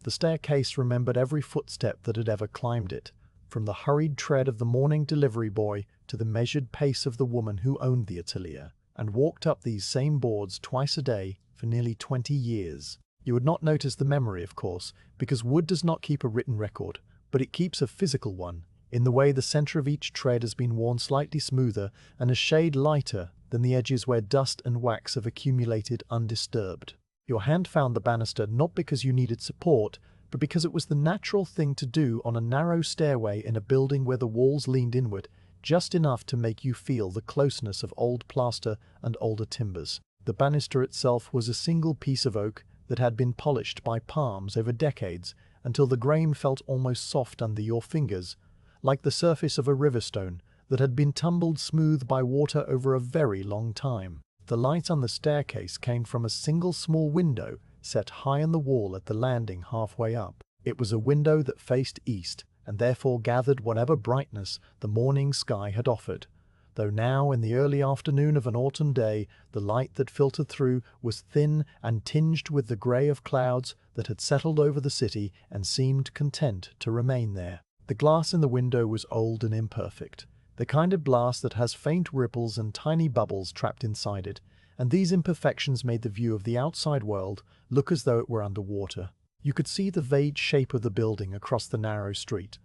The staircase remembered every footstep that had ever climbed it, from the hurried tread of the morning delivery boy to the measured pace of the woman who owned the Atelier, and walked up these same boards twice a day for nearly 20 years. You would not notice the memory, of course, because wood does not keep a written record, but it keeps a physical one, in the way the center of each tread has been worn slightly smoother and a shade lighter than the edges where dust and wax have accumulated undisturbed. Your hand found the banister not because you needed support, but because it was the natural thing to do on a narrow stairway in a building where the walls leaned inward, just enough to make you feel the closeness of old plaster and older timbers. The banister itself was a single piece of oak that had been polished by palms over decades until the grain felt almost soft under your fingers, like the surface of a river stone that had been tumbled smooth by water over a very long time. The light on the staircase came from a single small window set high in the wall at the landing halfway up. It was a window that faced east and therefore gathered whatever brightness the morning sky had offered, though now in the early afternoon of an autumn day the light that filtered through was thin and tinged with the grey of clouds that had settled over the city and seemed content to remain there. The glass in the window was old and imperfect, the kind of glass that has faint ripples and tiny bubbles trapped inside it, and these imperfections made the view of the outside world look as though it were underwater. You could see the vague shape of the building across the narrow street,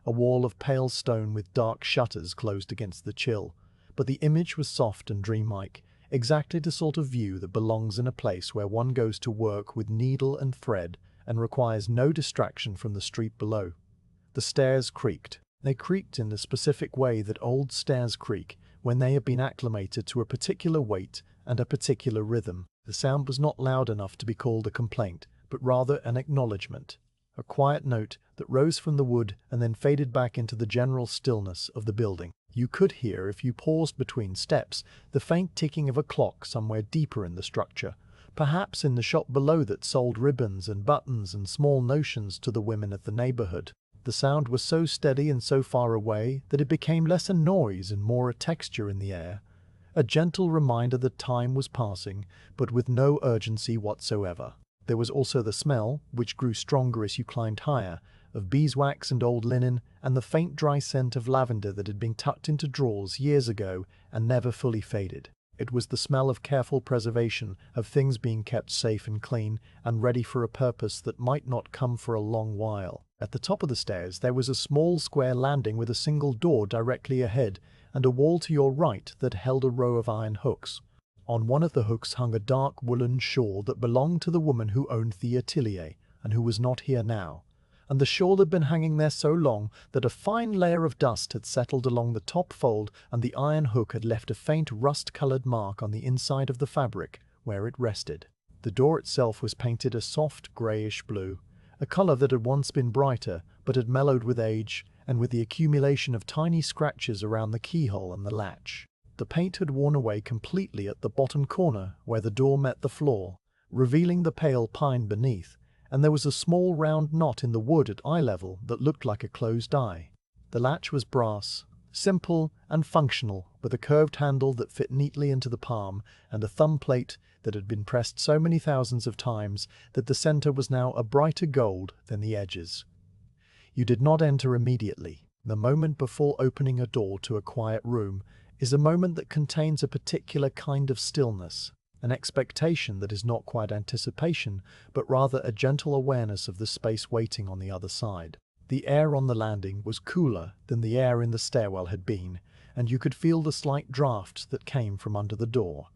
a wall of pale stone with dark shutters closed against the chill, but the image was soft and dreamlike, exactly the sort of view that belongs in a place where one goes to work with needle and thread and requires no distraction from the street below. The stairs creaked. They creaked in the specific way that old stairs creak when they have been acclimated to a particular weight and a particular rhythm. The sound was not loud enough to be called a complaint, but rather an acknowledgement, a quiet note that rose from the wood and then faded back into the general stillness of the building. You could hear, if you paused between steps, the faint ticking of a clock somewhere deeper in the structure, perhaps in the shop below that sold ribbons and buttons and small notions to the women of the neighborhood. The sound was so steady and so far away that it became less a noise and more a texture in the air, a gentle reminder that time was passing, but with no urgency whatsoever. There was also the smell, which grew stronger as you climbed higher, of beeswax and old linen, and the faint dry scent of lavender that had been tucked into drawers years ago and never fully faded. It was the smell of careful preservation, of things being kept safe and clean and ready for a purpose that might not come for a long while. At the top of the stairs there was a small square landing with a single door directly ahead and a wall to your right that held a row of iron hooks. On one of the hooks hung a dark woolen shawl that belonged to the woman who owned the Atelier and who was not here now, and the shawl had been hanging there so long that a fine layer of dust had settled along the top fold and the iron hook had left a faint rust-coloured mark on the inside of the fabric where it rested. The door itself was painted a soft greyish blue, a colour that had once been brighter but had mellowed with age and with the accumulation of tiny scratches around the keyhole and the latch. The paint had worn away completely at the bottom corner where the door met the floor, revealing the pale pine beneath, and there was a small round knot in the wood at eye level that looked like a closed eye. The latch was brass, simple and functional, with a curved handle that fit neatly into the palm and a thumb plate that had been pressed so many thousands of times that the center was now a brighter gold than the edges. You did not enter immediately. The moment before opening a door to a quiet room is a moment that contains a particular kind of stillness, an expectation that is not quite anticipation, but rather a gentle awareness of the space waiting on the other side. The air on the landing was cooler than the air in the stairwell had been, and you could feel the slight draught that came from under the door,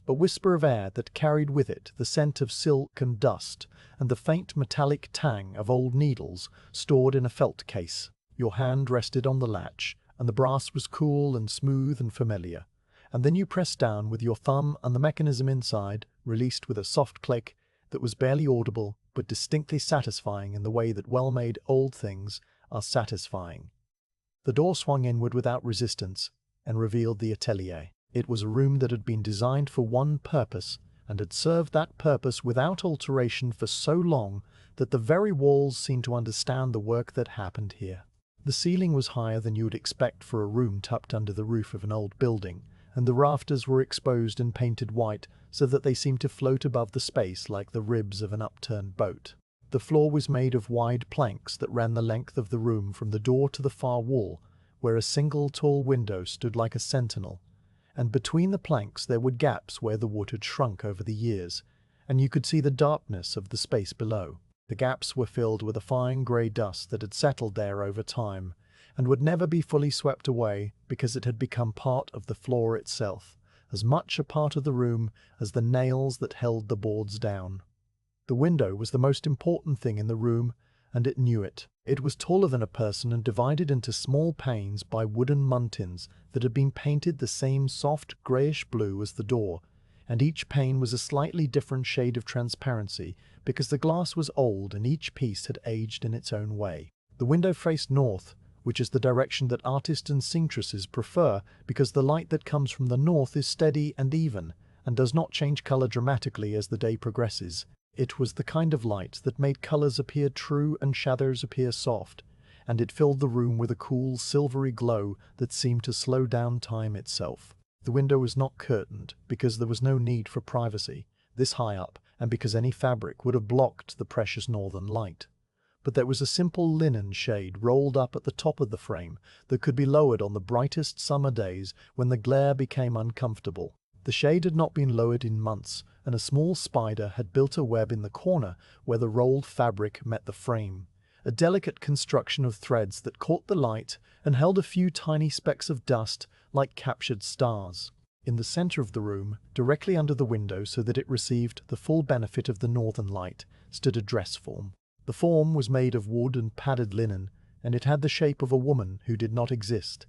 a whisper of air that carried with it the scent of silk and dust, and the faint metallic tang of old needles stored in a felt case. Your hand rested on the latch, and the brass was cool and smooth and familiar, and then you pressed down with your thumb and the mechanism inside released with a soft click that was barely audible but distinctly satisfying in the way that well-made old things are satisfying. The door swung inward without resistance and revealed the Atelier. It was a room that had been designed for one purpose and had served that purpose without alteration for so long that the very walls seemed to understand the work that happened here. The ceiling was higher than you would expect for a room tucked under the roof of an old building, and the rafters were exposed and painted white so that they seemed to float above the space like the ribs of an upturned boat. The floor was made of wide planks that ran the length of the room from the door to the far wall, where a single tall window stood like a sentinel, and between the planks there were gaps where the wood had shrunk over the years, and you could see the darkness of the space below. The gaps were filled with a fine grey dust that had settled there over time, and would never be fully swept away because it had become part of the floor itself, as much a part of the room as the nails that held the boards down. The window was the most important thing in the room, and it knew it. It was taller than a person and divided into small panes by wooden muntins that had been painted the same soft greyish blue as the door, and each pane was a slightly different shade of transparency because the glass was old and each piece had aged in its own way. The window faced north, which is the direction that artists and seamstresses prefer because the light that comes from the north is steady and even, and does not change colour dramatically as the day progresses. It was the kind of light that made colours appear true and shadows appear soft, and it filled the room with a cool, silvery glow that seemed to slow down time itself. The window was not curtained, because there was no need for privacy, this high up, and because any fabric would have blocked the precious northern light. But there was a simple linen shade rolled up at the top of the frame that could be lowered on the brightest summer days when the glare became uncomfortable. The shade had not been lowered in months, and a small spider had built a web in the corner where the rolled fabric met the frame, a delicate construction of threads that caught the light and held a few tiny specks of dust like captured stars. In the center of the room, directly under the window so that it received the full benefit of the northern light, stood a dress form. The form was made of wood and padded linen, and it had the shape of a woman who did not exist.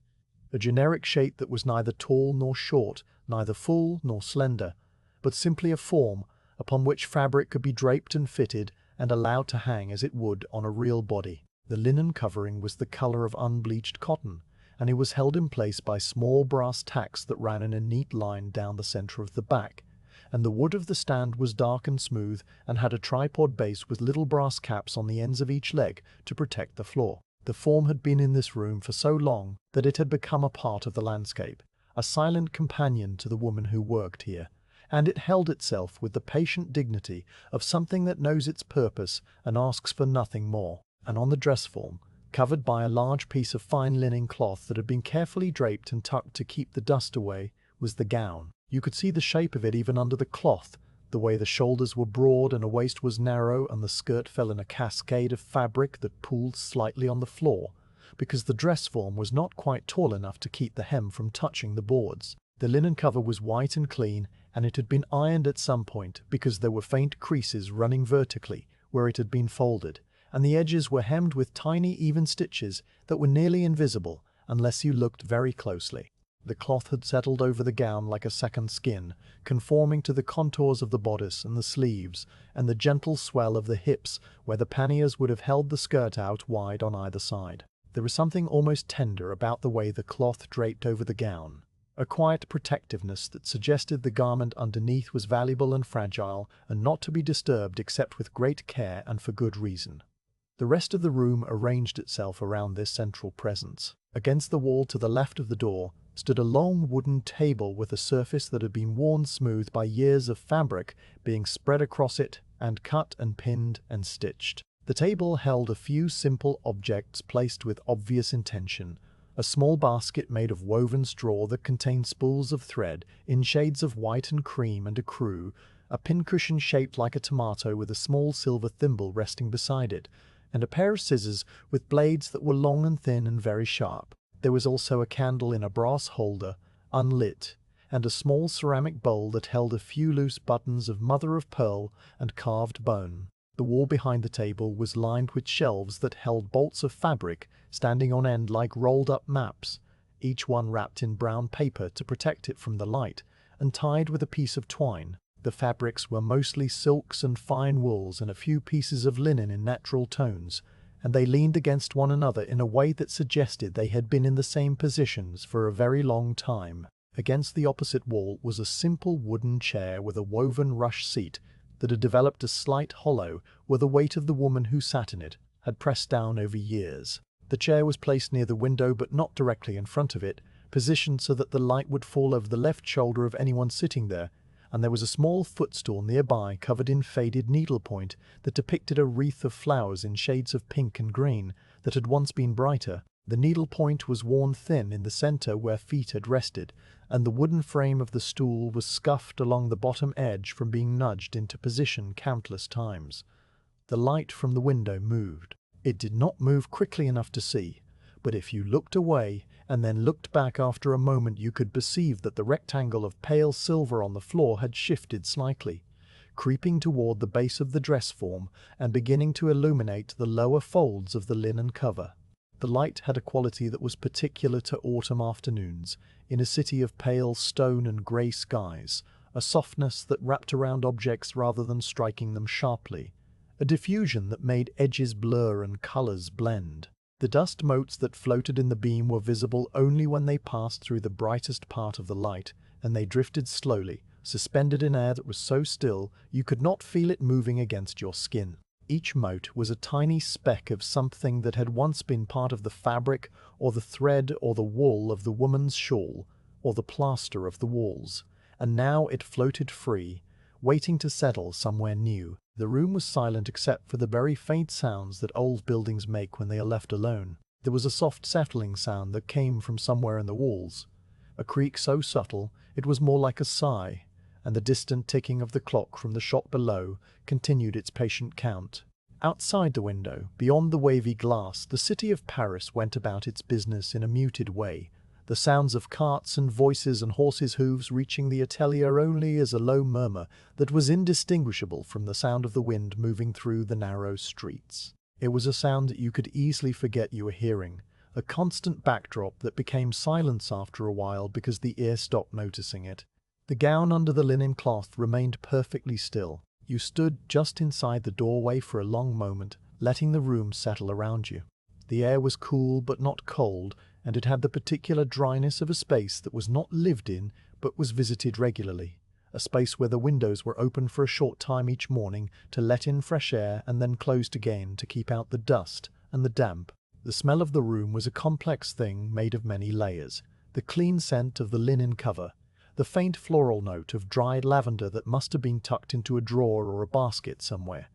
A generic shape that was neither tall nor short, neither full nor slender, but simply a form upon which fabric could be draped and fitted and allowed to hang as it would on a real body. The linen covering was the color of unbleached cotton, and it was held in place by small brass tacks that ran in a neat line down the center of the back, and the wood of the stand was dark and smooth and had a tripod base with little brass caps on the ends of each leg to protect the floor. The form had been in this room for so long that it had become a part of the landscape, a silent companion to the woman who worked here, and it held itself with the patient dignity of something that knows its purpose and asks for nothing more. And on the dress form, covered by a large piece of fine linen cloth that had been carefully draped and tucked to keep the dust away, was the gown. You could see the shape of it even under the cloth, the way the shoulders were broad and the waist was narrow and the skirt fell in a cascade of fabric that pooled slightly on the floor, because the dress form was not quite tall enough to keep the hem from touching the boards. The linen cover was white and clean, and it had been ironed at some point because there were faint creases running vertically where it had been folded, and the edges were hemmed with tiny even stitches that were nearly invisible unless you looked very closely. The cloth had settled over the gown like a second skin, conforming to the contours of the bodice and the sleeves, and the gentle swell of the hips where the panniers would have held the skirt out wide on either side. There was something almost tender about the way the cloth draped over the gown, a quiet protectiveness that suggested the garment underneath was valuable and fragile and not to be disturbed except with great care and for good reason. The rest of the room arranged itself around this central presence. Against the wall to the left of the door stood a long wooden table with a surface that had been worn smooth by years of fabric being spread across it and cut and pinned and stitched. The table held a few simple objects placed with obvious intention, a small basket made of woven straw that contained spools of thread in shades of white and cream and ecru, a pincushion shaped like a tomato with a small silver thimble resting beside it, and a pair of scissors with blades that were long and thin and very sharp. There was also a candle in a brass holder, unlit, and a small ceramic bowl that held a few loose buttons of mother-of-pearl and carved bone. The wall behind the table was lined with shelves that held bolts of fabric standing on end like rolled-up maps, each one wrapped in brown paper to protect it from the light, and tied with a piece of twine. The fabrics were mostly silks and fine wools and a few pieces of linen in natural tones, and they leaned against one another in a way that suggested they had been in the same positions for a very long time. Against the opposite wall was a simple wooden chair with a woven rush seat that had developed a slight hollow where the weight of the woman who sat in it had pressed down over years. The chair was placed near the window but not directly in front of it, positioned so that the light would fall over the left shoulder of anyone sitting there, and there was a small footstool nearby covered in faded needlepoint that depicted a wreath of flowers in shades of pink and green that had once been brighter. The needlepoint was worn thin in the center where feet had rested, and the wooden frame of the stool was scuffed along the bottom edge from being nudged into position countless times. The light from the window moved. It did not move quickly enough to see, but if you looked away and then looked back after a moment, you could perceive that the rectangle of pale silver on the floor had shifted slightly, creeping toward the base of the dress form and beginning to illuminate the lower folds of the linen cover. The light had a quality that was particular to autumn afternoons in a city of pale stone and grey skies, a softness that wrapped around objects rather than striking them sharply, a diffusion that made edges blur and colors blend. The dust motes that floated in the beam were visible only when they passed through the brightest part of the light, and they drifted slowly, suspended in air that was so still you could not feel it moving against your skin. Each mote was a tiny speck of something that had once been part of the fabric or the thread or the wool of the woman's shawl or the plaster of the walls, and now it floated free, waiting to settle somewhere new. The room was silent except for the very faint sounds that old buildings make when they are left alone. There was a soft settling sound that came from somewhere in the walls, a creak so subtle it was more like a sigh, and the distant ticking of the clock from the shop below continued its patient count. Outside the window, beyond the wavy glass, the city of Paris went about its business in a muted way, the sounds of carts and voices and horses' hooves reaching the Atelier only as a low murmur that was indistinguishable from the sound of the wind moving through the narrow streets. It was a sound that you could easily forget you were hearing, a constant backdrop that became silence after a while because the ear stopped noticing it. The gown under the linen cloth remained perfectly still. You stood just inside the doorway for a long moment, letting the room settle around you. The air was cool but not cold, and it had the particular dryness of a space that was not lived in but was visited regularly, a space where the windows were open for a short time each morning to let in fresh air and then closed again to keep out the dust and the damp. The smell of the room was a complex thing made of many layers. The clean scent of the linen cover, the faint floral note of dried lavender that must have been tucked into a drawer or a basket somewhere,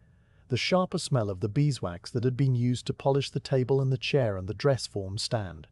the sharper smell of the beeswax that had been used to polish the table and the chair and the dress form stand,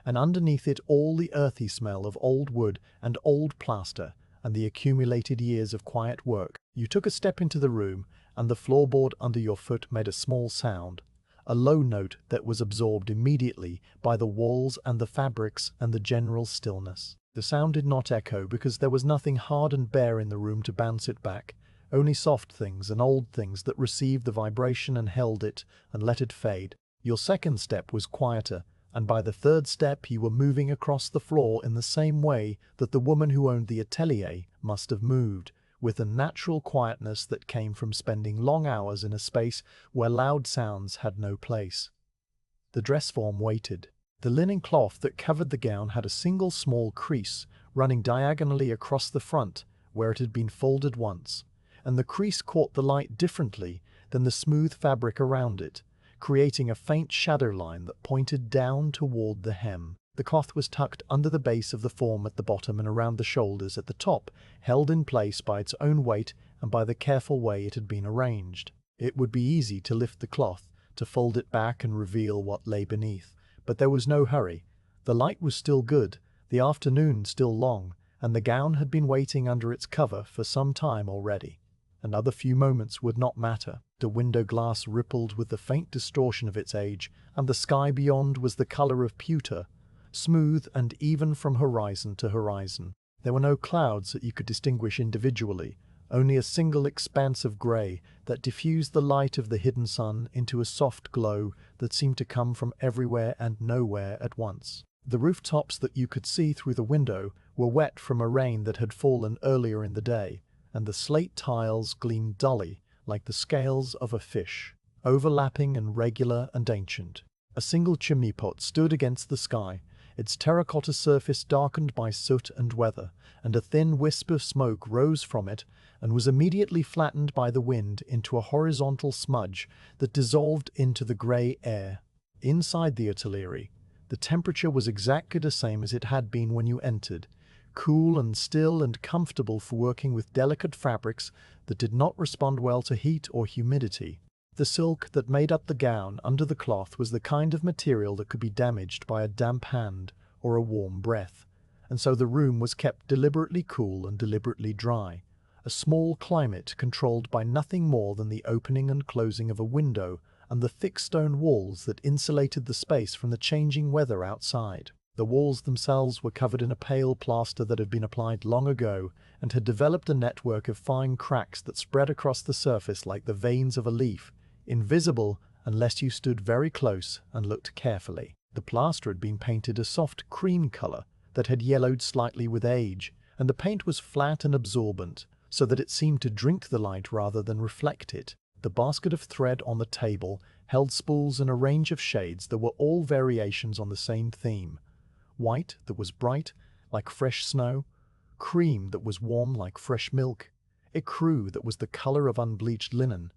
and underneath it all the earthy smell of old wood and old plaster and the accumulated years of quiet work. You took a step into the room, and the floorboard under your foot made a small sound, a low note that was absorbed immediately by the walls and the fabrics and the general stillness. The sound did not echo because there was nothing hard and bare in the room to bounce it back, only soft things and old things that received the vibration and held it and let it fade. Your second step was quieter, and by the third step you were moving across the floor in the same way that the woman who owned the Atelier must have moved, with a natural quietness that came from spending long hours in a space where loud sounds had no place. The dress form waited. The linen cloth that covered the gown had a single small crease running diagonally across the front where it had been folded once, and the crease caught the light differently than the smooth fabric around it, creating a faint shadow line that pointed down toward the hem. The cloth was tucked under the base of the form at the bottom and around the shoulders at the top, held in place by its own weight and by the careful way it had been arranged. It would be easy to lift the cloth, to fold it back and reveal what lay beneath, but there was no hurry. The light was still good, the afternoon still long, and the gown had been waiting under its cover for some time already. Another few moments would not matter. The window glass rippled with the faint distortion of its age, and the sky beyond was the color of pewter, smooth and even from horizon to horizon. There were no clouds that you could distinguish individually, only a single expanse of grey that diffused the light of the hidden sun into a soft glow that seemed to come from everywhere and nowhere at once. The rooftops that you could see through the window were wet from a rain that had fallen earlier in the day, and the slate tiles gleamed dully like the scales of a fish, overlapping and regular and ancient. A single chimney pot stood against the sky, its terracotta surface darkened by soot and weather, and a thin wisp of smoke rose from it and was immediately flattened by the wind into a horizontal smudge that dissolved into the grey air. Inside the Atelier, the temperature was exactly the same as it had been when you entered, cool and still and comfortable for working with delicate fabrics that did not respond well to heat or humidity. The silk that made up the gown under the cloth was the kind of material that could be damaged by a damp hand or a warm breath, and so the room was kept deliberately cool and deliberately dry, a small climate controlled by nothing more than the opening and closing of a window and the thick stone walls that insulated the space from the changing weather outside. The walls themselves were covered in a pale plaster that had been applied long ago and had developed a network of fine cracks that spread across the surface like the veins of a leaf, invisible unless you stood very close and looked carefully. The plaster had been painted a soft cream color that had yellowed slightly with age, and the paint was flat and absorbent, so that it seemed to drink the light rather than reflect it. The basket of thread on the table held spools in a range of shades that were all variations on the same theme. White that was bright, like fresh snow, cream that was warm like fresh milk, ecru that was the color of unbleached linen,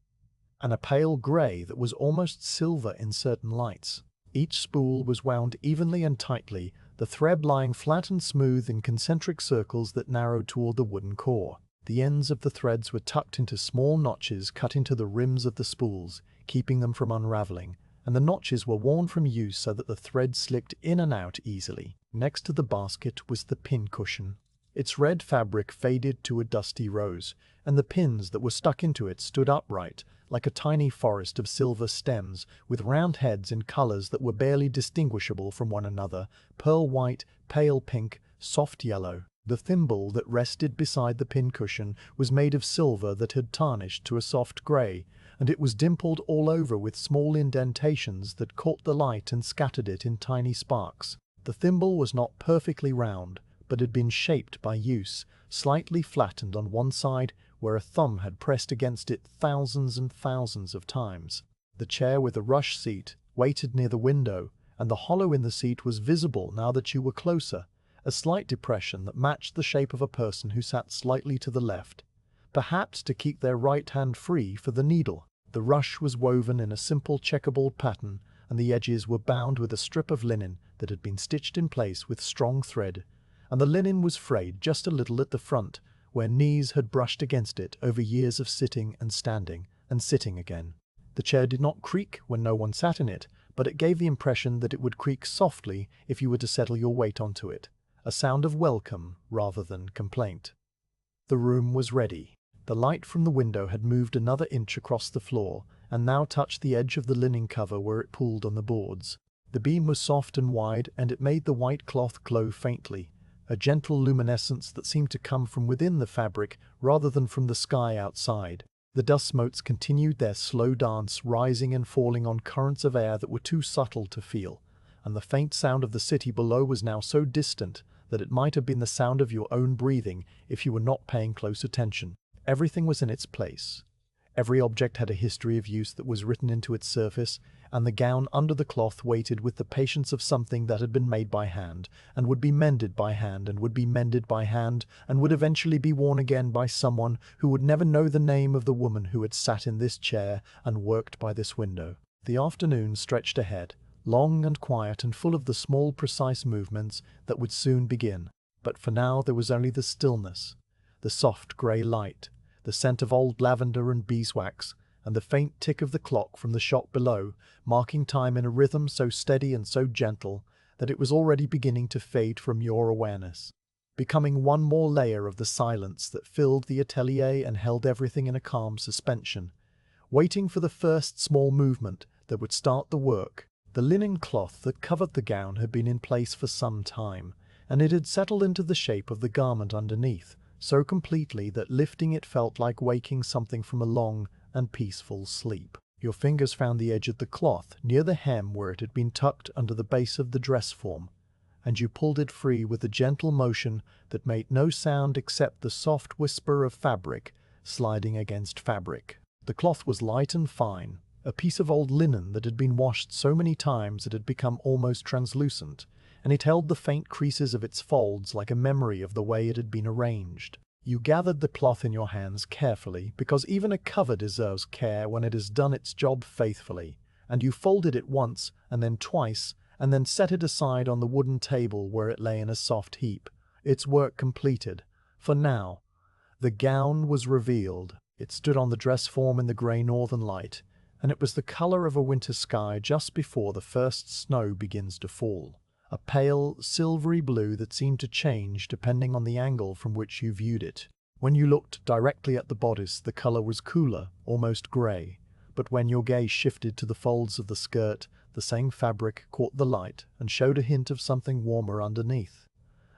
and a pale gray that was almost silver in certain lights. Each spool was wound evenly and tightly, the thread lying flat and smooth in concentric circles that narrowed toward the wooden core. The ends of the threads were tucked into small notches cut into the rims of the spools, keeping them from unraveling, and the notches were worn from use so that the thread slipped in and out easily. Next to the basket was the pin cushion. Its red fabric faded to a dusty rose, and the pins that were stuck into it stood upright, like a tiny forest of silver stems, with round heads in colors that were barely distinguishable from one another: pearl white, pale pink, soft yellow. The thimble that rested beside the pincushion was made of silver that had tarnished to a soft gray, and it was dimpled all over with small indentations that caught the light and scattered it in tiny sparks. The thimble was not perfectly round, but had been shaped by use, slightly flattened on one side where a thumb had pressed against it thousands and thousands of times. The chair with a rush seat waited near the window, and the hollow in the seat was visible now that you were closer, a slight depression that matched the shape of a person who sat slightly to the left, perhaps to keep their right hand free for the needle. The rush was woven in a simple checkerboard pattern, and the edges were bound with a strip of linen that had been stitched in place with strong thread, and the linen was frayed just a little at the front, where knees had brushed against it over years of sitting and sitting again. The chair did not creak when no one sat in it, but it gave the impression that it would creak softly if you were to settle your weight onto it, a sound of welcome rather than complaint. The room was ready. The light from the window had moved another inch across the floor, and now touched the edge of the linen cover where it pulled on the boards. The beam was soft and wide, and it made the white cloth glow faintly, a gentle luminescence that seemed to come from within the fabric rather than from the sky outside. The dust motes continued their slow dance, rising and falling on currents of air that were too subtle to feel, and the faint sound of the city below was now so distant that it might have been the sound of your own breathing if you were not paying close attention. Everything was in its place. Every object had a history of use that was written into its surface, and the gown under the cloth waited with the patience of something that had been made by hand, and would be mended by hand, and would be mended by hand, and would eventually be worn again by someone who would never know the name of the woman who had sat in this chair and worked by this window. The afternoon stretched ahead, long and quiet and full of the small precise movements that would soon begin. But for now there was only the stillness, the soft grey light, the scent of old lavender and beeswax, and the faint tick of the clock from the shop below, marking time in a rhythm so steady and so gentle that it was already beginning to fade from your awareness, becoming one more layer of the silence that filled the atelier and held everything in a calm suspension, waiting for the first small movement that would start the work. The linen cloth that covered the gown had been in place for some time, and it had settled into the shape of the garment underneath, so completely that lifting it felt like waking something from a long and peaceful sleep. Your fingers found the edge of the cloth near the hem where it had been tucked under the base of the dress form, and you pulled it free with a gentle motion that made no sound except the soft whisper of fabric sliding against fabric. The cloth was light and fine, a piece of old linen that had been washed so many times it had become almost translucent, and it held the faint creases of its folds like a memory of the way it had been arranged. You gathered the cloth in your hands carefully, because even a cover deserves care when it has done its job faithfully, and you folded it once, and then twice, and then set it aside on the wooden table where it lay in a soft heap, its work completed. For now, the gown was revealed. It stood on the dress form in the grey northern light, and it was the colour of a winter sky just before the first snow begins to fall. A pale, silvery blue that seemed to change depending on the angle from which you viewed it. When you looked directly at the bodice, the colour was cooler, almost grey, but when your gaze shifted to the folds of the skirt, the same fabric caught the light and showed a hint of something warmer underneath.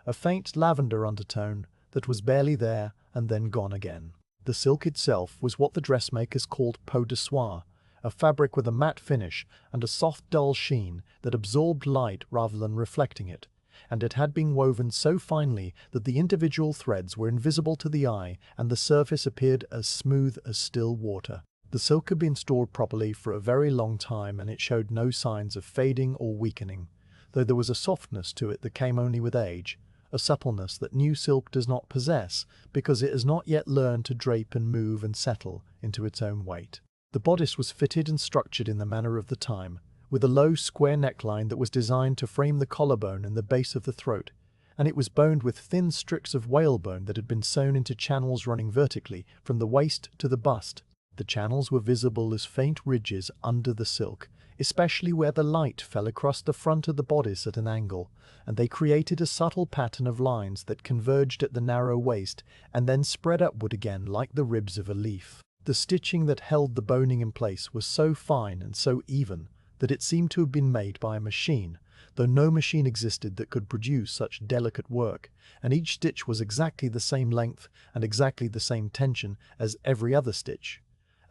A faint lavender undertone that was barely there and then gone again. The silk itself was what the dressmakers called peau de soie, a fabric with a matte finish and a soft dull sheen that absorbed light rather than reflecting it, and it had been woven so finely that the individual threads were invisible to the eye and the surface appeared as smooth as still water. The silk had been stored properly for a very long time and it showed no signs of fading or weakening, though there was a softness to it that came only with age, a suppleness that new silk does not possess because it has not yet learned to drape and move and settle into its own weight. The bodice was fitted and structured in the manner of the time, with a low square neckline that was designed to frame the collarbone and the base of the throat, and it was boned with thin strips of whalebone that had been sewn into channels running vertically from the waist to the bust. The channels were visible as faint ridges under the silk, especially where the light fell across the front of the bodice at an angle, and they created a subtle pattern of lines that converged at the narrow waist and then spread upward again like the ribs of a leaf. The stitching that held the boning in place was so fine and so even that it seemed to have been made by a machine, though no machine existed that could produce such delicate work, and each stitch was exactly the same length and exactly the same tension as every other stitch.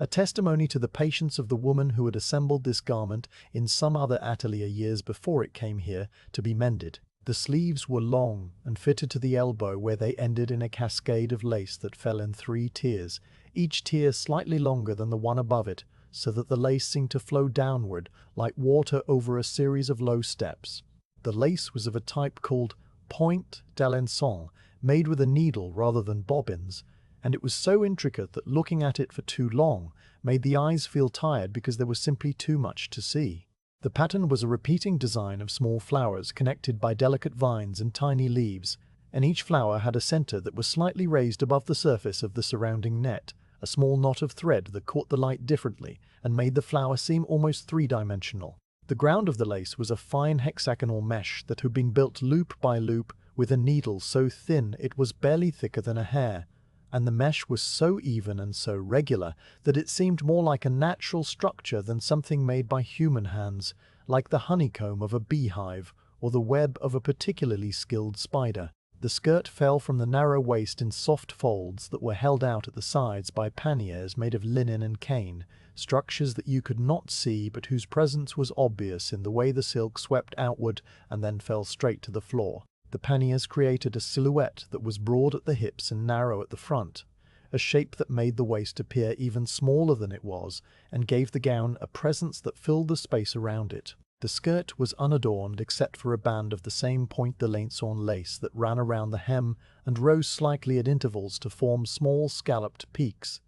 A testimony to the patience of the woman who had assembled this garment in some other atelier years before it came here to be mended. The sleeves were long and fitted to the elbow where they ended in a cascade of lace that fell in 3 tiers, each tier slightly longer than the one above it, so that the lace seemed to flow downward like water over a series of low steps. The lace was of a type called point d'Alençon, made with a needle rather than bobbins, and it was so intricate that looking at it for too long made the eyes feel tired because there was simply too much to see. The pattern was a repeating design of small flowers connected by delicate vines and tiny leaves, and each flower had a center that was slightly raised above the surface of the surrounding net, a small knot of thread that caught the light differently and made the flower seem almost 3-dimensional. The ground of the lace was a fine hexagonal mesh that had been built loop by loop with a needle so thin it was barely thicker than a hair, and the mesh was so even and so regular that it seemed more like a natural structure than something made by human hands, like the honeycomb of a beehive or the web of a particularly skilled spider. The skirt fell from the narrow waist in soft folds that were held out at the sides by panniers made of linen and cane, structures that you could not see but whose presence was obvious in the way the silk swept outward and then fell straight to the floor. The panniers created a silhouette that was broad at the hips and narrow at the front, a shape that made the waist appear even smaller than it was and gave the gown a presence that filled the space around it. The skirt was unadorned except for a band of the same point d'Alençon lace that ran around the hem and rose slightly at intervals to form small scalloped peaks,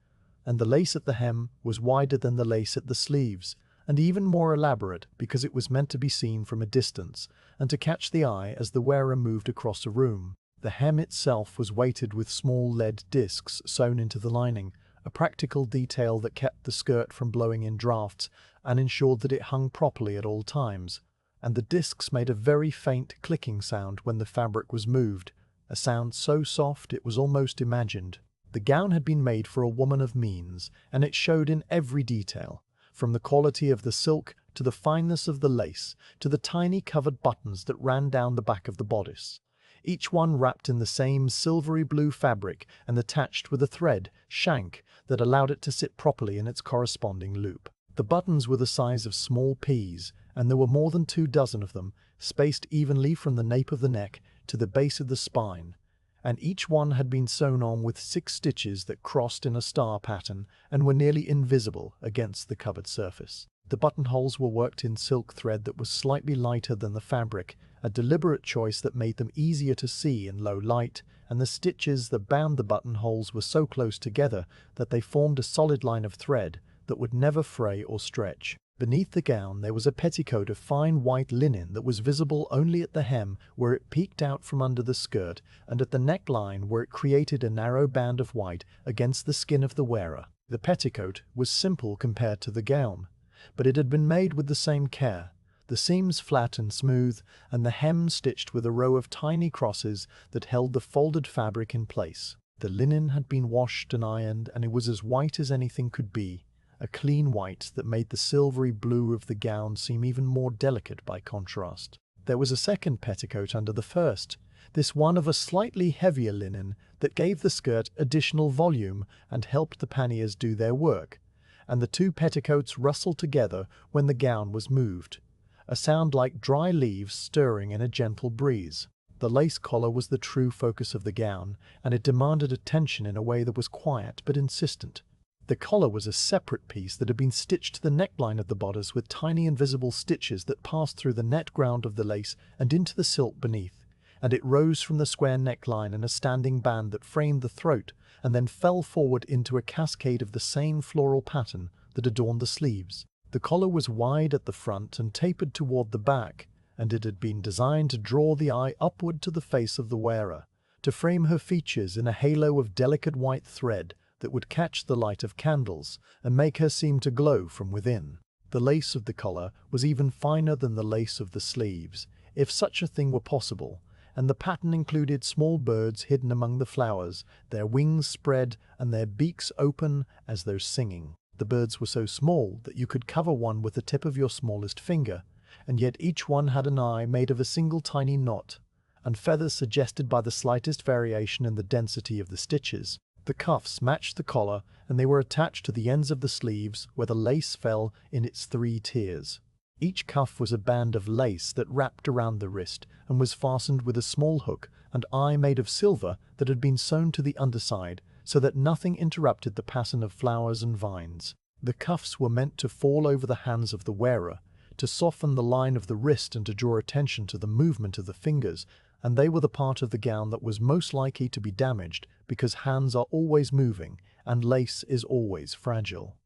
and the lace at the hem was wider than the lace at the sleeves, and even more elaborate because it was meant to be seen from a distance and to catch the eye as the wearer moved across a room. The hem itself was weighted with small lead discs sewn into the lining, a practical detail that kept the skirt from blowing in drafts and ensured that it hung properly at all times, and the discs made a very faint clicking sound when the fabric was moved, a sound so soft it was almost imagined. The gown had been made for a woman of means, and it showed in every detail, from the quality of the silk to the fineness of the lace to the tiny covered buttons that ran down the back of the bodice, each one wrapped in the same silvery blue fabric and attached with a thread shank that allowed it to sit properly in its corresponding loop. The buttons were the size of small peas, and there were more than 2 dozen of them, spaced evenly from the nape of the neck to the base of the spine, and each one had been sewn on with 6 stitches that crossed in a star pattern and were nearly invisible against the covered surface. The buttonholes were worked in silk thread that was slightly lighter than the fabric, a deliberate choice that made them easier to see in low light, and the stitches that bound the buttonholes were so close together that they formed a solid line of thread that would never fray or stretch. Beneath the gown there was a petticoat of fine white linen that was visible only at the hem where it peeked out from under the skirt, and at the neckline where it created a narrow band of white against the skin of the wearer. The petticoat was simple compared to the gown, but it had been made with the same care, the seams flat and smooth, and the hem stitched with a row of tiny crosses that held the folded fabric in place. The linen had been washed and ironed, and it was as white as anything could be, a clean white that made the silvery blue of the gown seem even more delicate by contrast. There was a second petticoat under the first, this one of a slightly heavier linen that gave the skirt additional volume and helped the panniers do their work, and the two petticoats rustled together when the gown was moved, a sound like dry leaves stirring in a gentle breeze. The lace collar was the true focus of the gown, and it demanded attention in a way that was quiet but insistent. The collar was a separate piece that had been stitched to the neckline of the bodice with tiny invisible stitches that passed through the net ground of the lace and into the silk beneath, and it rose from the square neckline in a standing band that framed the throat and then fell forward into a cascade of the same floral pattern that adorned the sleeves. The collar was wide at the front and tapered toward the back, and it had been designed to draw the eye upward to the face of the wearer, to frame her features in a halo of delicate white thread that would catch the light of candles and make her seem to glow from within. The lace of the collar was even finer than the lace of the sleeves, if such a thing were possible, and the pattern included small birds hidden among the flowers, their wings spread and their beaks open as though singing. The birds were so small that you could cover one with the tip of your smallest finger, and yet each one had an eye made of a single tiny knot, and feathers suggested by the slightest variation in the density of the stitches. The cuffs matched the collar, and they were attached to the ends of the sleeves where the lace fell in its 3 tiers. Each cuff was a band of lace that wrapped around the wrist and was fastened with a small hook and eye made of silver that had been sewn to the underside so that nothing interrupted the pattern of flowers and vines. The cuffs were meant to fall over the hands of the wearer, to soften the line of the wrist and to draw attention to the movement of the fingers, and they were the part of the gown that was most likely to be damaged because hands are always moving and lace is always fragile.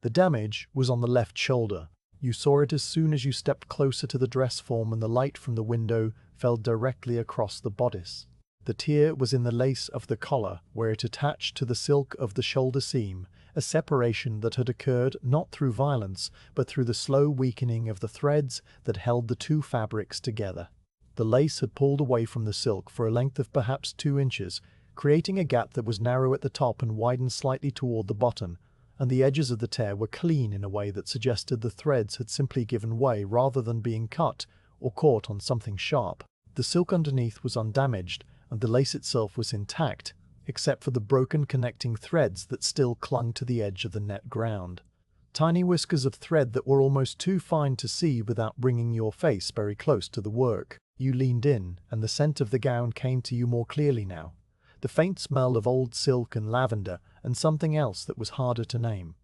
The damage was on the left shoulder. You saw it as soon as you stepped closer to the dress form, and the light from the window fell directly across the bodice. The tear was in the lace of the collar where it attached to the silk of the shoulder seam, a separation that had occurred not through violence but through the slow weakening of the threads that held the two fabrics together. The lace had pulled away from the silk for a length of perhaps 2 inches, creating a gap that was narrow at the top and widened slightly toward the bottom, and the edges of the tear were clean in a way that suggested the threads had simply given way rather than being cut or caught on something sharp. The silk underneath was undamaged, and the lace itself was intact, except for the broken connecting threads that still clung to the edge of the net ground. Tiny whiskers of thread that were almost too fine to see without bringing your face very close to the work. You leaned in, and the scent of the gown came to you more clearly now. The faint smell of old silk and lavender and something else that was harder to name.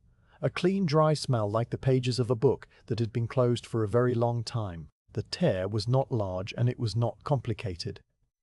A clean, dry smell like the pages of a book that had been closed for a very long time. The tear was not large and it was not complicated,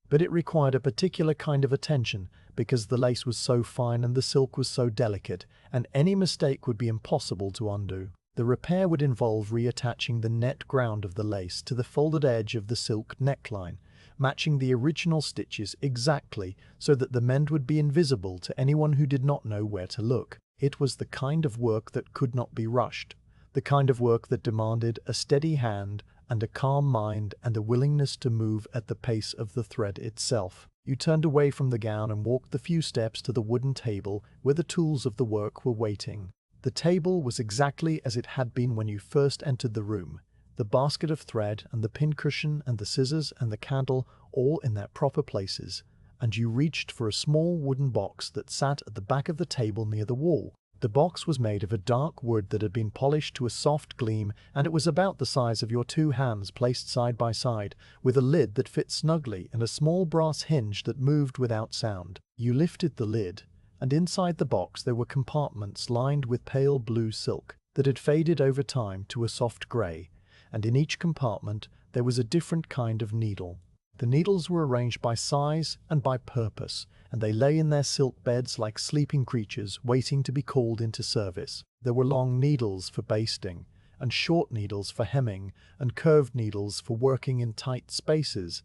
but it required a particular kind of attention because the lace was so fine and the silk was so delicate, and any mistake would be impossible to undo. The repair would involve reattaching the net ground of the lace to the folded edge of the silk neckline, matching the original stitches exactly so that the mend would be invisible to anyone who did not know where to look. It was the kind of work that could not be rushed, the kind of work that demanded a steady hand and a calm mind and a willingness to move at the pace of the thread itself. You turned away from the gown and walked the few steps to the wooden table where the tools of the work were waiting. The table was exactly as it had been when you first entered the room, the basket of thread and the pincushion and the scissors and the candle all in their proper places, and you reached for a small wooden box that sat at the back of the table near the wall. The box was made of a dark wood that had been polished to a soft gleam, and it was about the size of your 2 hands placed side by side, with a lid that fit snugly and a small brass hinge that moved without sound. You lifted the lid, and inside the box there were compartments lined with pale blue silk that had faded over time to a soft grey, and in each compartment there was a different kind of needle. The needles were arranged by size and by purpose, and they lay in their silk beds like sleeping creatures waiting to be called into service. There were long needles for basting, and short needles for hemming, and curved needles for working in tight spaces.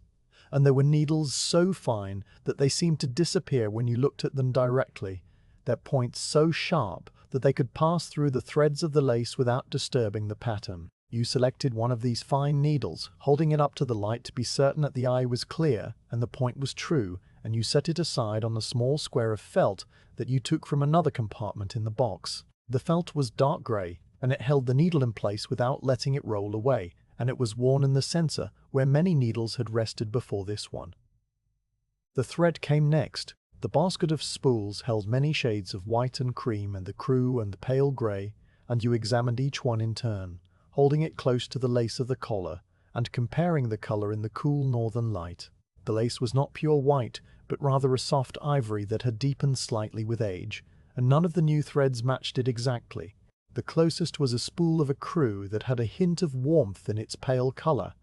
And there were needles so fine that they seemed to disappear when you looked at them directly, their points so sharp that they could pass through the threads of the lace without disturbing the pattern. You selected one of these fine needles, holding it up to the light to be certain that the eye was clear and the point was true, and you set it aside on a small square of felt that you took from another compartment in the box. The felt was dark grey, and it held the needle in place without letting it roll away, and it was worn in the centre, where many needles had rested before this one. The thread came next. The basket of spools held many shades of white and cream and the crew and the pale grey, and you examined each one in turn, holding it close to the lace of the collar, and comparing the colour in the cool northern light. The lace was not pure white, but rather a soft ivory that had deepened slightly with age, and none of the new threads matched it exactly. The closest was a spool of a crew that had a hint of warmth in its pale colour,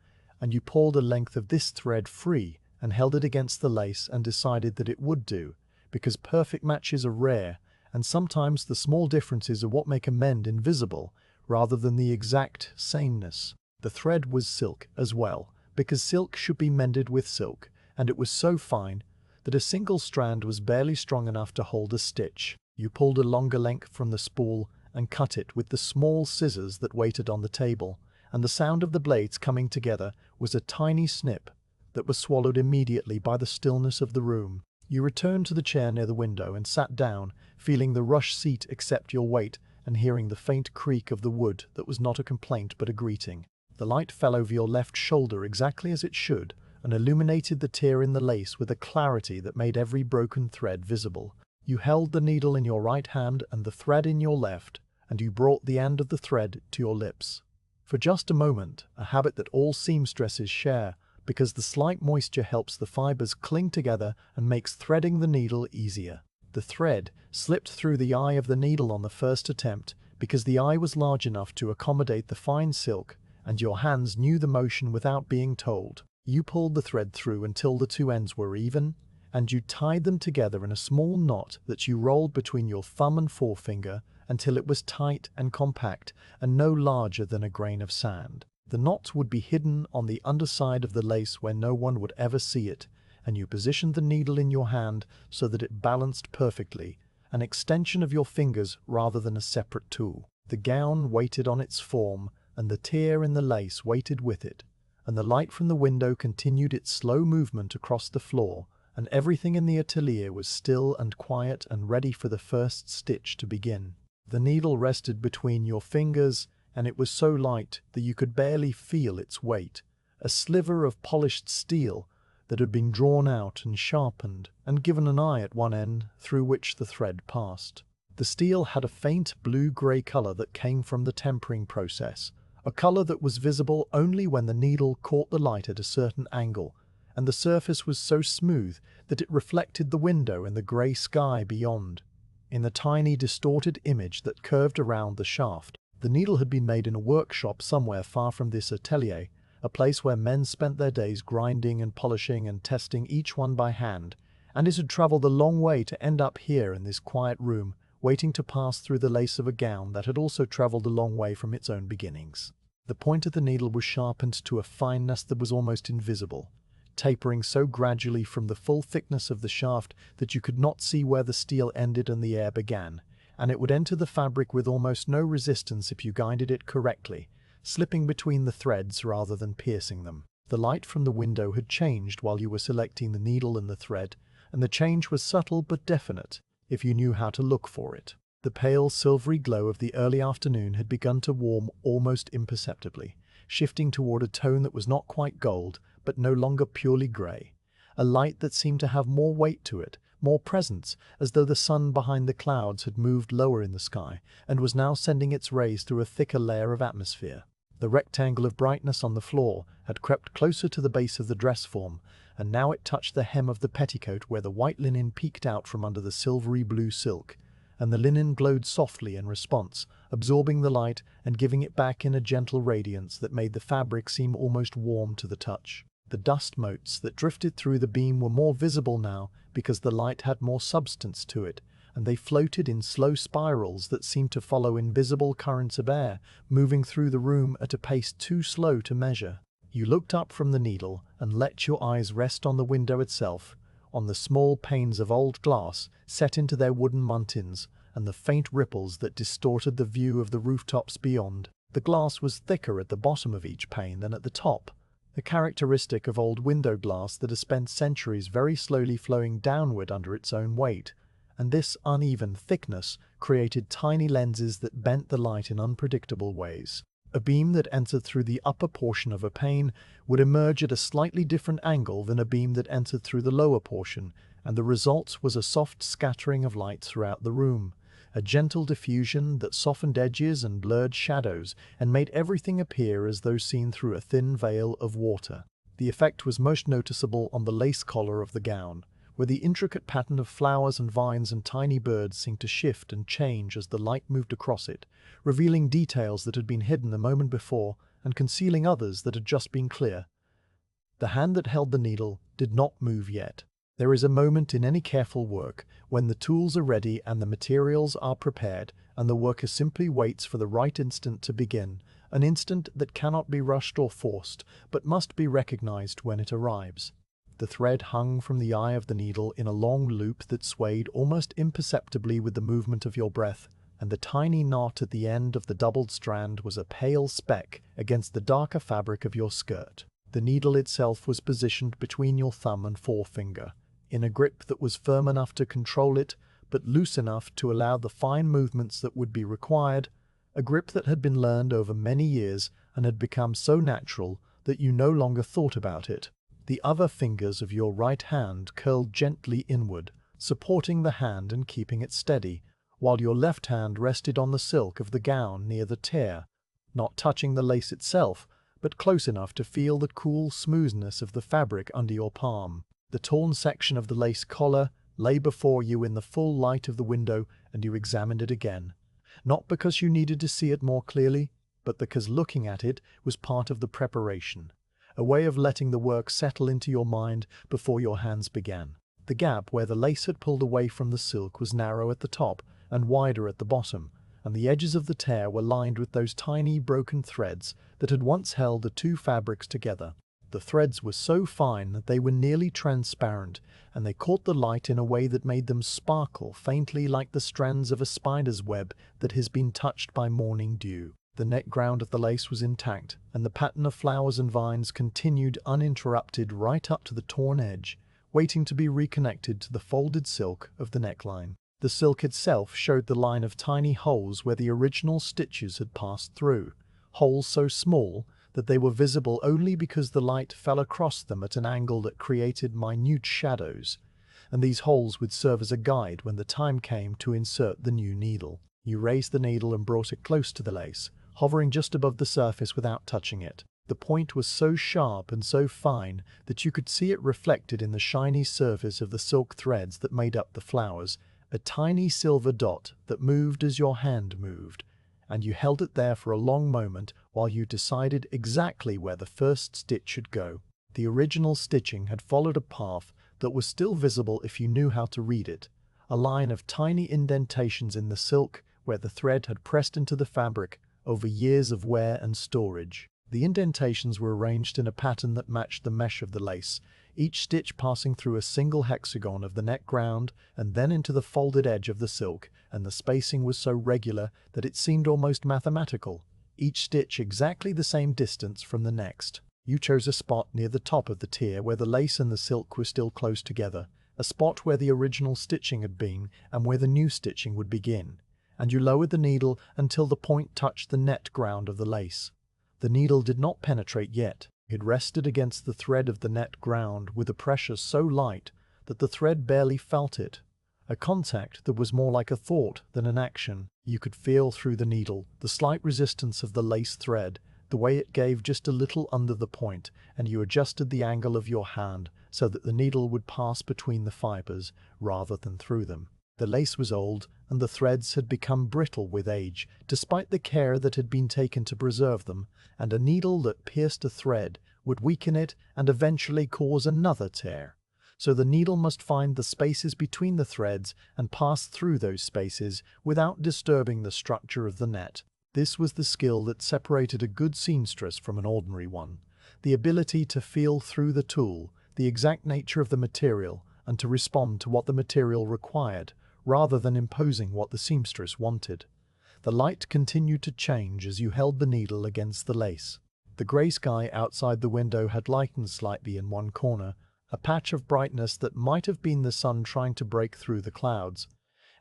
and you pulled a length of this thread free and held it against the lace and decided that it would do, because perfect matches are rare, and sometimes the small differences are what make a mend invisible, rather than the exact sameness. The thread was silk as well, because silk should be mended with silk, and it was so fine that a single strand was barely strong enough to hold a stitch. You pulled a longer length from the spool and cut it with the small scissors that waited on the table, and the sound of the blades coming together was a tiny snip that was swallowed immediately by the stillness of the room. You returned to the chair near the window and sat down, feeling the rush seat accept your weight and hearing the faint creak of the wood that was not a complaint but a greeting. The light fell over your left shoulder exactly as it should, and illuminated the tear in the lace with a clarity that made every broken thread visible. You held the needle in your right hand and the thread in your left, and you brought the end of the thread to your lips. For just a moment, a habit that all seamstresses share, because the slight moisture helps the fibers cling together and makes threading the needle easier. The thread slipped through the eye of the needle on the first attempt, because the eye was large enough to accommodate the fine silk, and your hands knew the motion without being told. You pulled the thread through until the two ends were even, and you tied them together in a small knot that you rolled between your thumb and forefinger until it was tight and compact and no larger than a grain of sand. The knot would be hidden on the underside of the lace where no one would ever see it, and you positioned the needle in your hand so that it balanced perfectly, an extension of your fingers rather than a separate tool. The gown waited on its form, and the tear in the lace waited with it, and the light from the window continued its slow movement across the floor, and everything in the atelier was still and quiet and ready for the first stitch to begin. The needle rested between your fingers, and it was so light that you could barely feel its weight, a sliver of polished steel that had been drawn out and sharpened and given an eye at one end through which the thread passed. The steel had a faint blue-grey colour that came from the tempering process, a colour that was visible only when the needle caught the light at a certain angle, and the surface was so smooth that it reflected the window and the grey sky beyond. In the tiny distorted image that curved around the shaft, the needle had been made in a workshop somewhere far from this atelier, a place where men spent their days grinding and polishing and testing each one by hand, and it had travelled a long way to end up here in this quiet room, waiting to pass through the lace of a gown that had also travelled a long way from its own beginnings. The point of the needle was sharpened to a fineness that was almost invisible, tapering so gradually from the full thickness of the shaft that you could not see where the steel ended and the air began, and it would enter the fabric with almost no resistance if you guided it correctly, slipping between the threads rather than piercing them. The light from the window had changed while you were selecting the needle and the thread, and the change was subtle but definite, if you knew how to look for it. The pale silvery glow of the early afternoon had begun to warm almost imperceptibly, shifting toward a tone that was not quite gold, but no longer purely grey, a light that seemed to have more weight to it, more presence, as though the sun behind the clouds had moved lower in the sky and was now sending its rays through a thicker layer of atmosphere. The rectangle of brightness on the floor had crept closer to the base of the dress form, and now it touched the hem of the petticoat where the white linen peeked out from under the silvery blue silk, and the linen glowed softly in response, absorbing the light and giving it back in a gentle radiance that made the fabric seem almost warm to the touch. The dust motes that drifted through the beam were more visible now because the light had more substance to it, and they floated in slow spirals that seemed to follow invisible currents of air, moving through the room at a pace too slow to measure. You looked up from the needle and let your eyes rest on the window itself, on the small panes of old glass set into their wooden muntins, and the faint ripples that distorted the view of the rooftops beyond. The glass was thicker at the bottom of each pane than at the top, a characteristic of old window glass that has spent centuries very slowly flowing downward under its own weight, and this uneven thickness created tiny lenses that bent the light in unpredictable ways. A beam that entered through the upper portion of a pane would emerge at a slightly different angle than a beam that entered through the lower portion, and the result was a soft scattering of light throughout the room, a gentle diffusion that softened edges and blurred shadows and made everything appear as though seen through a thin veil of water. The effect was most noticeable on the lace collar of the gown, where the intricate pattern of flowers and vines and tiny birds seemed to shift and change as the light moved across it, revealing details that had been hidden the moment before and concealing others that had just been clear. The hand that held the needle did not move yet. There is a moment in any careful work when the tools are ready and the materials are prepared, and the worker simply waits for the right instant to begin, an instant that cannot be rushed or forced, but must be recognized when it arrives. The thread hung from the eye of the needle in a long loop that swayed almost imperceptibly with the movement of your breath, and the tiny knot at the end of the doubled strand was a pale speck against the darker fabric of your skirt. The needle itself was positioned between your thumb and forefinger, in a grip that was firm enough to control it, but loose enough to allow the fine movements that would be required, a grip that had been learned over many years and had become so natural that you no longer thought about it. The other fingers of your right hand curled gently inward, supporting the hand and keeping it steady, while your left hand rested on the silk of the gown near the tear, not touching the lace itself, but close enough to feel the cool smoothness of the fabric under your palm. The torn section of the lace collar lay before you in the full light of the window, and you examined it again, not because you needed to see it more clearly, but because looking at it was part of the preparation, a way of letting the work settle into your mind before your hands began. The gap where the lace had pulled away from the silk was narrow at the top and wider at the bottom, and the edges of the tear were lined with those tiny broken threads that had once held the two fabrics together. The threads were so fine that they were nearly transparent, and they caught the light in a way that made them sparkle faintly like the strands of a spider's web that has been touched by morning dew. The net ground of the lace was intact, and the pattern of flowers and vines continued uninterrupted right up to the torn edge, waiting to be reconnected to the folded silk of the neckline. The silk itself showed the line of tiny holes where the original stitches had passed through, holes so small that they were visible only because the light fell across them at an angle that created minute shadows, and these holes would serve as a guide when the time came to insert the new needle. You raised the needle and brought it close to the lace, hovering just above the surface without touching it. The point was so sharp and so fine that you could see it reflected in the shiny surface of the silk threads that made up the flowers, a tiny silver dot that moved as your hand moved, and you held it there for a long moment while you decided exactly where the first stitch should go. The original stitching had followed a path that was still visible if you knew how to read it, a line of tiny indentations in the silk where the thread had pressed into the fabric over years of wear and storage. The indentations were arranged in a pattern that matched the mesh of the lace, each stitch passing through a single hexagon of the neck ground and then into the folded edge of the silk, and the spacing was so regular that it seemed almost mathematical, each stitch exactly the same distance from the next. You chose a spot near the top of the tier where the lace and the silk were still close together, a spot where the original stitching had been and where the new stitching would begin, and you lowered the needle until the point touched the net ground of the lace. The needle did not penetrate yet. It rested against the thread of the net ground with a pressure so light that the thread barely felt it, a contact that was more like a thought than an action. You could feel through the needle the slight resistance of the lace thread, the way it gave just a little under the point, and you adjusted the angle of your hand so that the needle would pass between the fibers rather than through them. The lace was old, and the threads had become brittle with age, despite the care that had been taken to preserve them, and a needle that pierced a thread would weaken it and eventually cause another tear. so the needle must find the spaces between the threads and pass through those spaces without disturbing the structure of the net. This was the skill that separated a good seamstress from an ordinary one, the ability to feel through the tool, the exact nature of the material, and to respond to what the material required, rather than imposing what the seamstress wanted. The light continued to change as you held the needle against the lace. The grey sky outside the window had lightened slightly in one corner, a patch of brightness that might have been the sun trying to break through the clouds,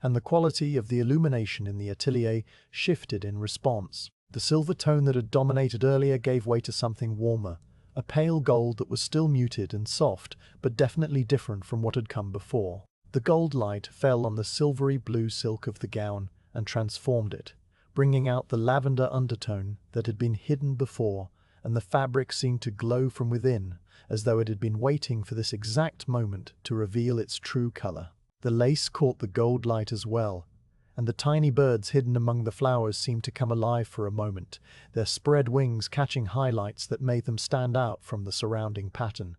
and the quality of the illumination in the atelier shifted in response. The silver tone that had dominated earlier gave way to something warmer, a pale gold that was still muted and soft, but definitely different from what had come before. The gold light fell on the silvery blue silk of the gown and transformed it, bringing out the lavender undertone that had been hidden before, and the fabric seemed to glow from within, as though it had been waiting for this exact moment to reveal its true color. The lace caught the gold light as well, and the tiny birds hidden among the flowers seemed to come alive for a moment, their spread wings catching highlights that made them stand out from the surrounding pattern,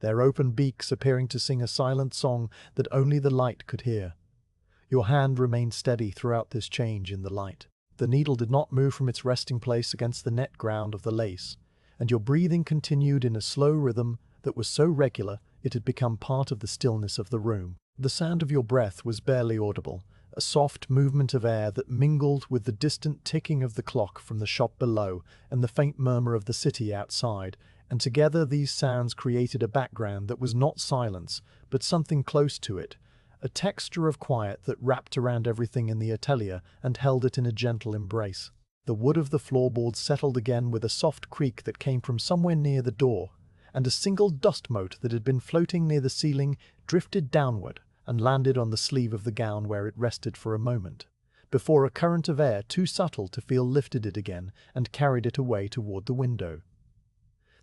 their open beaks appearing to sing a silent song that only the light could hear. Your hand remained steady throughout this change in the light. The needle did not move from its resting place against the net ground of the lace, and your breathing continued in a slow rhythm that was so regular it had become part of the stillness of the room. The sound of your breath was barely audible, a soft movement of air that mingled with the distant ticking of the clock from the shop below and the faint murmur of the city outside, and together these sounds created a background that was not silence, but something close to it, a texture of quiet that wrapped around everything in the atelier and held it in a gentle embrace. The wood of the floorboards settled again with a soft creak that came from somewhere near the door, and a single dust mote that had been floating near the ceiling drifted downward and landed on the sleeve of the gown where it rested for a moment, before a current of air too subtle to feel lifted it again and carried it away toward the window.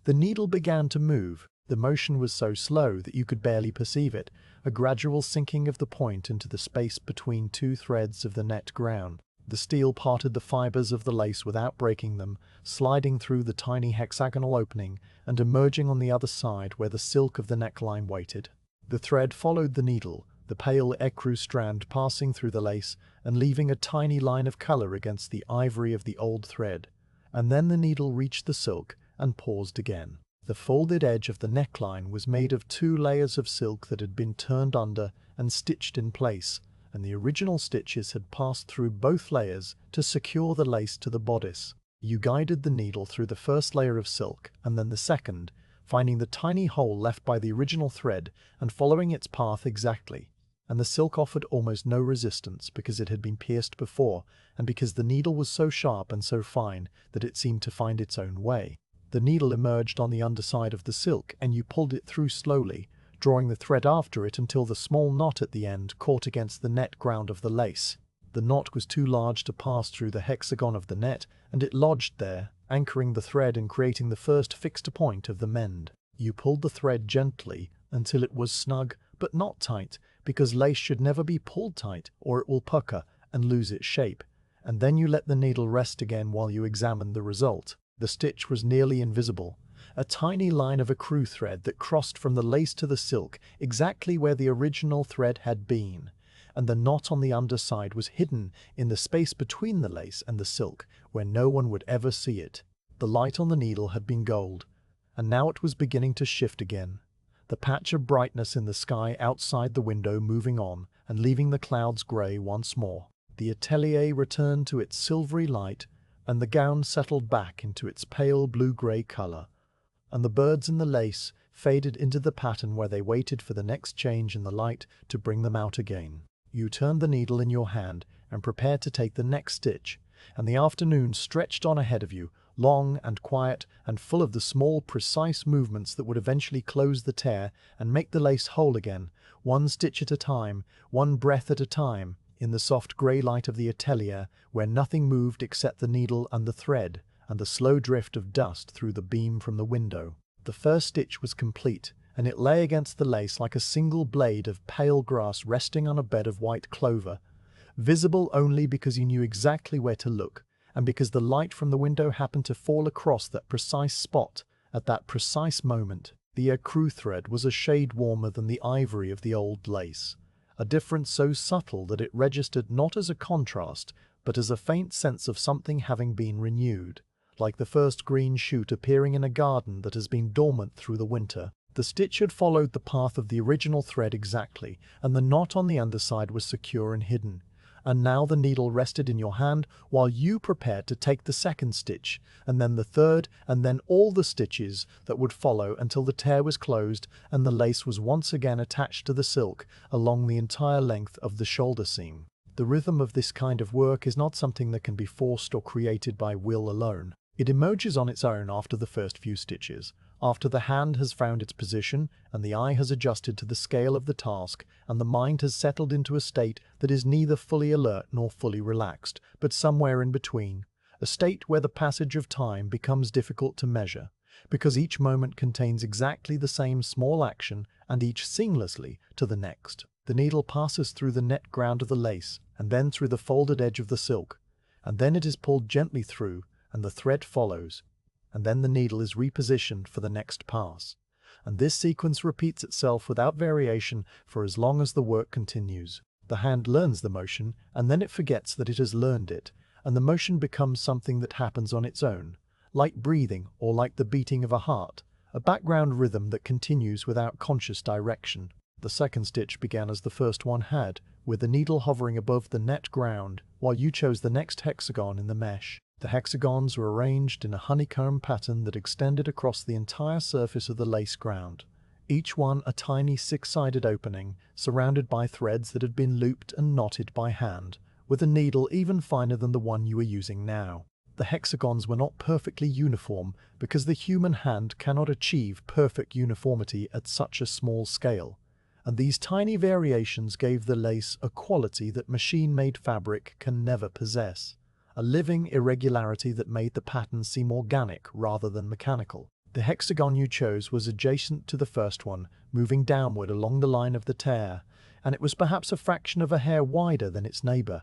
The needle began to move. The motion was so slow that you could barely perceive it, a gradual sinking of the point into the space between two threads of the net ground. The steel parted the fibers of the lace without breaking them, sliding through the tiny hexagonal opening and emerging on the other side where the silk of the neckline waited. The thread followed the needle, the pale ecru strand passing through the lace and leaving a tiny line of color against the ivory of the old thread, and then the needle reached the silk and paused again. The folded edge of the neckline was made of 2 layers of silk that had been turned under and stitched in place, and the original stitches had passed through both layers to secure the lace to the bodice. You guided the needle through the first layer of silk and then the second, finding the tiny hole left by the original thread and following its path exactly. And the silk offered almost no resistance because it had been pierced before and because the needle was so sharp and so fine that it seemed to find its own way. The needle emerged on the underside of the silk and you pulled it through slowly, drawing the thread after it until the small knot at the end caught against the net ground of the lace. The knot was too large to pass through the hexagon of the net, and it lodged there, anchoring the thread and creating the first fixed point of the mend. You pulled the thread gently until it was snug but not tight, because lace should never be pulled tight or it will pucker and lose its shape, and then you let the needle rest again while you examined the result. The stitch was nearly invisible, a tiny line of ecru thread that crossed from the lace to the silk exactly where the original thread had been, and the knot on the underside was hidden in the space between the lace and the silk where no one would ever see it. The light on the needle had been gold, and now it was beginning to shift again, the patch of brightness in the sky outside the window moving on and leaving the clouds grey once more. The atelier returned to its silvery light, and the gown settled back into its pale blue-grey color, and the birds in the lace faded into the pattern where they waited for the next change in the light to bring them out again. You turned the needle in your hand and prepared to take the next stitch, and the afternoon stretched on ahead of you, long and quiet and full of the small, precise movements that would eventually close the tear and make the lace whole again, one stitch at a time, one breath at a time, in the soft grey light of the atelier where nothing moved except the needle and the thread and the slow drift of dust through the beam from the window. The first stitch was complete, and it lay against the lace like a single blade of pale grass resting on a bed of white clover, visible only because you knew exactly where to look, and because the light from the window happened to fall across that precise spot at that precise moment. The ecru thread was a shade warmer than the ivory of the old lace, a difference so subtle that it registered not as a contrast, but as a faint sense of something having been renewed, like the first green shoot appearing in a garden that has been dormant through the winter. The stitch had followed the path of the original thread exactly, and the knot on the underside was secure and hidden. And now the needle rested in your hand while you prepared to take the second stitch, and then the third, and then all the stitches that would follow until the tear was closed and the lace was once again attached to the silk along the entire length of the shoulder seam. The rhythm of this kind of work is not something that can be forced or created by will alone. It emerges on its own after the first few stitches, after the hand has found its position and the eye has adjusted to the scale of the task and the mind has settled into a state that is neither fully alert nor fully relaxed, but somewhere in between, a state where the passage of time becomes difficult to measure, because each moment contains exactly the same small action and each seamlessly to the next. The needle passes through the net ground of the lace and then through the folded edge of the silk, and then it is pulled gently through and the thread follows, and then the needle is repositioned for the next pass. And this sequence repeats itself without variation for as long as the work continues. The hand learns the motion, and then it forgets that it has learned it, and the motion becomes something that happens on its own, like breathing or like the beating of a heart, a background rhythm that continues without conscious direction. The second stitch began as the first one had, with the needle hovering above the net ground, while you chose the next hexagon in the mesh. The hexagons were arranged in a honeycomb pattern that extended across the entire surface of the lace ground, each one a tiny six-sided opening, surrounded by threads that had been looped and knotted by hand, with a needle even finer than the one you are using now. The hexagons were not perfectly uniform because the human hand cannot achieve perfect uniformity at such a small scale, and these tiny variations gave the lace a quality that machine-made fabric can never possess. A living irregularity that made the pattern seem organic rather than mechanical. The hexagon you chose was adjacent to the first one, moving downward along the line of the tear, and it was perhaps a fraction of a hair wider than its neighbour,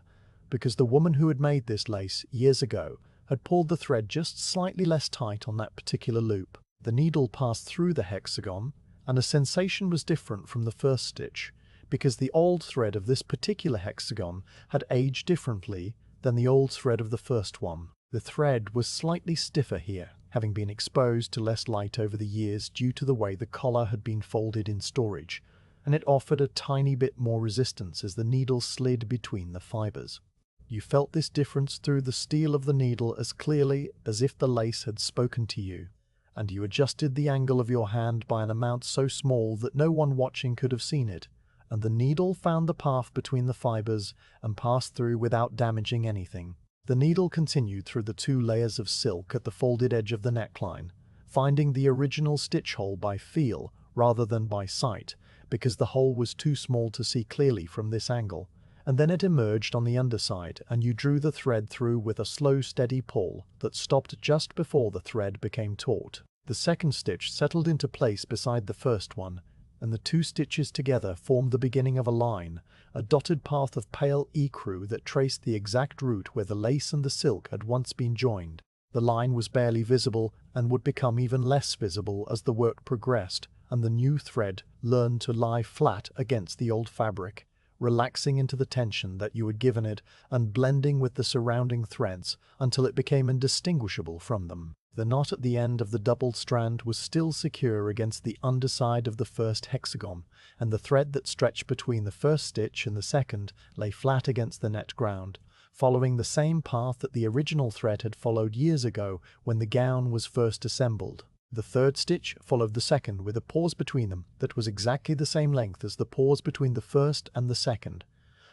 because the woman who had made this lace years ago had pulled the thread just slightly less tight on that particular loop. The needle passed through the hexagon, and the sensation was different from the first stitch, because the old thread of this particular hexagon had aged differently than the old thread of the first one. The thread was slightly stiffer here, having been exposed to less light over the years due to the way the collar had been folded in storage, and it offered a tiny bit more resistance as the needle slid between the fibers. You felt this difference through the steel of the needle as clearly as if the lace had spoken to you, and you adjusted the angle of your hand by an amount so small that no one watching could have seen it, and the needle found the path between the fibers and passed through without damaging anything. The needle continued through the 2 layers of silk at the folded edge of the neckline, finding the original stitch hole by feel rather than by sight, because the hole was too small to see clearly from this angle, and then it emerged on the underside, and you drew the thread through with a slow, steady pull that stopped just before the thread became taut. The second stitch settled into place beside the first one, and the 2 stitches together formed the beginning of a line, a dotted path of pale ecru that traced the exact route where the lace and the silk had once been joined. The line was barely visible and would become even less visible as the work progressed and the new thread learned to lie flat against the old fabric, relaxing into the tension that you had given it and blending with the surrounding threads until it became indistinguishable from them. The knot at the end of the doubled strand was still secure against the underside of the first hexagon, and the thread that stretched between the first stitch and the second lay flat against the net ground, following the same path that the original thread had followed years ago when the gown was first assembled. The third stitch followed the second with a pause between them that was exactly the same length as the pause between the first and the second,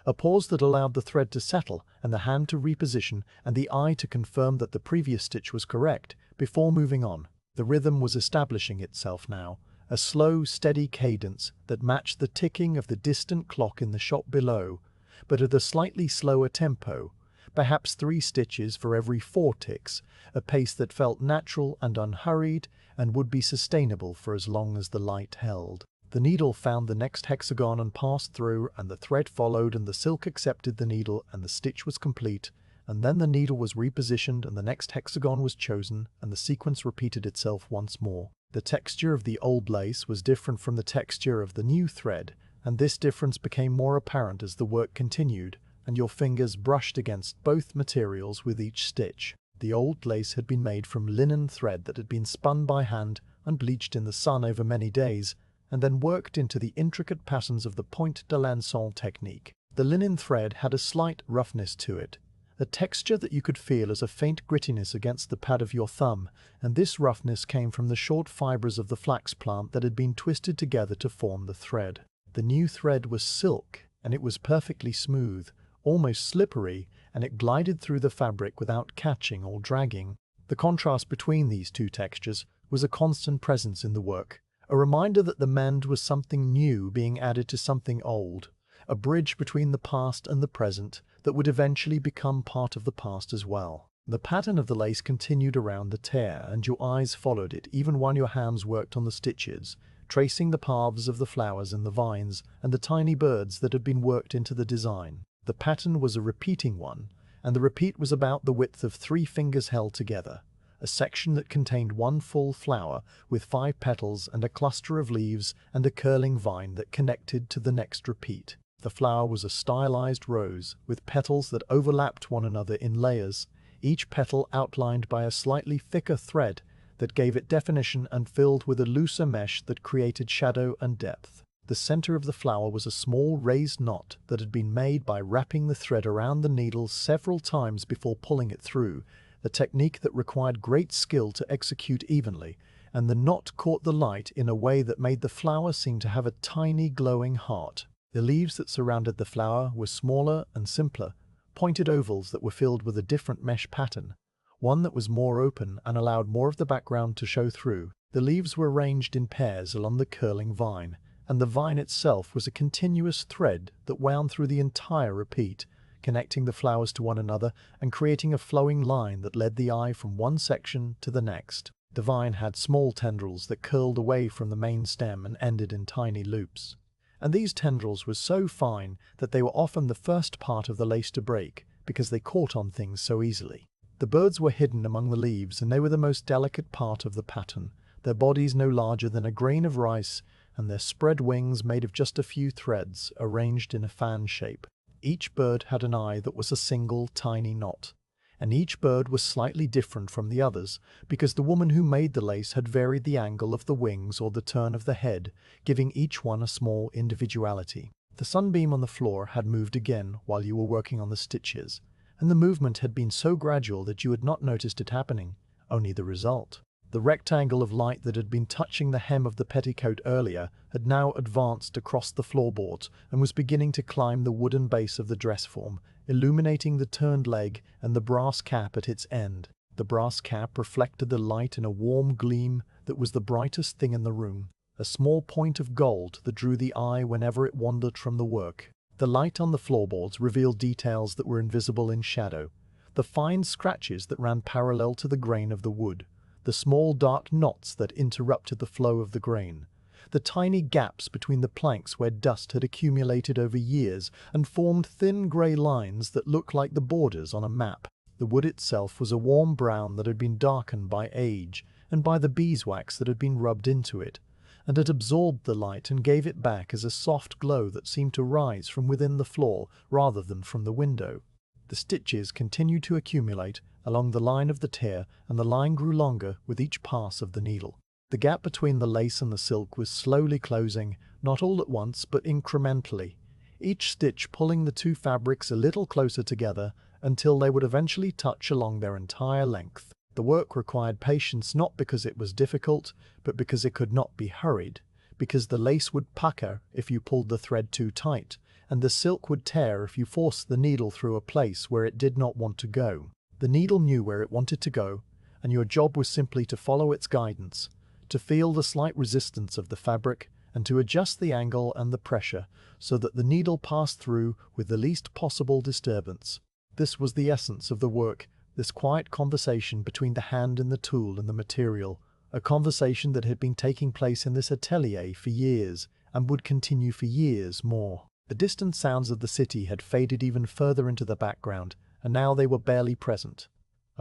a pause that allowed the thread to settle and the hand to reposition and the eye to confirm that the previous stitch was correct before moving on. The rhythm was establishing itself now, a slow, steady cadence that matched the ticking of the distant clock in the shop below, but at a slightly slower tempo, perhaps 3 stitches for every 4 ticks, a pace that felt natural and unhurried and would be sustainable for as long as the light held. The needle found the next hexagon and passed through, and the thread followed, and the silk accepted the needle, and the stitch was complete, and then the needle was repositioned and the next hexagon was chosen, and the sequence repeated itself once more. The texture of the old lace was different from the texture of the new thread, and this difference became more apparent as the work continued, and your fingers brushed against both materials with each stitch. The old lace had been made from linen thread that had been spun by hand and bleached in the sun over many days, and then worked into the intricate patterns of the point de l'ensemble technique. The linen thread had a slight roughness to it, a texture that you could feel as a faint grittiness against the pad of your thumb, and this roughness came from the short fibers of the flax plant that had been twisted together to form the thread. The new thread was silk, and it was perfectly smooth, almost slippery, and it glided through the fabric without catching or dragging. The contrast between these two textures was a constant presence in the work, a reminder that the mend was something new being added to something old, a bridge between the past and the present that would eventually become part of the past as well. The pattern of the lace continued around the tear, and your eyes followed it even while your hands worked on the stitches, tracing the paths of the flowers and the vines and the tiny birds that had been worked into the design. The pattern was a repeating one, and the repeat was about the width of 3 fingers held together, a section that contained one full flower with 5 petals and a cluster of leaves and a curling vine that connected to the next repeat. The flower was a stylized rose with petals that overlapped one another in layers, each petal outlined by a slightly thicker thread that gave it definition and filled with a looser mesh that created shadow and depth. The center of the flower was a small raised knot that had been made by wrapping the thread around the needle several times before pulling it through, a technique that required great skill to execute evenly, and the knot caught the light in a way that made the flower seem to have a tiny glowing heart. The leaves that surrounded the flower were smaller and simpler, pointed ovals that were filled with a different mesh pattern, one that was more open and allowed more of the background to show through. The leaves were arranged in pairs along the curling vine, and the vine itself was a continuous thread that wound through the entire repeat, connecting the flowers to one another and creating a flowing line that led the eye from one section to the next. The vine had small tendrils that curled away from the main stem and ended in tiny loops. And these tendrils were so fine that they were often the first part of the lace to break because they caught on things so easily. The birds were hidden among the leaves, and they were the most delicate part of the pattern, their bodies no larger than a grain of rice and their spread wings made of just a few threads arranged in a fan shape. Each bird had an eye that was a single tiny knot, and each bird was slightly different from the others because the woman who made the lace had varied the angle of the wings or the turn of the head, giving each one a small individuality. The sunbeam on the floor had moved again while you were working on the stitches, and the movement had been so gradual that you had not noticed it happening, only the result. The rectangle of light that had been touching the hem of the petticoat earlier had now advanced across the floorboards and was beginning to climb the wooden base of the dress form, illuminating the turned leg and the brass cap at its end. The brass cap reflected the light in a warm gleam that was the brightest thing in the room, a small point of gold that drew the eye whenever it wandered from the work. The light on the floorboards revealed details that were invisible in shadow, the fine scratches that ran parallel to the grain of the wood, the small dark knots that interrupted the flow of the grain, the tiny gaps between the planks where dust had accumulated over years and formed thin grey lines that looked like the borders on a map. The wood itself was a warm brown that had been darkened by age and by the beeswax that had been rubbed into it, and it absorbed the light and gave it back as a soft glow that seemed to rise from within the floor rather than from the window. The stitches continued to accumulate along the line of the tear, and the line grew longer with each pass of the needle. The gap between the lace and the silk was slowly closing, not all at once but incrementally, each stitch pulling the two fabrics a little closer together until they would eventually touch along their entire length. The work required patience not because it was difficult, but because it could not be hurried, because the lace would pucker if you pulled the thread too tight, and the silk would tear if you forced the needle through a place where it did not want to go. The needle knew where it wanted to go, and your job was simply to follow its guidance, to feel the slight resistance of the fabric, and to adjust the angle and the pressure so that the needle passed through with the least possible disturbance. This was the essence of the work, this quiet conversation between the hand and the tool and the material, a conversation that had been taking place in this atelier for years and would continue for years more. The distant sounds of the city had faded even further into the background, and now they were barely present.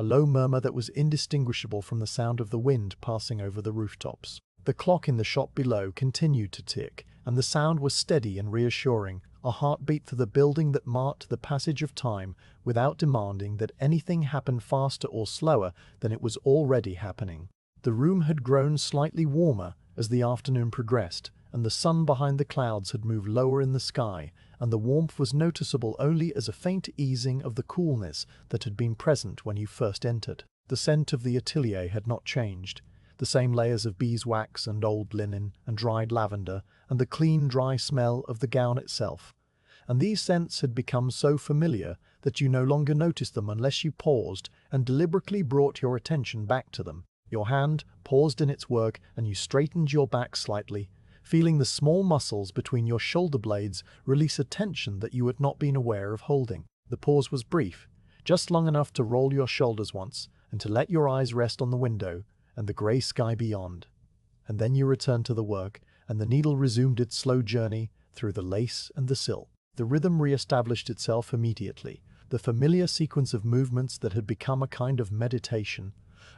a low murmur that was indistinguishable from the sound of the wind passing over the rooftops. The clock in the shop below continued to tick, and the sound was steady and reassuring, a heartbeat for the building that marked the passage of time without demanding that anything happen faster or slower than it was already happening. The room had grown slightly warmer as the afternoon progressed, and the sun behind the clouds had moved lower in the sky, and the warmth was noticeable only as a faint easing of the coolness that had been present when you first entered. The scent of the atelier had not changed. The same layers of beeswax and old linen and dried lavender, and the clean, dry smell of the gown itself. And these scents had become so familiar that you no longer noticed them unless you paused and deliberately brought your attention back to them. Your hand paused in its work and you straightened your back slightly, feeling the small muscles between your shoulder blades release a tension that you had not been aware of holding. The pause was brief, just long enough to roll your shoulders once and to let your eyes rest on the window and the grey sky beyond. And then you returned to the work, and the needle resumed its slow journey through the lace and the silk. The rhythm re-established itself immediately, the familiar sequence of movements that had become a kind of meditation,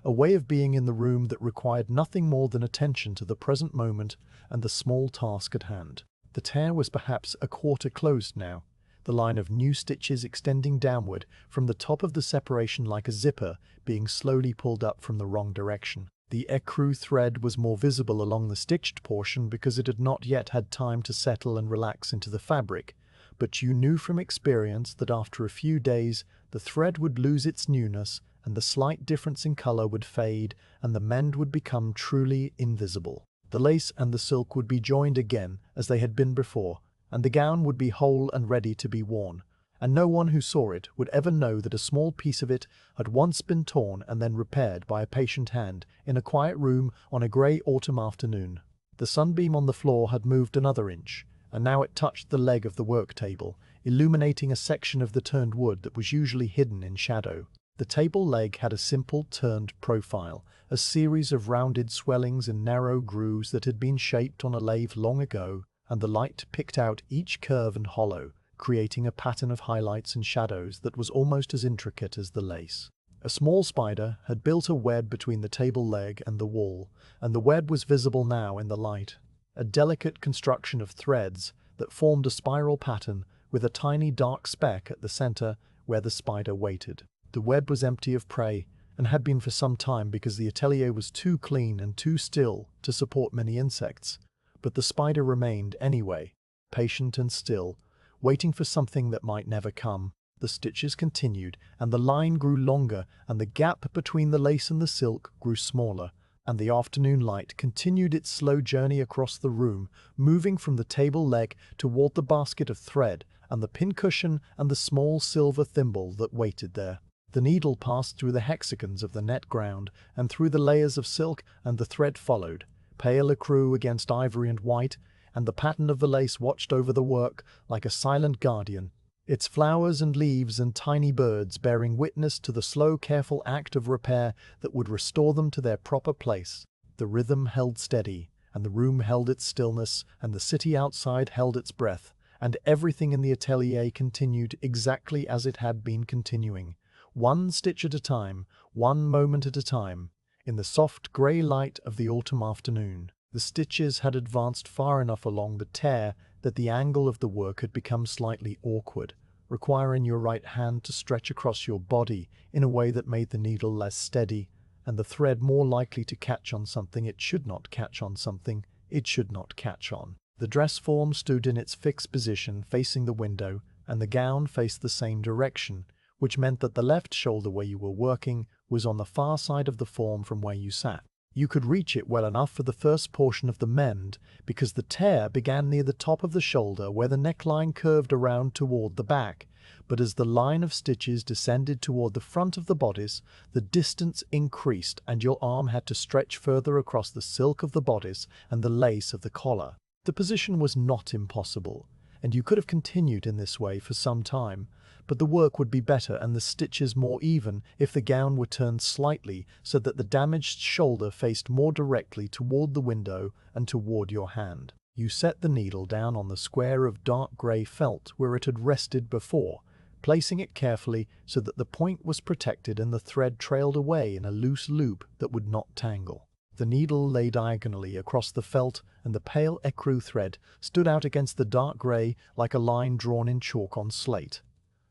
a way of being in the room that required nothing more than attention to the present moment and the small task at hand. The tear was perhaps a quarter closed now, the line of new stitches extending downward from the top of the separation like a zipper being slowly pulled up from the wrong direction. The écrou thread was more visible along the stitched portion because it had not yet had time to settle and relax into the fabric, but you knew from experience that after a few days the thread would lose its newness and the slight difference in color would fade and the mend would become truly invisible. The lace and the silk would be joined again as they had been before, and the gown would be whole and ready to be worn, and no one who saw it would ever know that a small piece of it had once been torn and then repaired by a patient hand in a quiet room on a grey autumn afternoon. The sunbeam on the floor had moved another inch, and now it touched the leg of the work table, illuminating a section of the turned wood that was usually hidden in shadow. The table leg had a simple turned profile, a series of rounded swellings and narrow grooves that had been shaped on a lathe long ago, and the light picked out each curve and hollow, creating a pattern of highlights and shadows that was almost as intricate as the lace. A small spider had built a web between the table leg and the wall, and the web was visible now in the light, a delicate construction of threads that formed a spiral pattern with a tiny dark speck at the center where the spider waited. The web was empty of prey, and had been for some time because the atelier was too clean and too still to support many insects. But the spider remained anyway, patient and still, waiting for something that might never come. The stitches continued, and the line grew longer, and the gap between the lace and the silk grew smaller, and the afternoon light continued its slow journey across the room, moving from the table leg toward the basket of thread, and the pincushion and the small silver thimble that waited there. The needle passed through the hexagons of the net ground, and through the layers of silk, and the thread followed, pale écrou against ivory and white, and the pattern of the lace watched over the work like a silent guardian, its flowers and leaves and tiny birds bearing witness to the slow, careful act of repair that would restore them to their proper place. The rhythm held steady, and the room held its stillness, and the city outside held its breath, and everything in the atelier continued exactly as it had been continuing, one stitch at a time, one moment at a time, in the soft grey light of the autumn afternoon. The stitches had advanced far enough along the tear that the angle of the work had become slightly awkward, requiring your right hand to stretch across your body in a way that made the needle less steady, and the thread more likely to catch on something it should not catch on something it should not catch on. The dress form stood in its fixed position facing the window, and the gown faced the same direction, which meant that the left shoulder where you were working was on the far side of the form from where you sat. You could reach it well enough for the first portion of the mend, because the tear began near the top of the shoulder where the neckline curved around toward the back, but as the line of stitches descended toward the front of the bodice, the distance increased and your arm had to stretch further across the silk of the bodice and the lace of the collar. The position was not impossible, and you could have continued in this way for some time, but the work would be better and the stitches more even if the gown were turned slightly so that the damaged shoulder faced more directly toward the window and toward your hand. You set the needle down on the square of dark grey felt where it had rested before, placing it carefully so that the point was protected and the thread trailed away in a loose loop that would not tangle. The needle lay diagonally across the felt, and the pale ecru thread stood out against the dark grey like a line drawn in chalk on slate,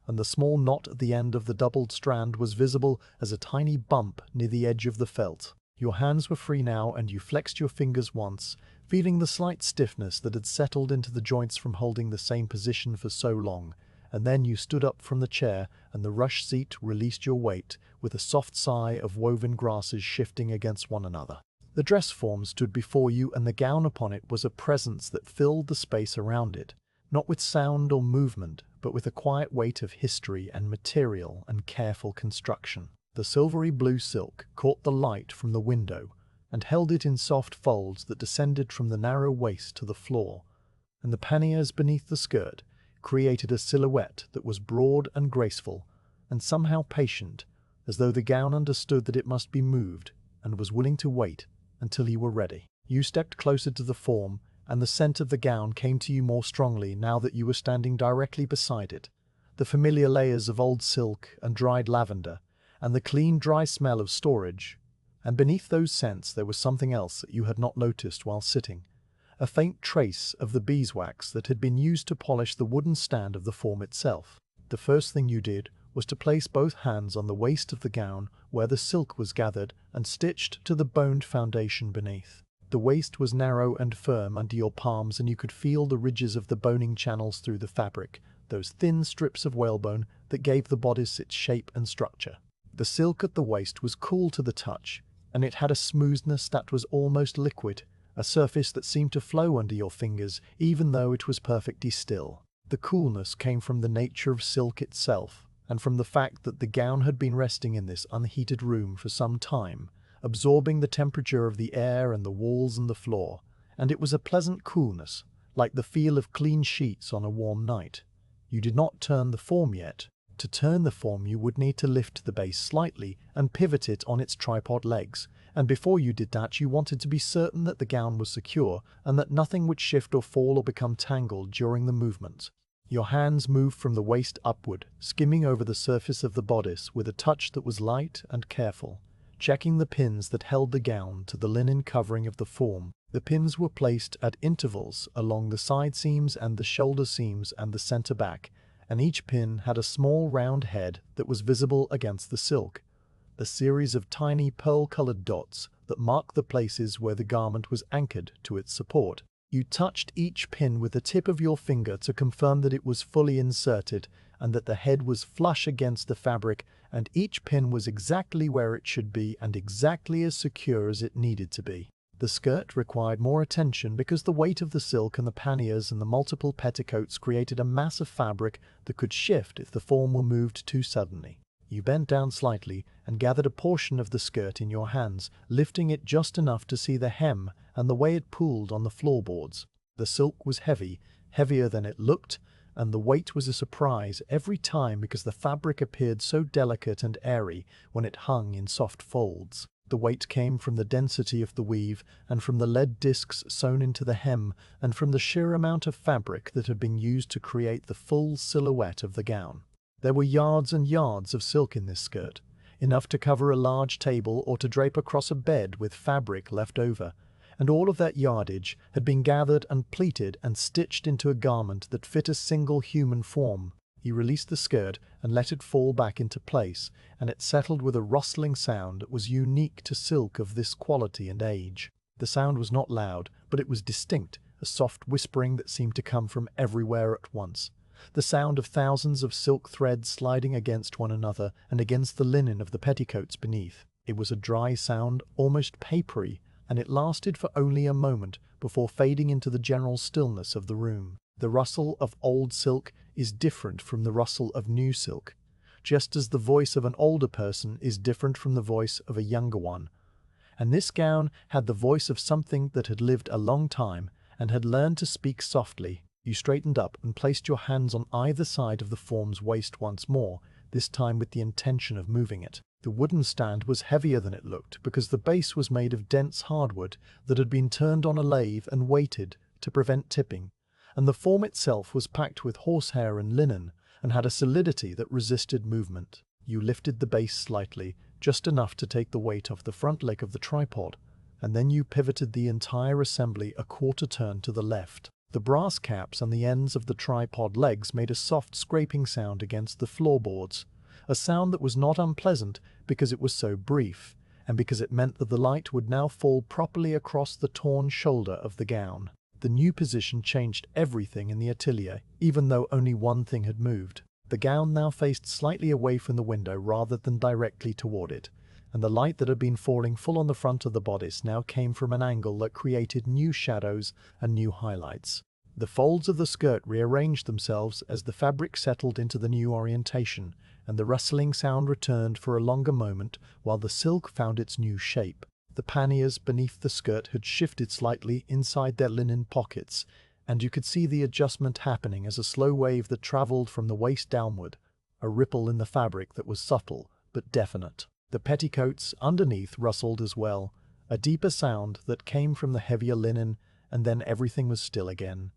and the small knot at the end of the doubled strand was visible as a tiny bump near the edge of the felt. Your hands were free now, and you flexed your fingers once, feeling the slight stiffness that had settled into the joints from holding the same position for so long, and then you stood up from the chair, and the rush seat released your weight, with a soft sigh of woven grasses shifting against one another. The dress form stood before you, and the gown upon it was a presence that filled the space around it, not with sound or movement, but with a quiet weight of history and material and careful construction. The silvery blue silk caught the light from the window and held it in soft folds that descended from the narrow waist to the floor, and the panniers beneath the skirt created a silhouette that was broad and graceful and somehow patient, as though the gown understood that it must be moved and was willing to wait until you were ready. You stepped closer to the form, and the scent of the gown came to you more strongly now that you were standing directly beside it. The familiar layers of old silk and dried lavender, and the clean, dry smell of storage. And beneath those scents there was something else that you had not noticed while sitting, a faint trace of the beeswax that had been used to polish the wooden stand of the form itself. The first thing you did was to place both hands on the waist of the gown where the silk was gathered and stitched to the boned foundation beneath. The waist was narrow and firm under your palms, and you could feel the ridges of the boning channels through the fabric, those thin strips of whalebone that gave the bodice its shape and structure. The silk at the waist was cool to the touch, and it had a smoothness that was almost liquid, a surface that seemed to flow under your fingers even though it was perfectly still. The coolness came from the nature of silk itself, and from the fact that the gown had been resting in this unheated room for some time, absorbing the temperature of the air and the walls and the floor, and it was a pleasant coolness, like the feel of clean sheets on a warm night. You did not turn the form yet. To turn the form you would need to lift the base slightly and pivot it on its tripod legs, and before you did that you wanted to be certain that the gown was secure and that nothing would shift or fall or become tangled during the movement. Your hands moved from the waist upward, skimming over the surface of the bodice with a touch that was light and careful, checking the pins that held the gown to the linen covering of the form. The pins were placed at intervals along the side seams and the shoulder seams and the center back, and each pin had a small round head that was visible against the silk, a series of tiny pearl-colored dots that marked the places where the garment was anchored to its support. You touched each pin with the tip of your finger to confirm that it was fully inserted and that the head was flush against the fabric, and each pin was exactly where it should be and exactly as secure as it needed to be. The skirt required more attention because the weight of the silk and the panniers and the multiple petticoats created a mass of fabric that could shift if the form were moved too suddenly. You bent down slightly and gathered a portion of the skirt in your hands, lifting it just enough to see the hem and the way it pulled on the floorboards. The silk was heavy, heavier than it looked, and the weight was a surprise every time because the fabric appeared so delicate and airy when it hung in soft folds. The weight came from the density of the weave, and from the lead discs sewn into the hem, and from the sheer amount of fabric that had been used to create the full silhouette of the gown. There were yards and yards of silk in this skirt, enough to cover a large table or to drape across a bed with fabric left over, and all of that yardage had been gathered and pleated and stitched into a garment that fit a single human form. He released the skirt and let it fall back into place, and it settled with a rustling sound that was unique to silk of this quality and age. The sound was not loud, but it was distinct, a soft whispering that seemed to come from everywhere at once. The sound of thousands of silk threads sliding against one another and against the linen of the petticoats beneath. It was a dry sound, almost papery, and it lasted for only a moment before fading into the general stillness of the room. The rustle of old silk is different from the rustle of new silk, just as the voice of an older person is different from the voice of a younger one. And this gown had the voice of something that had lived a long time and had learned to speak softly. You straightened up and placed your hands on either side of the form's waist once more, this time with the intention of moving it. The wooden stand was heavier than it looked because the base was made of dense hardwood that had been turned on a lathe and weighted to prevent tipping, and the form itself was packed with horsehair and linen, and had a solidity that resisted movement. You lifted the base slightly, just enough to take the weight off the front leg of the tripod, and then you pivoted the entire assembly a quarter turn to the left. The brass caps and the ends of the tripod legs made a soft scraping sound against the floorboards, a sound that was not unpleasant because it was so brief, and because it meant that the light would now fall properly across the torn shoulder of the gown. The new position changed everything in the atelier, even though only one thing had moved. The gown now faced slightly away from the window rather than directly toward it, and the light that had been falling full on the front of the bodice now came from an angle that created new shadows and new highlights. The folds of the skirt rearranged themselves as the fabric settled into the new orientation, and the rustling sound returned for a longer moment while the silk found its new shape. The panniers beneath the skirt had shifted slightly inside their linen pockets, and you could see the adjustment happening as a slow wave that traveled from the waist downward, a ripple in the fabric that was subtle but definite. The petticoats underneath rustled as well, a deeper sound that came from the heavier linen, and then everything was still again.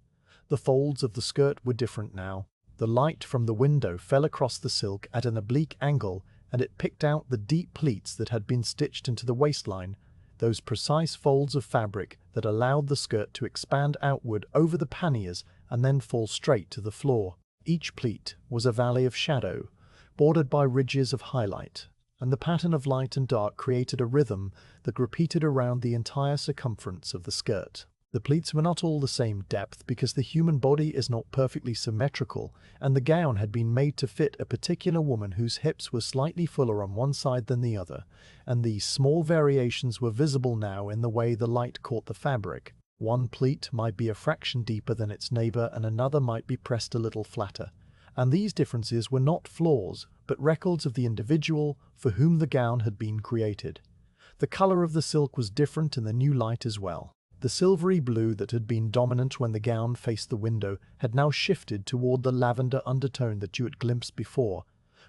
The folds of the skirt were different now. The light from the window fell across the silk at an oblique angle, and it picked out the deep pleats that had been stitched into the waistline, those precise folds of fabric that allowed the skirt to expand outward over the panniers and then fall straight to the floor. Each pleat was a valley of shadow, bordered by ridges of highlight, and the pattern of light and dark created a rhythm that repeated around the entire circumference of the skirt. The pleats were not all the same depth because the human body is not perfectly symmetrical, and the gown had been made to fit a particular woman whose hips were slightly fuller on one side than the other, and these small variations were visible now in the way the light caught the fabric. One pleat might be a fraction deeper than its neighbor and another might be pressed a little flatter, and these differences were not flaws, but records of the individual for whom the gown had been created. The color of the silk was different in the new light as well. The silvery blue that had been dominant when the gown faced the window had now shifted toward the lavender undertone that you had glimpsed before,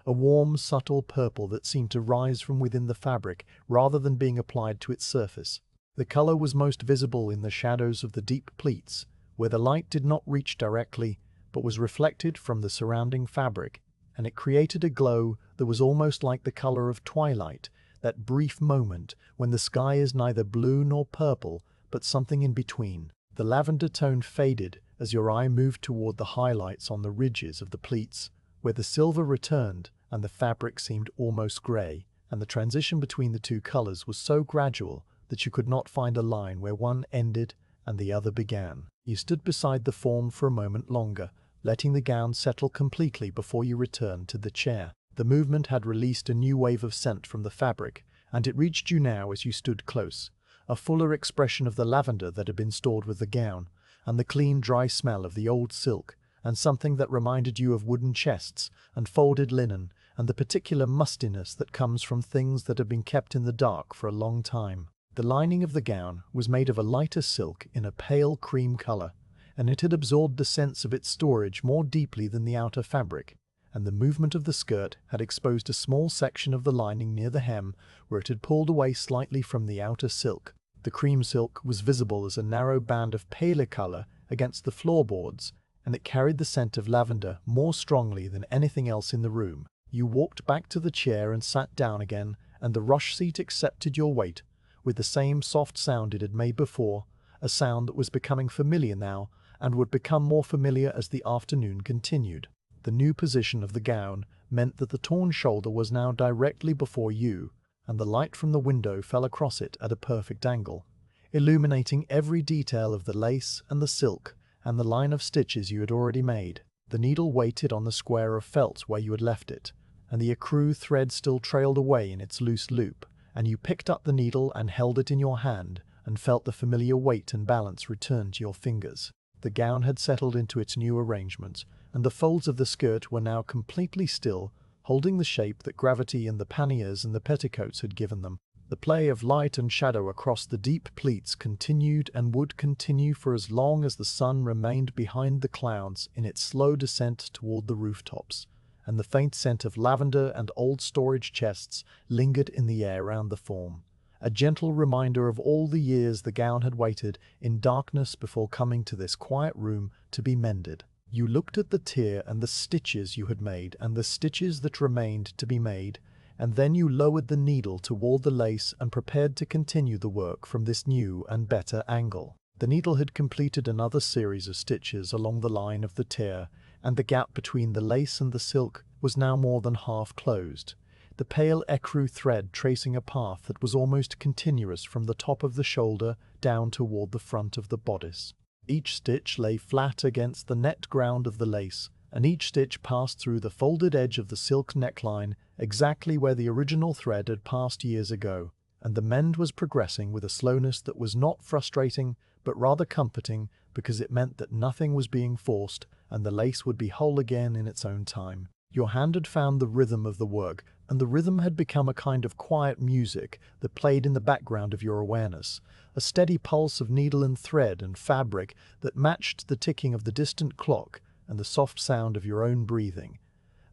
a warm, subtle purple that seemed to rise from within the fabric rather than being applied to its surface. The color was most visible in the shadows of the deep pleats, where the light did not reach directly, but was reflected from the surrounding fabric, and it created a glow that was almost like the color of twilight, that brief moment when the sky is neither blue nor purple, but something in between. The lavender tone faded as your eye moved toward the highlights on the ridges of the pleats, where the silver returned and the fabric seemed almost gray, and the transition between the two colors was so gradual that you could not find a line where one ended and the other began. You stood beside the form for a moment longer, letting the gown settle completely before you returned to the chair. The movement had released a new wave of scent from the fabric, and it reached you now as you stood close, a fuller expression of the lavender that had been stored with the gown, and the clean, dry smell of the old silk, and something that reminded you of wooden chests and folded linen, and the particular mustiness that comes from things that have been kept in the dark for a long time. The lining of the gown was made of a lighter silk in a pale cream color, and it had absorbed the sense of its storage more deeply than the outer fabric, and the movement of the skirt had exposed a small section of the lining near the hem where it had pulled away slightly from the outer silk. The cream silk was visible as a narrow band of paler color against the floorboards, and it carried the scent of lavender more strongly than anything else in the room. You walked back to the chair and sat down again, and the rush seat accepted your weight, with the same soft sound it had made before, a sound that was becoming familiar now, and would become more familiar as the afternoon continued. The new position of the gown meant that the torn shoulder was now directly before you, and the light from the window fell across it at a perfect angle, illuminating every detail of the lace and the silk and the line of stitches you had already made. The needle waited on the square of felt where you had left it, and the ecru thread still trailed away in its loose loop, and you picked up the needle and held it in your hand and felt the familiar weight and balance return to your fingers. The gown had settled into its new arrangement, and the folds of the skirt were now completely still, holding the shape that gravity and the panniers and the petticoats had given them. The play of light and shadow across the deep pleats continued and would continue for as long as the sun remained behind the clouds in its slow descent toward the rooftops, and the faint scent of lavender and old storage chests lingered in the air round the form, a gentle reminder of all the years the gown had waited in darkness before coming to this quiet room to be mended. You looked at the tier and the stitches you had made and the stitches that remained to be made, and then you lowered the needle toward the lace and prepared to continue the work from this new and better angle. The needle had completed another series of stitches along the line of the tier, and the gap between the lace and the silk was now more than half closed, the pale ecru thread tracing a path that was almost continuous from the top of the shoulder down toward the front of the bodice. Each stitch lay flat against the net ground of the lace, and each stitch passed through the folded edge of the silk neckline exactly where the original thread had passed years ago, and the mend was progressing with a slowness that was not frustrating but rather comforting, because it meant that nothing was being forced and the lace would be whole again in its own time. Your hand had found the rhythm of the work, and the rhythm had become a kind of quiet music that played in the background of your awareness, a steady pulse of needle and thread and fabric that matched the ticking of the distant clock and the soft sound of your own breathing.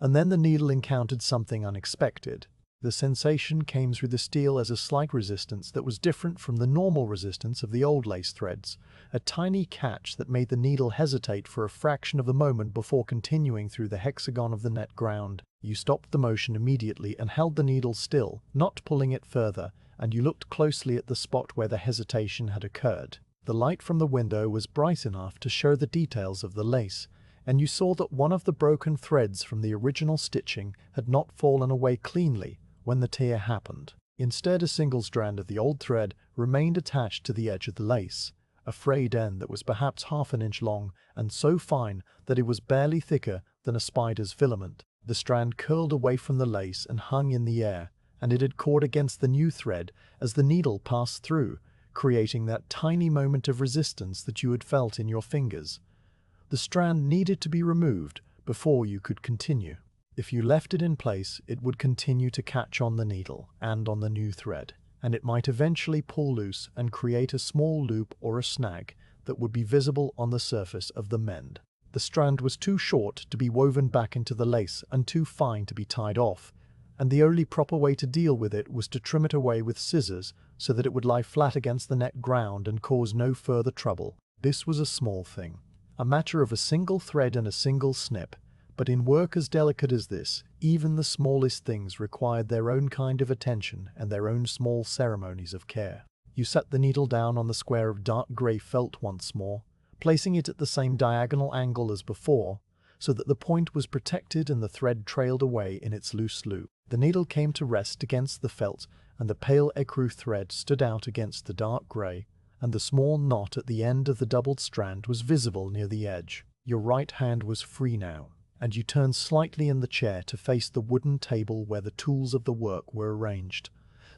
And then the needle encountered something unexpected. The sensation came through the steel as a slight resistance that was different from the normal resistance of the old lace threads, a tiny catch that made the needle hesitate for a fraction of a moment before continuing through the hexagon of the net ground. You stopped the motion immediately and held the needle still, not pulling it further, and you looked closely at the spot where the hesitation had occurred. The light from the window was bright enough to show the details of the lace, and you saw that one of the broken threads from the original stitching had not fallen away cleanly when the tear happened. Instead, a single strand of the old thread remained attached to the edge of the lace, a frayed end that was perhaps half an inch long and so fine that it was barely thicker than a spider's filament. The strand curled away from the lace and hung in the air, and it had caught against the new thread as the needle passed through, creating that tiny moment of resistance that you had felt in your fingers. The strand needed to be removed before you could continue. If you left it in place, it would continue to catch on the needle and on the new thread, and it might eventually pull loose and create a small loop or a snag that would be visible on the surface of the mend. The strand was too short to be woven back into the lace and too fine to be tied off, and the only proper way to deal with it was to trim it away with scissors so that it would lie flat against the net ground and cause no further trouble. This was a small thing, a matter of a single thread and a single snip, but in work as delicate as this, even the smallest things required their own kind of attention and their own small ceremonies of care. You set the needle down on the square of dark grey felt once more, placing it at the same diagonal angle as before, so that the point was protected and the thread trailed away in its loose loop. The needle came to rest against the felt, and the pale ecru thread stood out against the dark grey, and the small knot at the end of the doubled strand was visible near the edge. Your right hand was free now, and you turned slightly in the chair to face the wooden table where the tools of the work were arranged.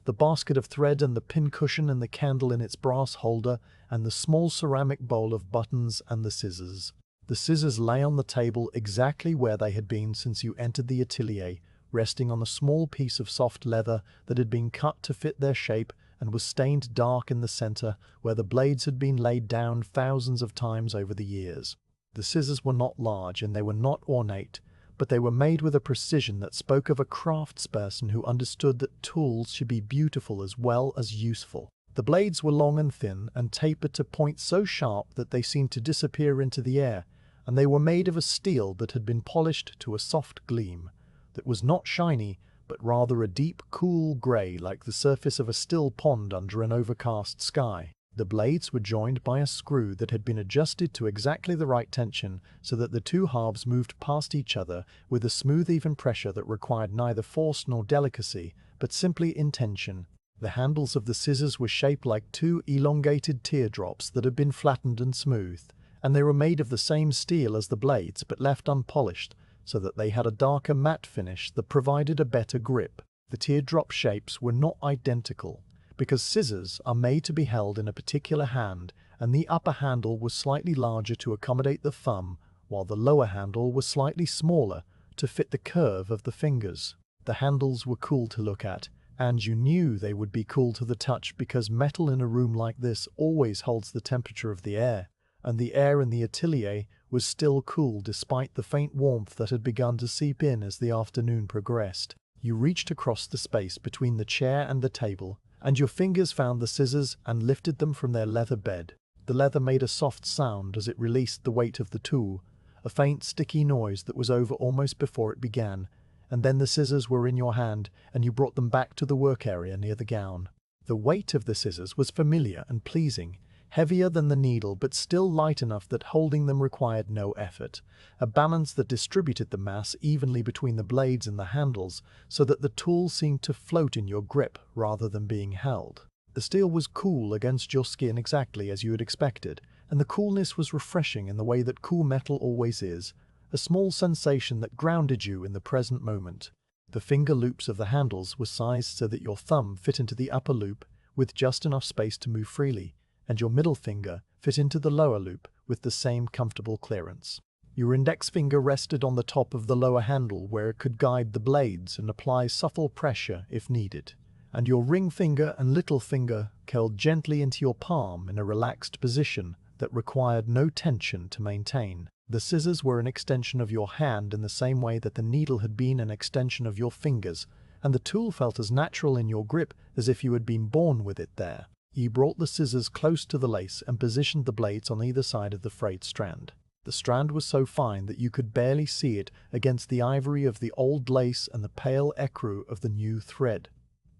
The basket of thread and the pincushion and the candle in its brass holder and the small ceramic bowl of buttons and the scissors. The scissors lay on the table exactly where they had been since you entered the atelier, resting on a small piece of soft leather that had been cut to fit their shape and was stained dark in the center where the blades had been laid down thousands of times over the years. The scissors were not large and they were not ornate, but they were made with a precision that spoke of a craftsperson who understood that tools should be beautiful as well as useful. The blades were long and thin and tapered to points so sharp that they seemed to disappear into the air, and they were made of a steel that had been polished to a soft gleam, that was not shiny, but rather a deep, cool grey like the surface of a still pond under an overcast sky. The blades were joined by a screw that had been adjusted to exactly the right tension so that the two halves moved past each other with a smooth even pressure that required neither force nor delicacy, but simply intention. The handles of the scissors were shaped like two elongated teardrops that had been flattened and smoothed, and they were made of the same steel as the blades but left unpolished, so that they had a darker matte finish that provided a better grip. The teardrop shapes were not identical, because scissors are made to be held in a particular hand, and the upper handle was slightly larger to accommodate the thumb, while the lower handle was slightly smaller to fit the curve of the fingers. The handles were cool to look at, and you knew they would be cool to the touch because metal in a room like this always holds the temperature of the air, and the air in the atelier was still cool despite the faint warmth that had begun to seep in as the afternoon progressed. You reached across the space between the chair and the table, and your fingers found the scissors and lifted them from their leather bed. The leather made a soft sound as it released the weight of the tool, a faint sticky noise that was over almost before it began, and then the scissors were in your hand and you brought them back to the work area near the gown. The weight of the scissors was familiar and pleasing, heavier than the needle but still light enough that holding them required no effort, a balance that distributed the mass evenly between the blades and the handles so that the tool seemed to float in your grip rather than being held. The steel was cool against your skin exactly as you had expected, and the coolness was refreshing in the way that cool metal always is, a small sensation that grounded you in the present moment. The finger loops of the handles were sized so that your thumb fit into the upper loop with just enough space to move freely, and your middle finger fit into the lower loop with the same comfortable clearance. Your index finger rested on the top of the lower handle where it could guide the blades and apply subtle pressure if needed, and your ring finger and little finger curled gently into your palm in a relaxed position that required no tension to maintain. The scissors were an extension of your hand in the same way that the needle had been an extension of your fingers, and the tool felt as natural in your grip as if you had been born with it there. You brought the scissors close to the lace and positioned the blades on either side of the frayed strand. The strand was so fine that you could barely see it against the ivory of the old lace and the pale ecru of the new thread.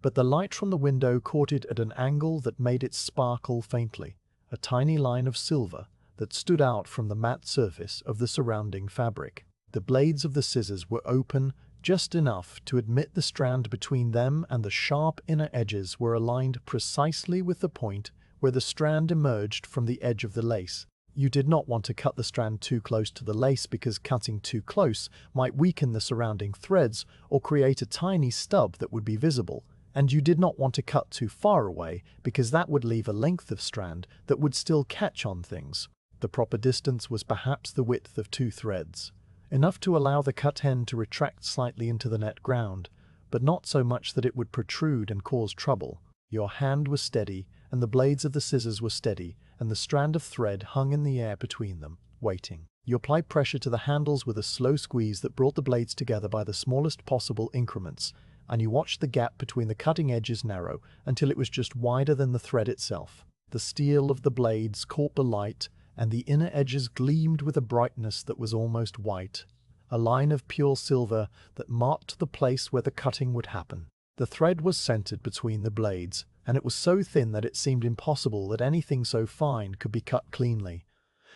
But the light from the window caught it at an angle that made it sparkle faintly, a tiny line of silver that stood out from the matte surface of the surrounding fabric. The blades of the scissors were open just enough to admit the strand between them, and the sharp inner edges were aligned precisely with the point where the strand emerged from the edge of the lace. You did not want to cut the strand too close to the lace because cutting too close might weaken the surrounding threads or create a tiny stub that would be visible, and you did not want to cut too far away because that would leave a length of strand that would still catch on things. The proper distance was perhaps the width of 2 threads. Enough to allow the cut end to retract slightly into the net ground, but not so much that it would protrude and cause trouble. Your hand was steady, and the blades of the scissors were steady, and the strand of thread hung in the air between them, waiting. You applied pressure to the handles with a slow squeeze that brought the blades together by the smallest possible increments, and you watched the gap between the cutting edges narrow until it was just wider than the thread itself. The steel of the blades caught the light, and the inner edges gleamed with a brightness that was almost white, a line of pure silver that marked the place where the cutting would happen. The thread was centered between the blades, and it was so thin that it seemed impossible that anything so fine could be cut cleanly.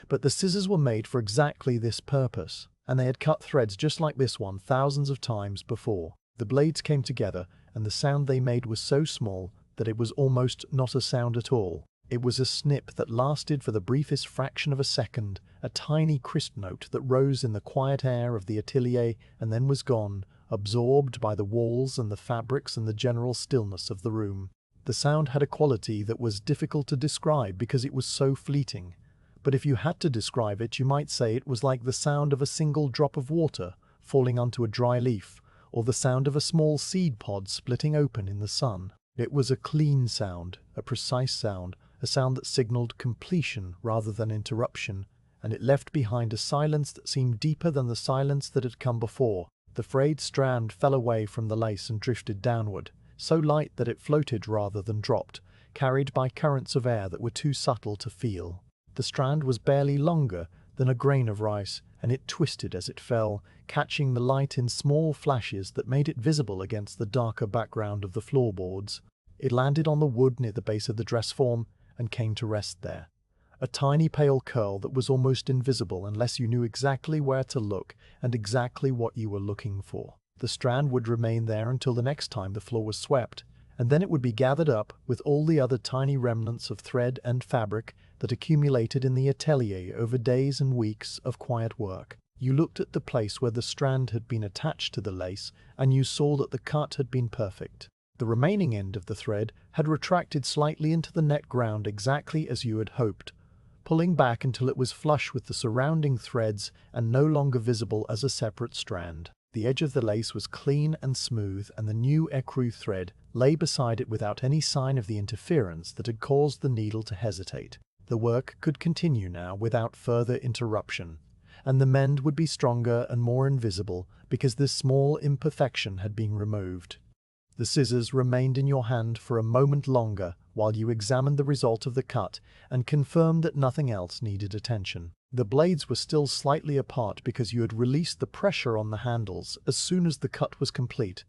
But the scissors were made for exactly this purpose, and they had cut threads just like this one thousands of times before. The blades came together, and the sound they made was so small that it was almost not a sound at all. It was a snip that lasted for the briefest fraction of a second, a tiny crisp note that rose in the quiet air of the atelier and then was gone, absorbed by the walls and the fabrics and the general stillness of the room. The sound had a quality that was difficult to describe because it was so fleeting, but if you had to describe it, you might say it was like the sound of a single drop of water falling onto a dry leaf, or the sound of a small seed pod splitting open in the sun. It was a clean sound, a precise sound, a sound that signaled completion rather than interruption, and it left behind a silence that seemed deeper than the silence that had come before. The frayed strand fell away from the lace and drifted downward, so light that it floated rather than dropped, carried by currents of air that were too subtle to feel. The strand was barely longer than a grain of rice, and it twisted as it fell, catching the light in small flashes that made it visible against the darker background of the floorboards. It landed on the wood near the base of the dress form, and came to rest there. A tiny pale curl that was almost invisible unless you knew exactly where to look and exactly what you were looking for. The strand would remain there until the next time the floor was swept, and then it would be gathered up with all the other tiny remnants of thread and fabric that accumulated in the atelier over days and weeks of quiet work. You looked at the place where the strand had been attached to the lace, and you saw that the cut had been perfect. The remaining end of the thread had retracted slightly into the net ground exactly as you had hoped, pulling back until it was flush with the surrounding threads and no longer visible as a separate strand. The edge of the lace was clean and smooth, and the new ecru thread lay beside it without any sign of the interference that had caused the needle to hesitate. The work could continue now without further interruption, and the mend would be stronger and more invisible because this small imperfection had been removed. The scissors remained in your hand for a moment longer while you examined the result of the cut and confirmed that nothing else needed attention. The blades were still slightly apart because you had released the pressure on the handles as soon as the cut was complete,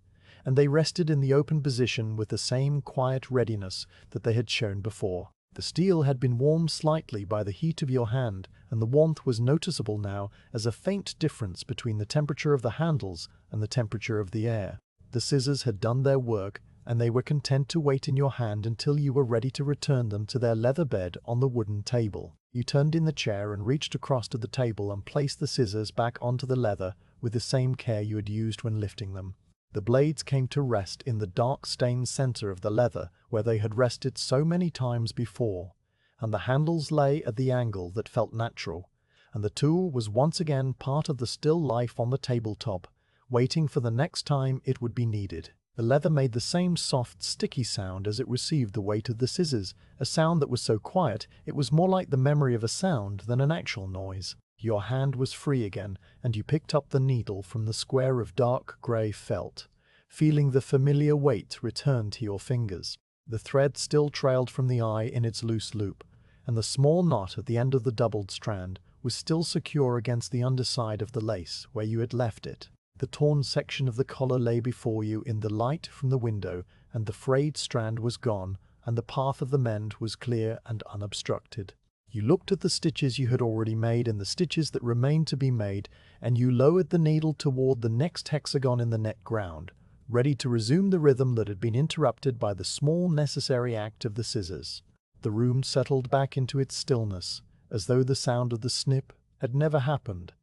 and they rested in the open position with the same quiet readiness that they had shown before. The steel had been warmed slightly by the heat of your hand, and the warmth was noticeable now as a faint difference between the temperature of the handles and the temperature of the air. The scissors had done their work, and they were content to wait in your hand until you were ready to return them to their leather bed on the wooden table. You turned in the chair and reached across to the table and placed the scissors back onto the leather with the same care you had used when lifting them. The blades came to rest in the dark stained center of the leather where they had rested so many times before, and the handles lay at the angle that felt natural, and the tool was once again part of the still life on the tabletop, waiting for the next time it would be needed. The leather made the same soft, sticky sound as it received the weight of the scissors, a sound that was so quiet it was more like the memory of a sound than an actual noise. Your hand was free again, and you picked up the needle from the square of dark grey felt, feeling the familiar weight return to your fingers. The thread still trailed from the eye in its loose loop, and the small knot at the end of the doubled strand was still secure against the underside of the lace where you had left it. The torn section of the collar lay before you in the light from the window, and the frayed strand was gone, and the path of the mend was clear and unobstructed. You looked at the stitches you had already made and the stitches that remained to be made, and you lowered the needle toward the next hexagon in the net ground, ready to resume the rhythm that had been interrupted by the small necessary act of the scissors. The room settled back into its stillness, as though the sound of the snip had never happened.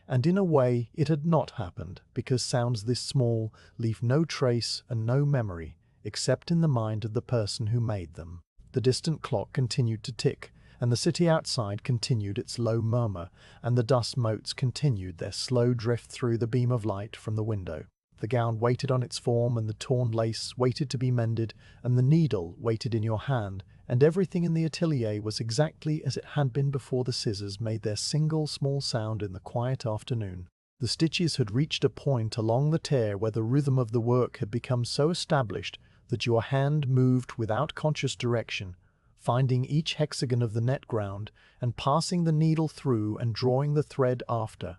And in a way it had not happened, because sounds this small leave no trace and no memory, except in the mind of the person who made them. The distant clock continued to tick, and the city outside continued its low murmur, and the dust motes continued their slow drift through the beam of light from the window. The gown waited on its form, and the torn lace waited to be mended, and the needle waited in your hand, and everything in the atelier was exactly as it had been before the scissors made their single small sound in the quiet afternoon. The stitches had reached a point along the tear where the rhythm of the work had become so established that your hand moved without conscious direction, finding each hexagon of the net ground and passing the needle through and drawing the thread after,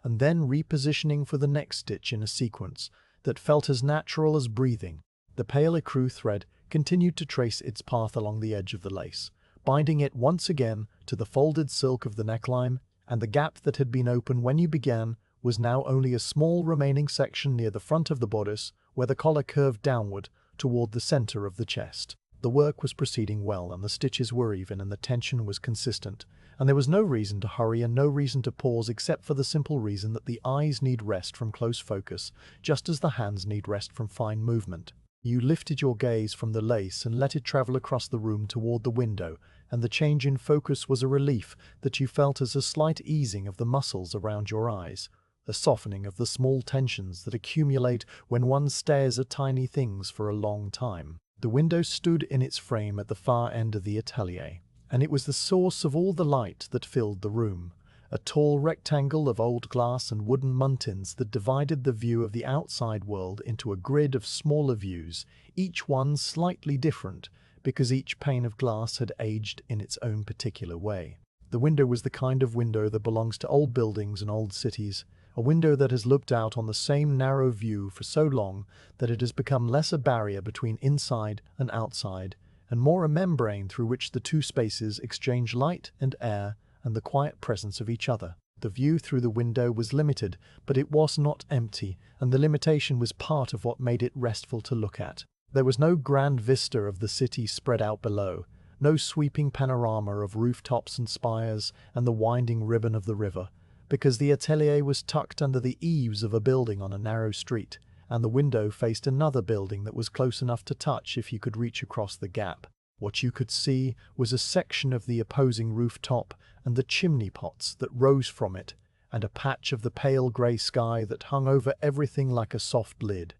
and then repositioning for the next stitch in a sequence that felt as natural as breathing. The pale ecru thread continued to trace its path along the edge of the lace, binding it once again to the folded silk of the neckline, and the gap that had been open when you began was now only a small remaining section near the front of the bodice, where the collar curved downward toward the center of the chest. The work was proceeding well, and the stitches were even, and the tension was consistent, and there was no reason to hurry and no reason to pause except for the simple reason that the eyes need rest from close focus, just as the hands need rest from fine movement. You lifted your gaze from the lace and let it travel across the room toward the window, and the change in focus was a relief that you felt as a slight easing of the muscles around your eyes, a softening of the small tensions that accumulate when one stares at tiny things for a long time. The window stood in its frame at the far end of the atelier, and it was the source of all the light that filled the room, a tall rectangle of old glass and wooden muntins that divided the view of the outside world into a grid of smaller views, each one slightly different, because each pane of glass had aged in its own particular way. The window was the kind of window that belongs to old buildings and old cities, a window that has looked out on the same narrow view for so long that it has become less a barrier between inside and outside, and more a membrane through which the two spaces exchange light and air and the quiet presence of each other. The view through the window was limited, but it was not empty, and the limitation was part of what made it restful to look at. There was no grand vista of the city spread out below, no sweeping panorama of rooftops and spires and the winding ribbon of the river, because the atelier was tucked under the eaves of a building on a narrow street, and the window faced another building that was close enough to touch if you could reach across the gap. What you could see was a section of the opposing rooftop and the chimney pots that rose from it, and a patch of the pale grey sky that hung over everything like a soft lid.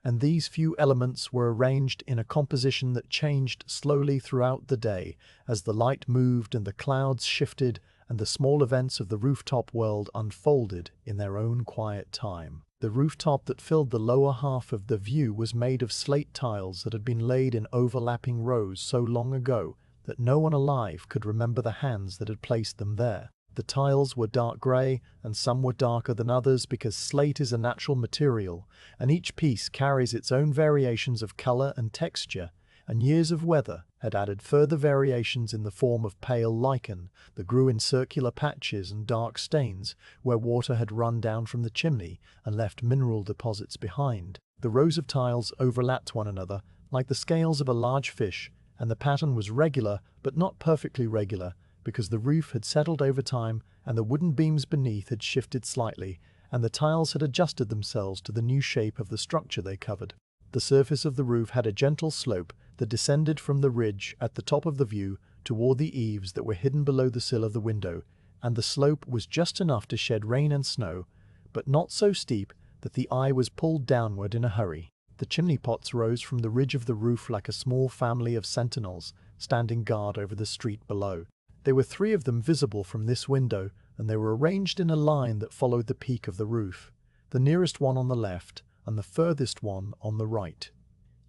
And these few elements were arranged in a composition that changed slowly throughout the day as the light moved and the clouds shifted and the small events of the rooftop world unfolded in their own quiet time. The rooftop that filled the lower half of the view was made of slate tiles that had been laid in overlapping rows so long ago that no one alive could remember the hands that had placed them there. The tiles were dark grey, and some were darker than others because slate is a natural material, and each piece carries its own variations of colour and texture, and years of weather had added further variations in the form of pale lichen that grew in circular patches and dark stains where water had run down from the chimney and left mineral deposits behind. The rows of tiles overlapped one another like the scales of a large fish, and the pattern was regular but not perfectly regular because the roof had settled over time and the wooden beams beneath had shifted slightly, and the tiles had adjusted themselves to the new shape of the structure they covered. The surface of the roof had a gentle slope that descended from the ridge at the top of the view toward the eaves that were hidden below the sill of the window, and the slope was just enough to shed rain and snow, but not so steep that the eye was pulled downward in a hurry. The chimney pots rose from the ridge of the roof like a small family of sentinels standing guard over the street below. There were 3 of them visible from this window, and they were arranged in a line that followed the peak of the roof, the nearest one on the left and the furthest one on the right.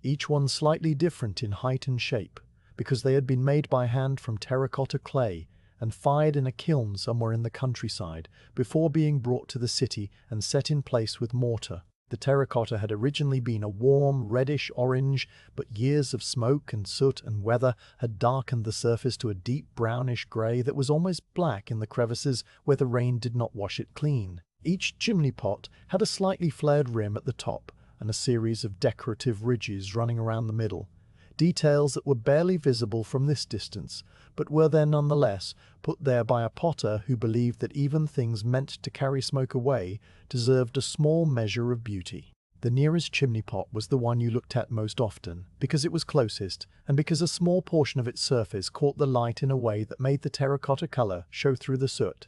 Each one slightly different in height and shape, because they had been made by hand from terracotta clay and fired in a kiln somewhere in the countryside before being brought to the city and set in place with mortar. The terracotta had originally been a warm reddish-orange, but years of smoke and soot and weather had darkened the surface to a deep brownish grey that was almost black in the crevices where the rain did not wash it clean. Each chimney pot had a slightly flared rim at the top and a series of decorative ridges running around the middle, details that were barely visible from this distance, but were there nonetheless put there by a potter who believed that even things meant to carry smoke away deserved a small measure of beauty. The nearest chimney pot was the one you looked at most often, because it was closest, and because a small portion of its surface caught the light in a way that made the terracotta colour show through the soot,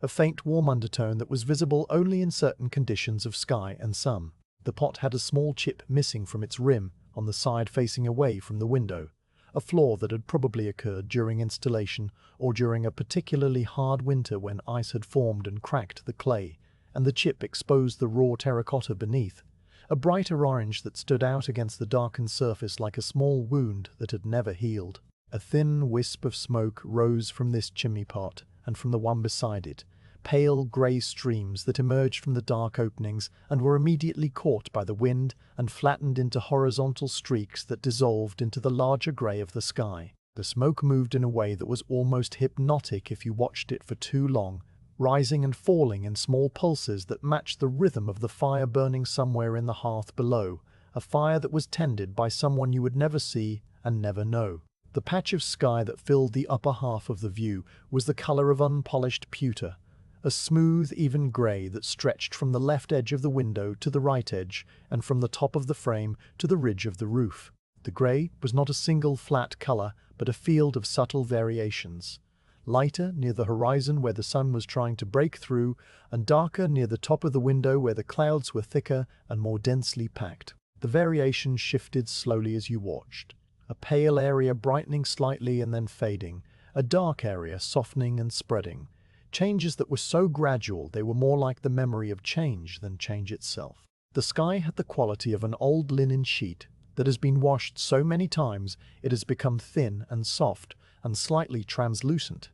a faint warm undertone that was visible only in certain conditions of sky and sun. The pot had a small chip missing from its rim on the side facing away from the window, a flaw that had probably occurred during installation or during a particularly hard winter when ice had formed and cracked the clay, and the chip exposed the raw terracotta beneath, a brighter orange that stood out against the darkened surface like a small wound that had never healed. A thin wisp of smoke rose from this chimney pot and from the one beside it, pale grey streams that emerged from the dark openings and were immediately caught by the wind and flattened into horizontal streaks that dissolved into the larger grey of the sky. The smoke moved in a way that was almost hypnotic if you watched it for too long, rising and falling in small pulses that matched the rhythm of the fire burning somewhere in the hearth below, a fire that was tended by someone you would never see and never know. The patch of sky that filled the upper half of the view was the colour of unpolished pewter, a smooth, even grey that stretched from the left edge of the window to the right edge, and from the top of the frame to the ridge of the roof. The grey was not a single flat colour, but a field of subtle variations, lighter near the horizon where the sun was trying to break through, and darker near the top of the window where the clouds were thicker and more densely packed. The variations shifted slowly as you watched, a pale area brightening slightly and then fading, a dark area softening and spreading. Changes that were so gradual they were more like the memory of change than change itself. The sky had the quality of an old linen sheet that has been washed so many times it has become thin and soft and slightly translucent,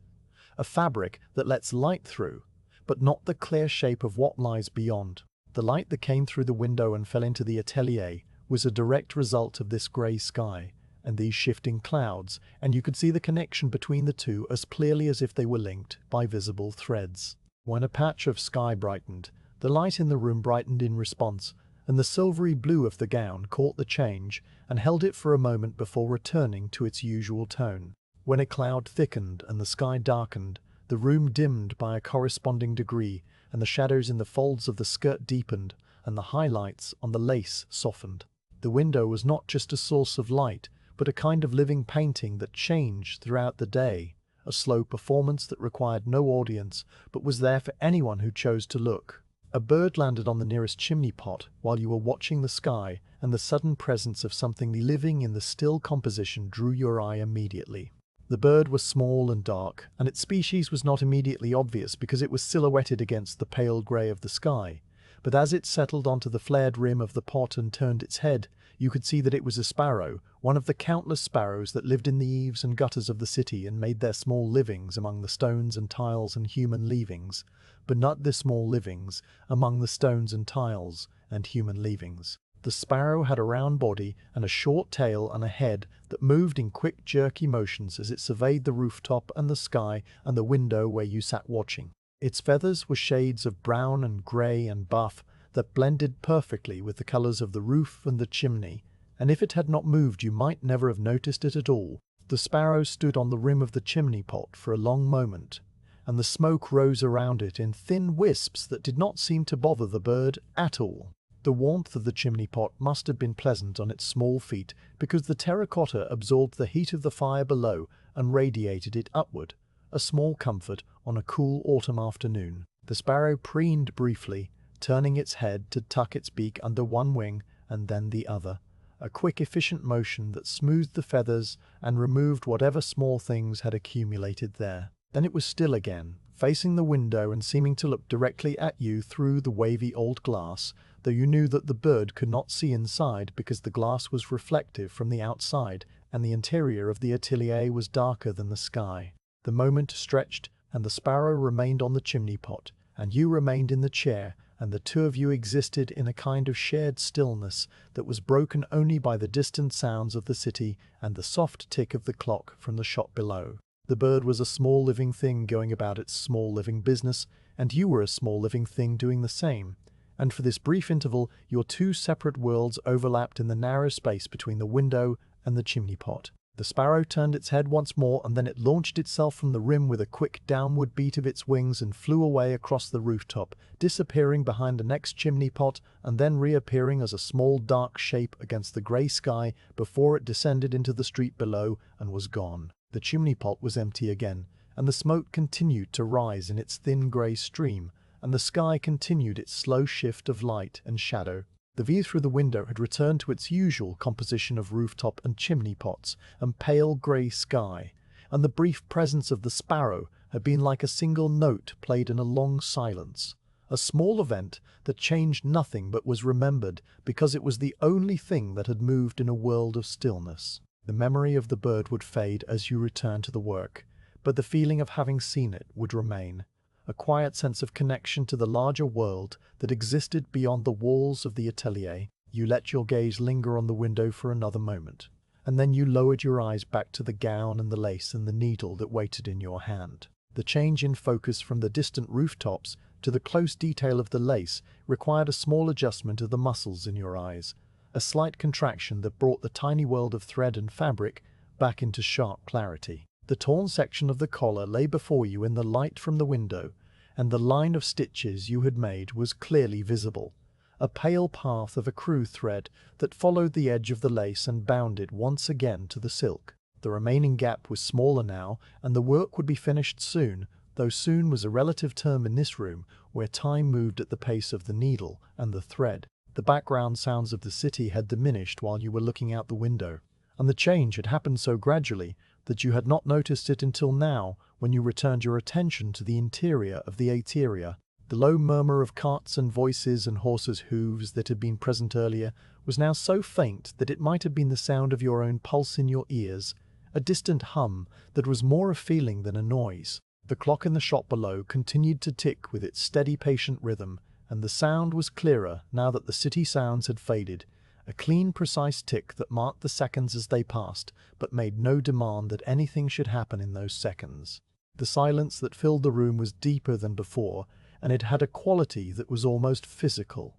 a fabric that lets light through, but not the clear shape of what lies beyond. The light that came through the window and fell into the atelier was a direct result of this grey sky and these shifting clouds, and you could see the connection between the two as clearly as if they were linked by visible threads. When a patch of sky brightened, the light in the room brightened in response, and the silvery blue of the gown caught the change and held it for a moment before returning to its usual tone. When a cloud thickened and the sky darkened, the room dimmed by a corresponding degree, and the shadows in the folds of the skirt deepened, and the highlights on the lace softened. The window was not just a source of light, but a kind of living painting that changed throughout the day, a slow performance that required no audience, but was there for anyone who chose to look. A bird landed on the nearest chimney pot while you were watching the sky, and the sudden presence of something living in the still composition drew your eye immediately. The bird was small and dark, and its species was not immediately obvious because it was silhouetted against the pale grey of the sky, but as it settled onto the flared rim of the pot and turned its head, you could see that it was a sparrow, one of the countless sparrows that lived in the eaves and gutters of the city and made their small livings among the stones and tiles and human leavings, but not the small livings among the stones and tiles and human leavings. The sparrow had a round body and a short tail and a head that moved in quick, jerky motions as it surveyed the rooftop and the sky and the window where you sat watching. Its feathers were shades of brown and grey and buff that blended perfectly with the colours of the roof and the chimney, and if it had not moved you might never have noticed it at all. The sparrow stood on the rim of the chimney pot for a long moment, and the smoke rose around it in thin wisps that did not seem to bother the bird at all. The warmth of the chimney pot must have been pleasant on its small feet because the terracotta absorbed the heat of the fire below and radiated it upward, a small comfort on a cool autumn afternoon. The sparrow preened briefly, turning its head to tuck its beak under one wing and then the other, a quick efficient motion that smoothed the feathers and removed whatever small things had accumulated there. Then it was still again, facing the window and seeming to look directly at you through the wavy old glass, though you knew that the bird could not see inside because the glass was reflective from the outside and the interior of the atelier was darker than the sky. The moment stretched and the sparrow remained on the chimney pot, and you remained in the chair, and the two of you existed in a kind of shared stillness that was broken only by the distant sounds of the city and the soft tick of the clock from the shop below. The bird was a small living thing going about its small living business, and you were a small living thing doing the same. And for this brief interval, your two separate worlds overlapped in the narrow space between the window and the chimney pot. The sparrow turned its head once more, and then it launched itself from the rim with a quick downward beat of its wings and flew away across the rooftop, disappearing behind the next chimney pot and then reappearing as a small dark shape against the grey sky before it descended into the street below and was gone. The chimney pot was empty again, and the smoke continued to rise in its thin grey stream, and the sky continued its slow shift of light and shadow. The view through the window had returned to its usual composition of rooftop and chimney pots and pale grey sky, and the brief presence of the sparrow had been like a single note played in a long silence, a small event that changed nothing but was remembered because it was the only thing that had moved in a world of stillness. The memory of the bird would fade as you returned to the work, but the feeling of having seen it would remain. A quiet sense of connection to the larger world that existed beyond the walls of the atelier. You let your gaze linger on the window for another moment, and then you lowered your eyes back to the gown and the lace and the needle that waited in your hand. The change in focus from the distant rooftops to the close detail of the lace required a small adjustment of the muscles in your eyes, a slight contraction that brought the tiny world of thread and fabric back into sharp clarity. The torn section of the collar lay before you in the light from the window, and the line of stitches you had made was clearly visible, a pale path of ecru thread that followed the edge of the lace and bound it once again to the silk. The remaining gap was smaller now, and the work would be finished soon, though soon was a relative term in this room where time moved at the pace of the needle and the thread. The background sounds of the city had diminished while you were looking out the window, and the change had happened so gradually that you had not noticed it until now when you returned your attention to the interior of the atelier. The low murmur of carts and voices and horses' hooves that had been present earlier was now so faint that it might have been the sound of your own pulse in your ears, a distant hum that was more a feeling than a noise. The clock in the shop below continued to tick with its steady patient rhythm, and the sound was clearer now that the city sounds had faded, a clean, precise tick that marked the seconds as they passed, but made no demand that anything should happen in those seconds. The silence that filled the room was deeper than before, and it had a quality that was almost physical,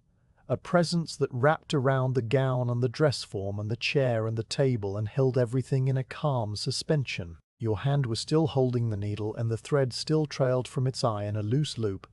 a presence that wrapped around the gown and the dress form and the chair and the table and held everything in a calm suspension. Your hand was still holding the needle, and the thread still trailed from its eye in a loose loop,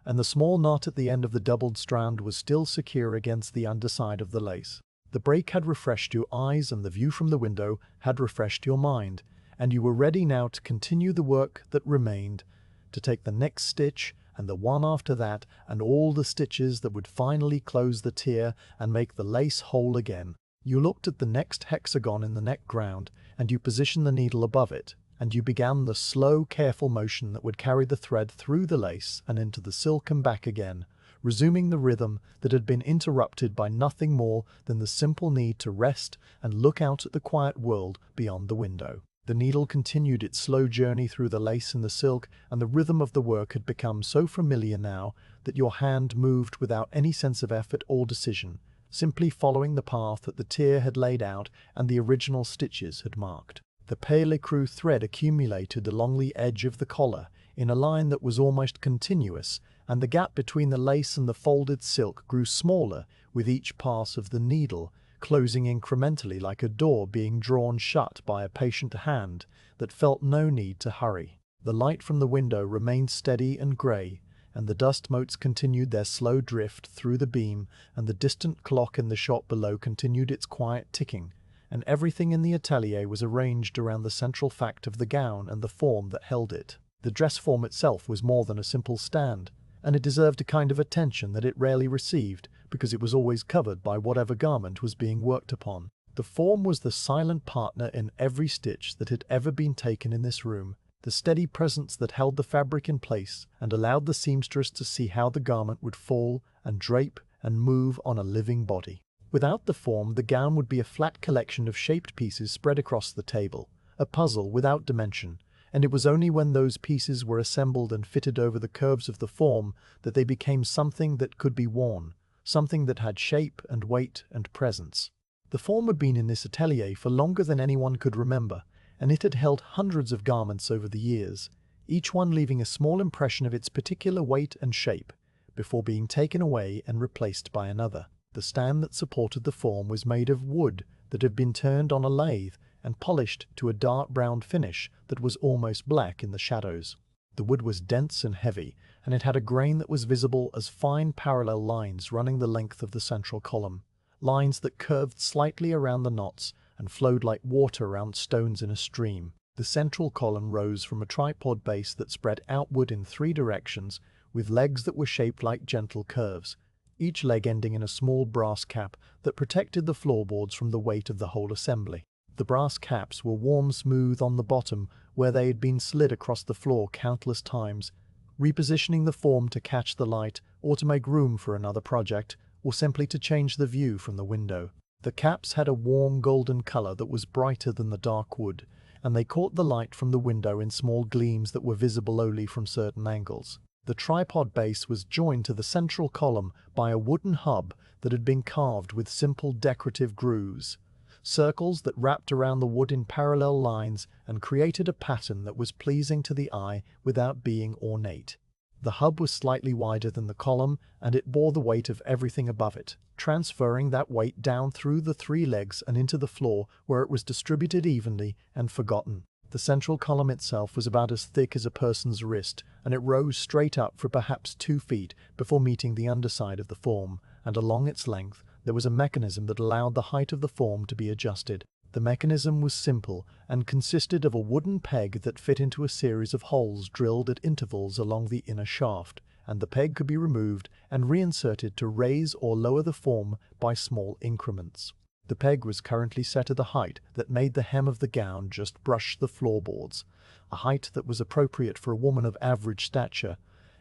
and the small knot at the end of the doubled strand was still secure against the underside of the lace. The break had refreshed your eyes, and the view from the window had refreshed your mind, and you were ready now to continue the work that remained, to take the next stitch, and the one after that, and all the stitches that would finally close the tier and make the lace whole again. You looked at the next hexagon in the neck ground, and you positioned the needle above it, and you began the slow, careful motion that would carry the thread through the lace and into the silk and back again, resuming the rhythm that had been interrupted by nothing more than the simple need to rest and look out at the quiet world beyond the window. The needle continued its slow journey through the lace and the silk, and the rhythm of the work had become so familiar now that your hand moved without any sense of effort or decision, simply following the path that the tear had laid out and the original stitches had marked. The pale écru thread accumulated along the edge of the collar in a line that was almost continuous, and the gap between the lace and the folded silk grew smaller with each pass of the needle, closing incrementally like a door being drawn shut by a patient hand that felt no need to hurry. The light from the window remained steady and grey, and the dust motes continued their slow drift through the beam, and the distant clock in the shop below continued its quiet ticking, and everything in the atelier was arranged around the central fact of the gown and the form that held it. The dress form itself was more than a simple stand, and it deserved a kind of attention that it rarely received, because it was always covered by whatever garment was being worked upon. The form was the silent partner in every stitch that had ever been taken in this room, the steady presence that held the fabric in place and allowed the seamstress to see how the garment would fall and drape and move on a living body. Without the form, the gown would be a flat collection of shaped pieces spread across the table, a puzzle without dimension, and it was only when those pieces were assembled and fitted over the curves of the form that they became something that could be worn, something that had shape and weight and presence. The form had been in this atelier for longer than anyone could remember, and it had held hundreds of garments over the years, each one leaving a small impression of its particular weight and shape, before being taken away and replaced by another. The stand that supported the form was made of wood that had been turned on a lathe and polished to a dark brown finish that was almost black in the shadows. The wood was dense and heavy, and it had a grain that was visible as fine parallel lines running the length of the central column, lines that curved slightly around the knots and flowed like water around stones in a stream. The central column rose from a tripod base that spread outward in 3 directions, with legs that were shaped like gentle curves, each leg ending in a small brass cap that protected the floorboards from the weight of the whole assembly. The brass caps were warm smooth on the bottom where they had been slid across the floor countless times, repositioning the form to catch the light or to make room for another project, or simply to change the view from the window. The caps had a warm golden color that was brighter than the dark wood, and they caught the light from the window in small gleams that were visible only from certain angles. The tripod base was joined to the central column by a wooden hub that had been carved with simple decorative grooves, circles that wrapped around the wood in parallel lines and created a pattern that was pleasing to the eye without being ornate. The hub was slightly wider than the column, and it bore the weight of everything above it, transferring that weight down through the 3 legs and into the floor, where it was distributed evenly and forgotten. The central column itself was about as thick as a person's wrist, and it rose straight up for perhaps 2 feet before meeting the underside of the form, and along its length there was a mechanism that allowed the height of the form to be adjusted. The mechanism was simple and consisted of a wooden peg that fit into a series of holes drilled at intervals along the inner shaft, and the peg could be removed and reinserted to raise or lower the form by small increments. The peg was currently set at a height that made the hem of the gown just brush the floorboards, a height that was appropriate for a woman of average stature,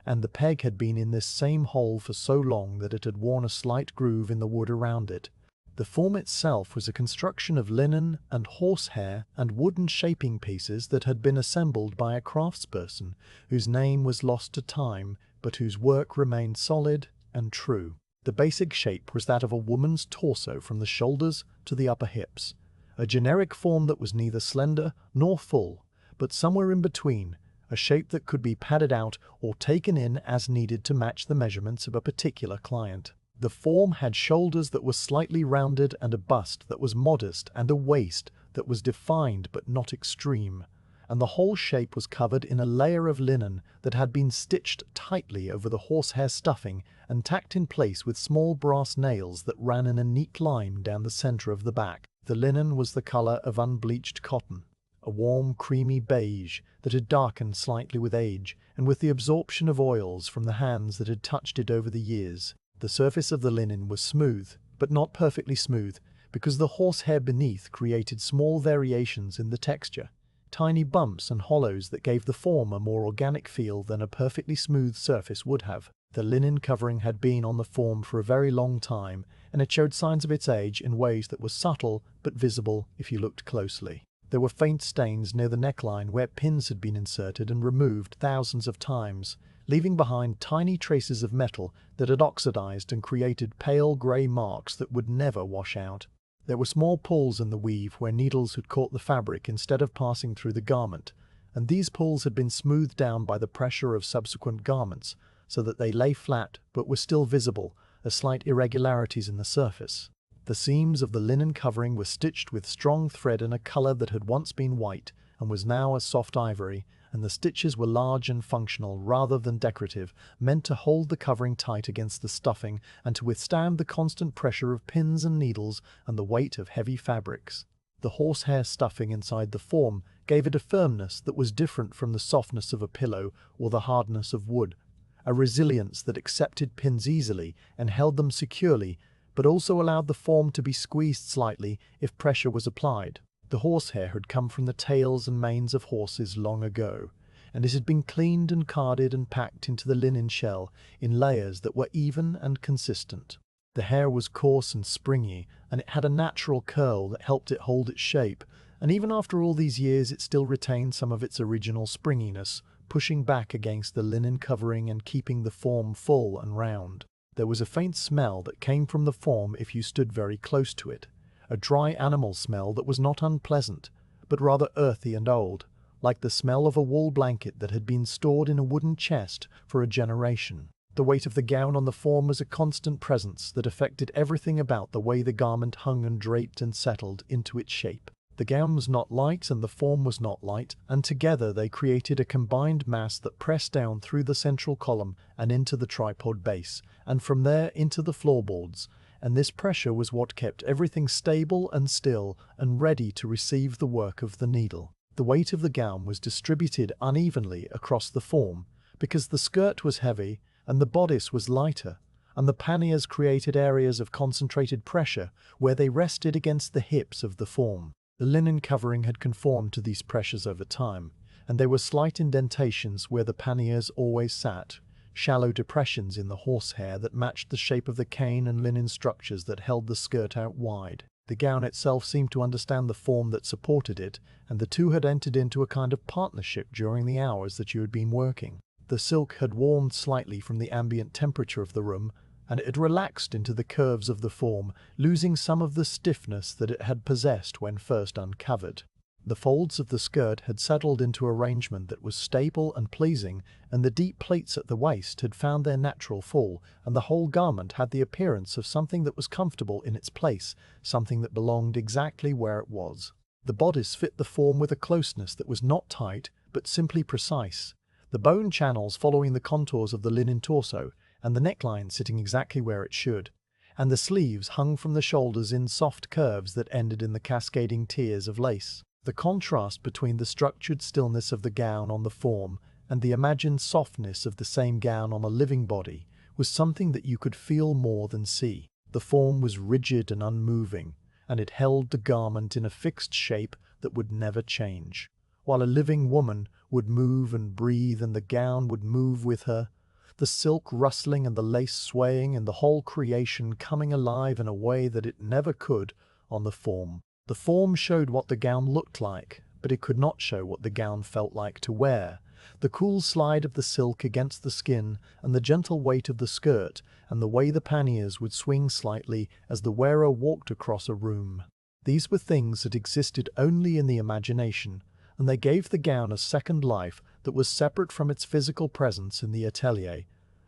and the peg had been in this same hole for so long that it had worn a slight groove in the wood around it. The form itself was a construction of linen and horsehair and wooden shaping pieces that had been assembled by a craftsperson whose name was lost to time, but whose work remained solid and true. The basic shape was that of a woman's torso from the shoulders to the upper hips, a generic form that was neither slender nor full, but somewhere in between, a shape that could be padded out or taken in as needed to match the measurements of a particular client. The form had shoulders that were slightly rounded and a bust that was modest and a waist that was defined but not extreme, and the whole shape was covered in a layer of linen that had been stitched tightly over the horsehair stuffing and tacked in place with small brass nails that ran in a neat line down the center of the back. The linen was the color of unbleached cotton, a warm creamy beige that had darkened slightly with age and with the absorption of oils from the hands that had touched it over the years. The surface of the linen was smooth, but not perfectly smooth, because the horsehair beneath created small variations in the texture, tiny bumps and hollows that gave the form a more organic feel than a perfectly smooth surface would have. The linen covering had been on the form for a very long time, and it showed signs of its age in ways that were subtle but visible if you looked closely. There were faint stains near the neckline where pins had been inserted and removed thousands of times, leaving behind tiny traces of metal that had oxidized and created pale grey marks that would never wash out. There were small pulls in the weave where needles had caught the fabric instead of passing through the garment, and these pulls had been smoothed down by the pressure of subsequent garments, so that they lay flat but were still visible as slight irregularities in the surface. The seams of the linen covering were stitched with strong thread in a colour that had once been white and was now a soft ivory, and the stitches were large and functional rather than decorative, meant to hold the covering tight against the stuffing and to withstand the constant pressure of pins and needles and the weight of heavy fabrics. The horsehair stuffing inside the form gave it a firmness that was different from the softness of a pillow or the hardness of wood, a resilience that accepted pins easily and held them securely, but also allowed the form to be squeezed slightly if pressure was applied. The horsehair had come from the tails and manes of horses long ago, and it had been cleaned and carded and packed into the linen shell in layers that were even and consistent. The hair was coarse and springy, and it had a natural curl that helped it hold its shape, and even after all these years it still retained some of its original springiness, pushing back against the linen covering and keeping the form full and round. There was a faint smell that came from the form if you stood very close to it, a dry animal smell that was not unpleasant, but rather earthy and old, like the smell of a wool blanket that had been stored in a wooden chest for a generation. The weight of the gown on the form was a constant presence that affected everything about the way the garment hung and draped and settled into its shape. The gown was not light and the form was not light, and together they created a combined mass that pressed down through the central column and into the tripod base, and from there into the floorboards, and this pressure was what kept everything stable and still and ready to receive the work of the needle. The weight of the gown was distributed unevenly across the form, because the skirt was heavy and the bodice was lighter, and the panniers created areas of concentrated pressure where they rested against the hips of the form. The linen covering had conformed to these pressures over time, and there were slight indentations where the panniers always sat, shallow depressions in the horsehair that matched the shape of the cane and linen structures that held the skirt out wide. The gown itself seemed to understand the form that supported it, and the two had entered into a kind of partnership during the hours that you had been working. The silk had warmed slightly from the ambient temperature of the room, and it had relaxed into the curves of the form, losing some of the stiffness that it had possessed when first uncovered. The folds of the skirt had settled into arrangement that was stable and pleasing, and the deep pleats at the waist had found their natural fall, and the whole garment had the appearance of something that was comfortable in its place, something that belonged exactly where it was. The bodice fit the form with a closeness that was not tight, but simply precise, the bone channels following the contours of the linen torso, and the neckline sitting exactly where it should, and the sleeves hung from the shoulders in soft curves that ended in the cascading tiers of lace. The contrast between the structured stillness of the gown on the form and the imagined softness of the same gown on a living body was something that you could feel more than see. The form was rigid and unmoving, and it held the garment in a fixed shape that would never change, while a living woman would move and breathe and the gown would move with her, the silk rustling and the lace swaying and the whole creation coming alive in a way that it never could on the form. The form showed what the gown looked like, but it could not show what the gown felt like to wear. The cool slide of the silk against the skin, and the gentle weight of the skirt, and the way the panniers would swing slightly as the wearer walked across a room. These were things that existed only in the imagination, and they gave the gown a second life that was separate from its physical presence in the atelier,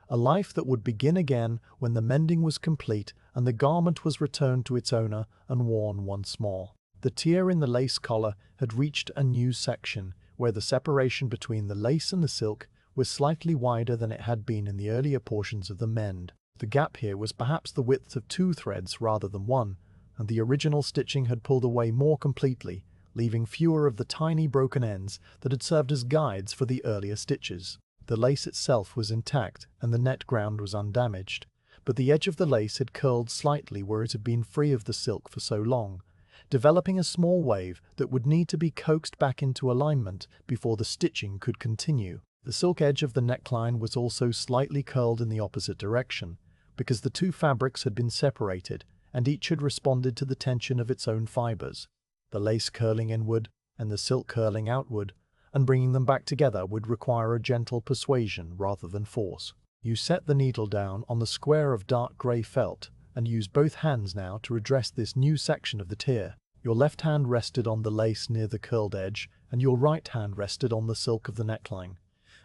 a life that would begin again when the mending was complete and the garment was returned to its owner and worn once more. The tier in the lace collar had reached a new section, where the separation between the lace and the silk was slightly wider than it had been in the earlier portions of the mend. The gap here was perhaps the width of 2 threads rather than 1, and the original stitching had pulled away more completely, leaving fewer of the tiny broken ends that had served as guides for the earlier stitches. The lace itself was intact and the net ground was undamaged, but the edge of the lace had curled slightly where it had been free of the silk for so long, developing a small wave that would need to be coaxed back into alignment before the stitching could continue. The silk edge of the neckline was also slightly curled in the opposite direction, because the two fabrics had been separated and each had responded to the tension of its own fibers, the lace curling inward and the silk curling outward, and bringing them back together would require a gentle persuasion rather than force. You set the needle down on the square of dark grey felt and used both hands now to redress this new section of the tier. Your left hand rested on the lace near the curled edge and your right hand rested on the silk of the neckline,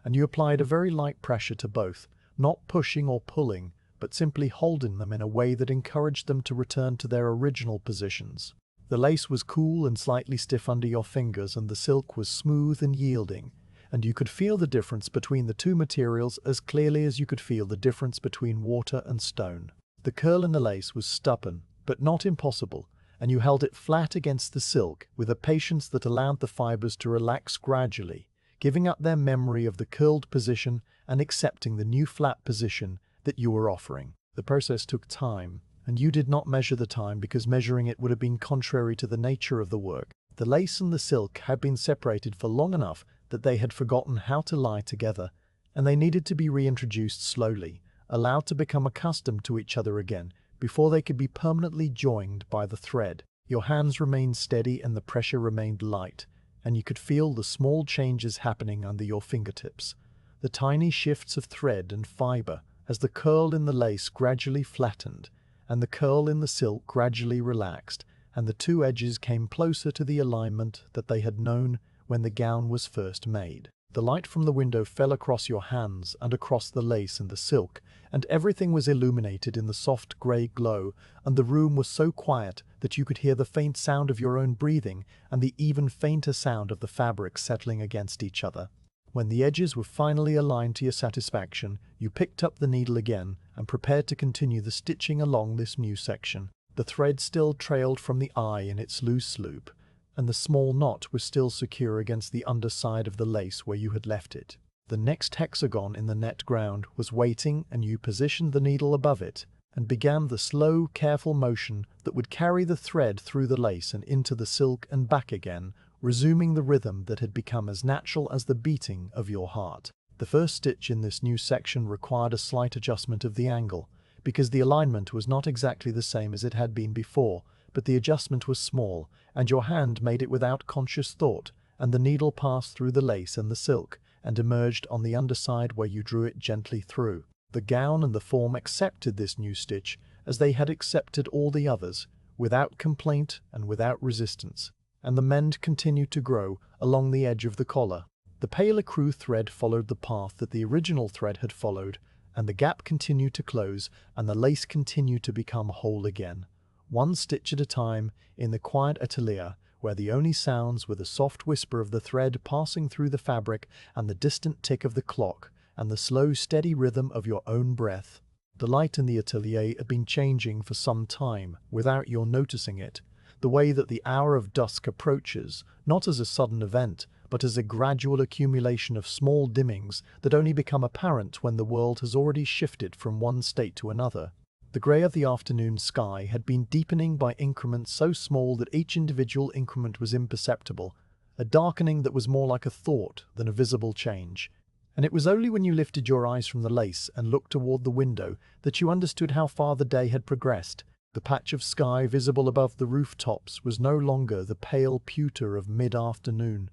and you applied a very light pressure to both, not pushing or pulling, but simply holding them in a way that encouraged them to return to their original positions. The lace was cool and slightly stiff under your fingers and the silk was smooth and yielding, and you could feel the difference between the two materials as clearly as you could feel the difference between water and stone. The curl in the lace was stubborn, but not impossible, and you held it flat against the silk with a patience that allowed the fibers to relax gradually, giving up their memory of the curled position and accepting the new flat position that you were offering. The process took time, and you did not measure the time because measuring it would have been contrary to the nature of the work. The lace and the silk had been separated for long enough that they had forgotten how to lie together, and they needed to be reintroduced slowly, allowed to become accustomed to each other again before they could be permanently joined by the thread. Your hands remained steady and the pressure remained light, and you could feel the small changes happening under your fingertips, the tiny shifts of thread and fiber as the curl in the lace gradually flattened and the curl in the silk gradually relaxed, and the two edges came closer to the alignment that they had known when the gown was first made. The light from the window fell across your hands and across the lace and the silk, and everything was illuminated in the soft grey glow, and the room was so quiet that you could hear the faint sound of your own breathing and the even fainter sound of the fabric settling against each other. When the edges were finally aligned to your satisfaction, you picked up the needle again and prepared to continue the stitching along this new section. The thread still trailed from the eye in its loose loop, and the small knot was still secure against the underside of the lace where you had left it. The next hexagon in the net ground was waiting, and you positioned the needle above it and began the slow, careful motion that would carry the thread through the lace and into the silk and back again, resuming the rhythm that had become as natural as the beating of your heart. The first stitch in this new section required a slight adjustment of the angle, because the alignment was not exactly the same as it had been before, but the adjustment was small, and your hand made it without conscious thought, and the needle passed through the lace and the silk, and emerged on the underside where you drew it gently through. The gown and the form accepted this new stitch, as they had accepted all the others, without complaint and without resistance, and the mend continued to grow along the edge of the collar. The pale ecru thread followed the path that the original thread had followed, and the gap continued to close, and the lace continued to become whole again, one stitch at a time, in the quiet atelier, where the only sounds were the soft whisper of the thread passing through the fabric and the distant tick of the clock, and the slow, steady rhythm of your own breath. The light in the atelier had been changing for some time, without your noticing it, the way that the hour of dusk approaches, not as a sudden event, but as a gradual accumulation of small dimmings that only become apparent when the world has already shifted from one state to another. The grey of the afternoon sky had been deepening by increments so small that each individual increment was imperceptible, a darkening that was more like a thought than a visible change. And it was only when you lifted your eyes from the lace and looked toward the window that you understood how far the day had progressed. The patch of sky visible above the rooftops was no longer the pale pewter of mid-afternoon,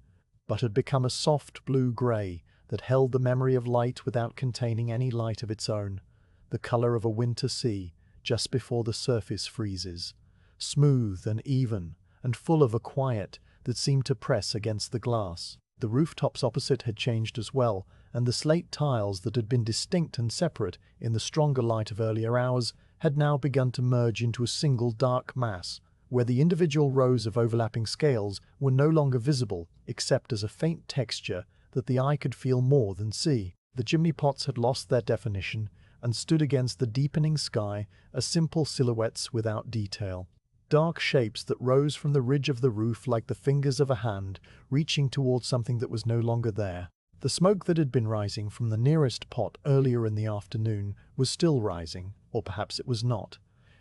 but had become a soft blue-grey that held the memory of light without containing any light of its own, the colour of a winter sea just before the surface freezes, smooth and even, and full of a quiet that seemed to press against the glass. The rooftops opposite had changed as well, and the slate tiles that had been distinct and separate in the stronger light of earlier hours had now begun to merge into a single dark mass, where the individual rows of overlapping scales were no longer visible except as a faint texture that the eye could feel more than see. The chimney pots had lost their definition and stood against the deepening sky as simple silhouettes without detail, dark shapes that rose from the ridge of the roof like the fingers of a hand reaching towards something that was no longer there. The smoke that had been rising from the nearest pot earlier in the afternoon was still rising, or perhaps it was not,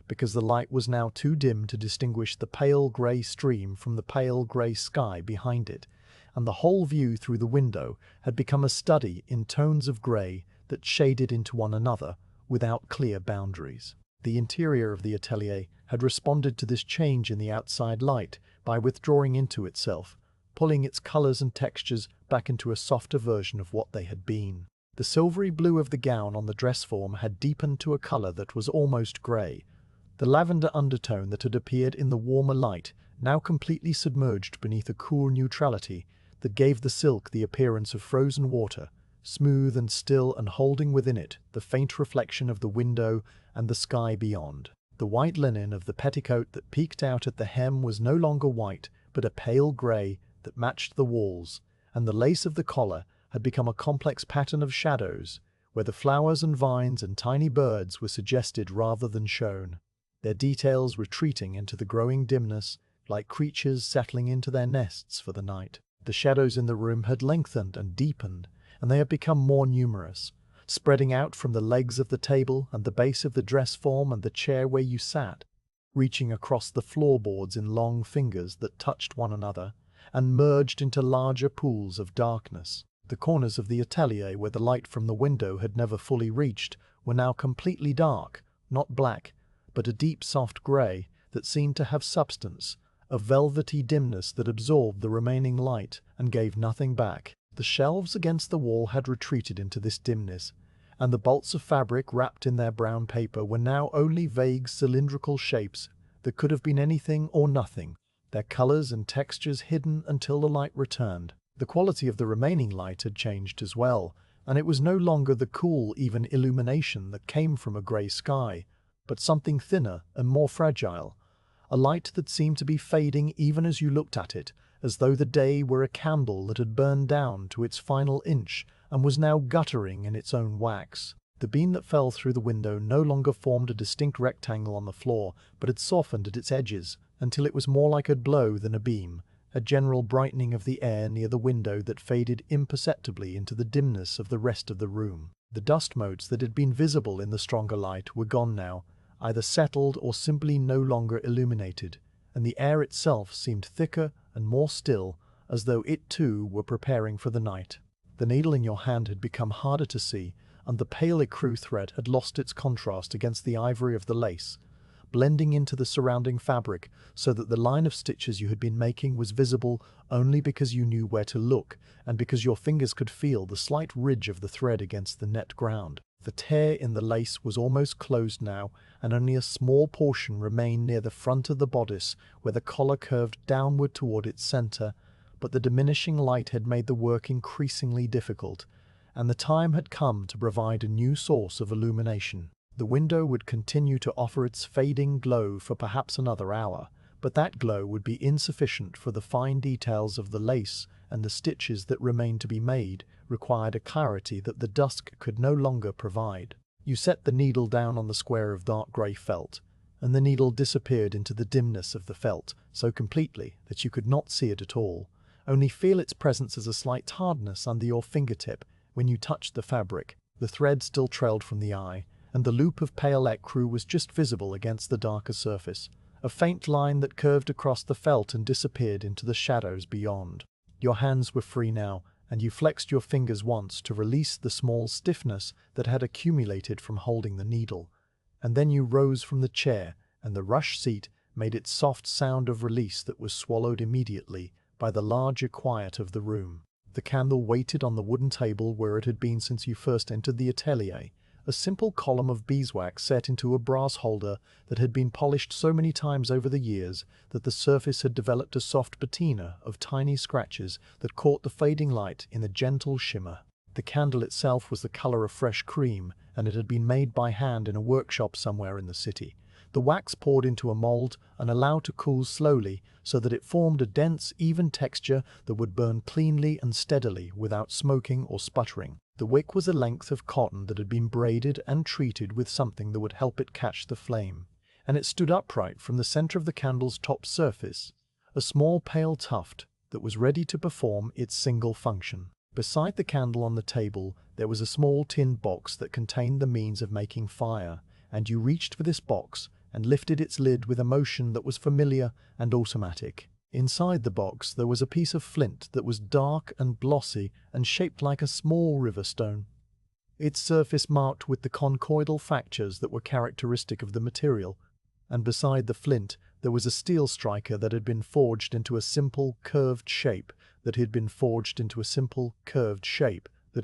because the light was now too dim to distinguish the pale grey stream from the pale grey sky behind it, and the whole view through the window had become a study in tones of grey that shaded into one another without clear boundaries. The interior of the atelier had responded to this change in the outside light by withdrawing into itself, pulling its colours and textures back into a softer version of what they had been. The silvery blue of the gown on the dress form had deepened to a colour that was almost grey. The lavender undertone that had appeared in the warmer light now completely submerged beneath a cool neutrality that gave the silk the appearance of frozen water, smooth and still, and holding within it the faint reflection of the window and the sky beyond. The white linen of the petticoat that peeked out at the hem was no longer white, but a pale grey that matched the walls, and the lace of the collar had become a complex pattern of shadows, where the flowers and vines and tiny birds were suggested rather than shown, their details retreating into the growing dimness like creatures settling into their nests for the night. The shadows in the room had lengthened and deepened, and they had become more numerous, spreading out from the legs of the table and the base of the dress form and the chair where you sat, reaching across the floorboards in long fingers that touched one another and merged into larger pools of darkness. The corners of the atelier where the light from the window had never fully reached were now completely dark, not black, but a deep soft grey that seemed to have substance, a velvety dimness that absorbed the remaining light and gave nothing back. The shelves against the wall had retreated into this dimness, and the bolts of fabric wrapped in their brown paper were now only vague cylindrical shapes that could have been anything or nothing, their colours and textures hidden until the light returned. The quality of the remaining light had changed as well, and it was no longer the cool, even illumination that came from a grey sky, but something thinner and more fragile, a light that seemed to be fading even as you looked at it, as though the day were a candle that had burned down to its final inch and was now guttering in its own wax. The beam that fell through the window no longer formed a distinct rectangle on the floor, but had softened at its edges until it was more like a blow than a beam, a general brightening of the air near the window that faded imperceptibly into the dimness of the rest of the room. The dust motes that had been visible in the stronger light were gone now, either settled or simply no longer illuminated, and the air itself seemed thicker and more still, as though it too were preparing for the night. The needle in your hand had become harder to see, and the pale ecru thread had lost its contrast against the ivory of the lace, blending into the surrounding fabric so that the line of stitches you had been making was visible only because you knew where to look and because your fingers could feel the slight ridge of the thread against the net ground. The tear in the lace was almost closed now, and only a small portion remained near the front of the bodice where the collar curved downward toward its center, but the diminishing light had made the work increasingly difficult, and the time had come to provide a new source of illumination. The window would continue to offer its fading glow for perhaps another hour, but that glow would be insufficient, for the fine details of the lace and the stitches that remained to be made required a clarity that the dusk could no longer provide. You set the needle down on the square of dark grey felt, and the needle disappeared into the dimness of the felt so completely that you could not see it at all, only feel its presence as a slight hardness under your fingertip when you touched the fabric. The thread still trailed from the eye, and the loop of pale ecru was just visible against the darker surface, a faint line that curved across the felt and disappeared into the shadows beyond. Your hands were free now, and you flexed your fingers once to release the small stiffness that had accumulated from holding the needle, and then you rose from the chair, and the rush seat made its soft sound of release that was swallowed immediately by the larger quiet of the room. The candle waited on the wooden table where it had been since you first entered the atelier, a simple column of beeswax set into a brass holder that had been polished so many times over the years that the surface had developed a soft patina of tiny scratches that caught the fading light in a gentle shimmer. The candle itself was the color of fresh cream, and it had been made by hand in a workshop somewhere in the city. The wax poured into a mold and allowed to cool slowly so that it formed a dense, even texture that would burn cleanly and steadily without smoking or sputtering. The wick was a length of cotton that had been braided and treated with something that would help it catch the flame, and it stood upright from the center of the candle's top surface, a small pale tuft that was ready to perform its single function. Beside the candle on the table there was a small tin box that contained the means of making fire, and you reached for this box and lifted its lid with a motion that was familiar and automatic. Inside the box there was a piece of flint that was dark and glossy and shaped like a small river stone. Its surface marked with the conchoidal fractures that were characteristic of the material, and beside the flint there was a steel striker that had been forged into a simple curved shape that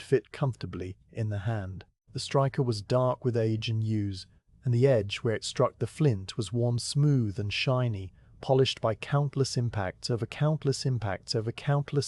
fit comfortably in the hand. The striker was dark with age and use, and the edge where it struck the flint was worn smooth and shiny, polished by countless impacts over countless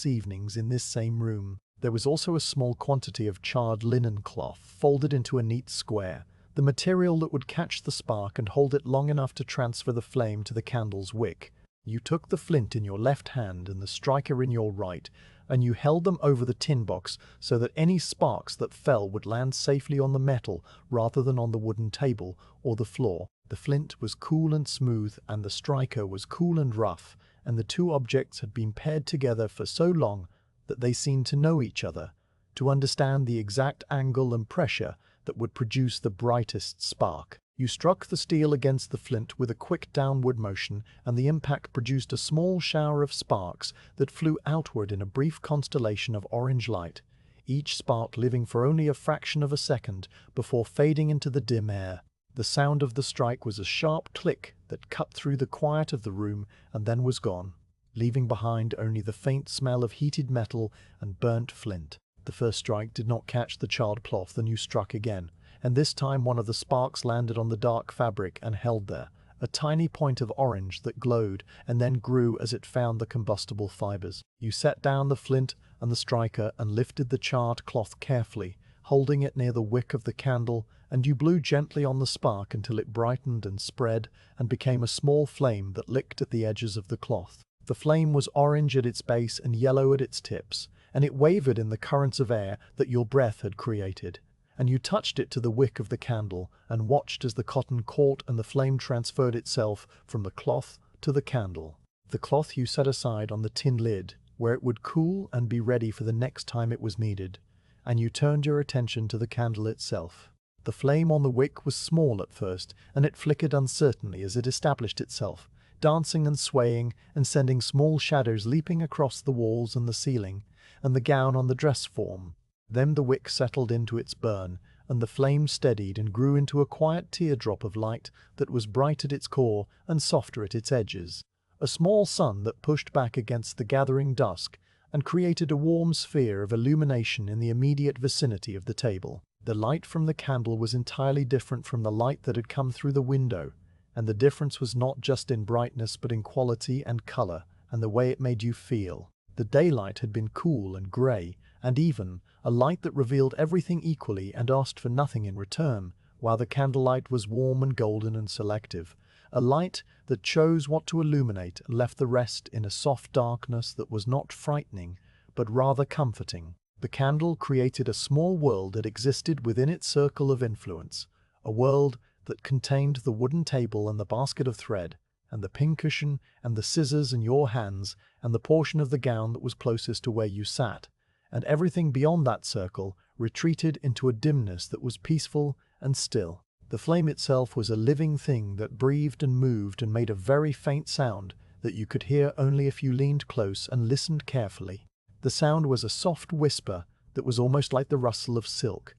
evenings in this same room. There was also a small quantity of charred linen cloth folded into a neat square, the material that would catch the spark and hold it long enough to transfer the flame to the candle's wick. You took the flint in your left hand and the striker in your right, and you held them over the tin box so that any sparks that fell would land safely on the metal rather than on the wooden table or the floor. The flint was cool and smooth, and the striker was cool and rough, and the two objects had been paired together for so long that they seemed to know each other, to understand the exact angle and pressure that would produce the brightest spark. You struck the steel against the flint with a quick downward motion, and the impact produced a small shower of sparks that flew outward in a brief constellation of orange light, each spark living for only a fraction of a second before fading into the dim air. The sound of the strike was a sharp click that cut through the quiet of the room and then was gone, leaving behind only the faint smell of heated metal and burnt flint. The first strike did not catch the charred cloth, and you struck again, and this time one of the sparks landed on the dark fabric and held there, a tiny point of orange that glowed and then grew as it found the combustible fibers. You set down the flint and the striker and lifted the charred cloth carefully, holding it near the wick of the candle, and you blew gently on the spark until it brightened and spread and became a small flame that licked at the edges of the cloth. The flame was orange at its base and yellow at its tips, and it wavered in the currents of air that your breath had created. And you touched it to the wick of the candle and watched as the cotton caught and the flame transferred itself from the cloth to the candle. The cloth you set aside on the tin lid, where it would cool and be ready for the next time it was needed, and you turned your attention to the candle itself. The flame on the wick was small at first, and it flickered uncertainly as it established itself, dancing and swaying and sending small shadows leaping across the walls and the ceiling, and the gown on the dress form. Then the wick settled into its burn, and the flame steadied and grew into a quiet teardrop of light that was bright at its core and softer at its edges. A small sun that pushed back against the gathering dusk and created a warm sphere of illumination in the immediate vicinity of the table. The light from the candle was entirely different from the light that had come through the window, and the difference was not just in brightness but in quality and color and the way it made you feel. The daylight had been cool and grey, and even a light that revealed everything equally and asked for nothing in return, while the candlelight was warm and golden and selective, a light that chose what to illuminate and left the rest in a soft darkness that was not frightening, but rather comforting. The candle created a small world that existed within its circle of influence, a world that contained the wooden table and the basket of thread, and the pincushion and the scissors in your hands, and the portion of the gown that was closest to where you sat, and everything beyond that circle retreated into a dimness that was peaceful and still. The flame itself was a living thing that breathed and moved and made a very faint sound that you could hear only if you leaned close and listened carefully. The sound was a soft whisper that was almost like the rustle of silk,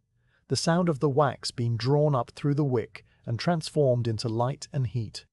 the sound of the wax being drawn up through the wick and transformed into light and heat,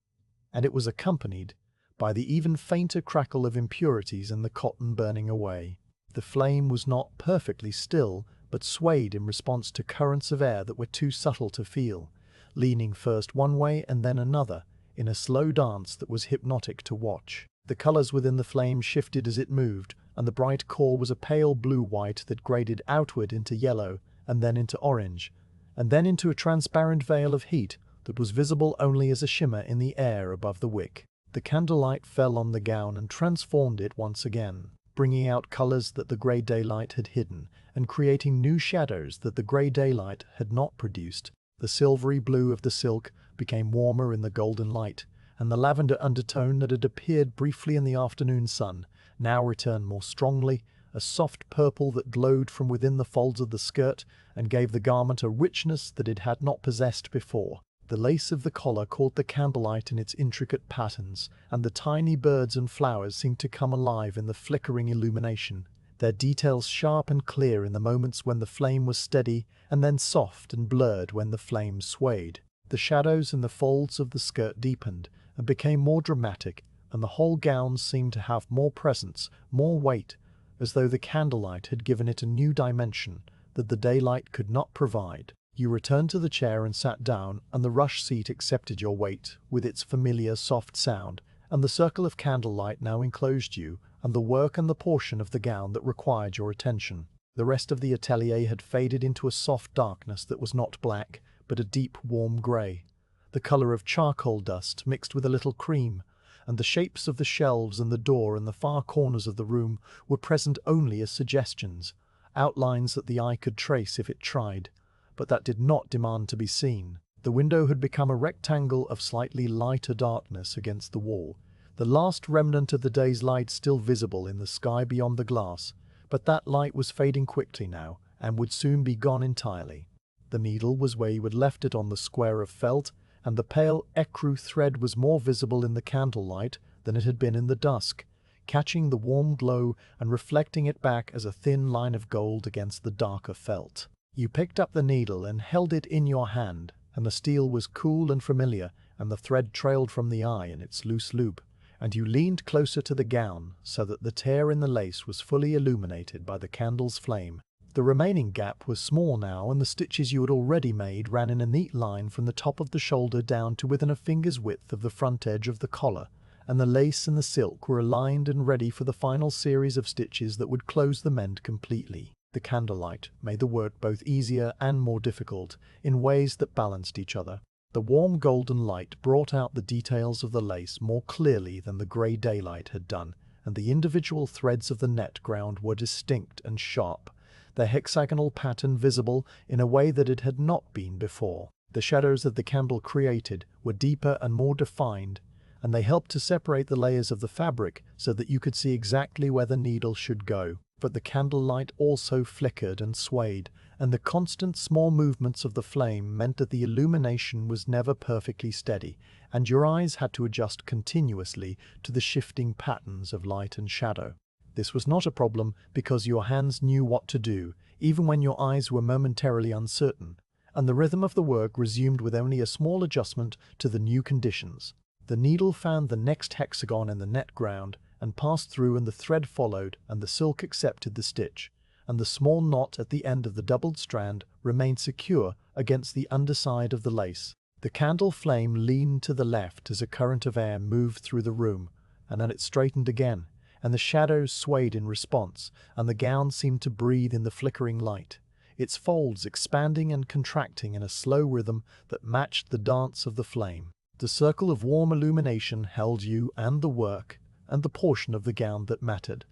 and it was accompanied by the even fainter crackle of impurities in the cotton burning away. The flame was not perfectly still, but swayed in response to currents of air that were too subtle to feel, leaning first one way and then another, in a slow dance that was hypnotic to watch. The colors within the flame shifted as it moved, and the bright core was a pale blue-white that graded outward into yellow, and then into orange, and then into a transparent veil of heat that was visible only as a shimmer in the air above the wick. The candlelight fell on the gown and transformed it once again, bringing out colors that the grey daylight had hidden, and creating new shadows that the grey daylight had not produced. The silvery blue of the silk became warmer in the golden light, and the lavender undertone that had appeared briefly in the afternoon sun now returned more strongly, a soft purple that glowed from within the folds of the skirt and gave the garment a richness that it had not possessed before. The lace of the collar caught the candlelight in its intricate patterns, and the tiny birds and flowers seemed to come alive in the flickering illumination, their details sharp and clear in the moments when the flame was steady, and then soft and blurred when the flame swayed. The shadows in the folds of the skirt deepened and became more dramatic, and the whole gown seemed to have more presence, more weight, as though the candlelight had given it a new dimension that the daylight could not provide. You returned to the chair and sat down, and the rush seat accepted your weight, with its familiar soft sound, and the circle of candlelight now enclosed you, and the work and the portion of the gown that required your attention. The rest of the atelier had faded into a soft darkness that was not black, but a deep, warm grey, the colour of charcoal dust mixed with a little cream, and the shapes of the shelves and the door and the far corners of the room were present only as suggestions, outlines that the eye could trace if it tried, but that did not demand to be seen. The window had become a rectangle of slightly lighter darkness against the wall, the last remnant of the day's light still visible in the sky beyond the glass, but that light was fading quickly now, and would soon be gone entirely. The needle was where you had left it on the square of felt, and the pale ecru thread was more visible in the candlelight than it had been in the dusk, catching the warm glow and reflecting it back as a thin line of gold against the darker felt. You picked up the needle and held it in your hand, and the steel was cool and familiar, and the thread trailed from the eye in its loose loop, and you leaned closer to the gown so that the tear in the lace was fully illuminated by the candle's flame. The remaining gap was small now, and the stitches you had already made ran in a neat line from the top of the shoulder down to within a finger's width of the front edge of the collar, and the lace and the silk were aligned and ready for the final series of stitches that would close the mend completely. The candlelight made the work both easier and more difficult in ways that balanced each other. The warm golden light brought out the details of the lace more clearly than the grey daylight had done, and the individual threads of the net ground were distinct and sharp, their hexagonal pattern visible in a way that it had not been before. The shadows that the candle created were deeper and more defined, and they helped to separate the layers of the fabric so that you could see exactly where the needle should go. But the candlelight also flickered and swayed, and the constant small movements of the flame meant that the illumination was never perfectly steady, and your eyes had to adjust continuously to the shifting patterns of light and shadow. This was not a problem because your hands knew what to do, even when your eyes were momentarily uncertain, and the rhythm of the work resumed with only a small adjustment to the new conditions. The needle found the next hexagon in the net ground, and passed through, and the thread followed, and the silk accepted the stitch, and the small knot at the end of the doubled strand remained secure against the underside of the lace. The candle flame leaned to the left as a current of air moved through the room, and then it straightened again, and the shadows swayed in response, and the gown seemed to breathe in the flickering light, its folds expanding and contracting in a slow rhythm that matched the dance of the flame. The circle of warm illumination held you and the work, and the portion of the gown that mattered,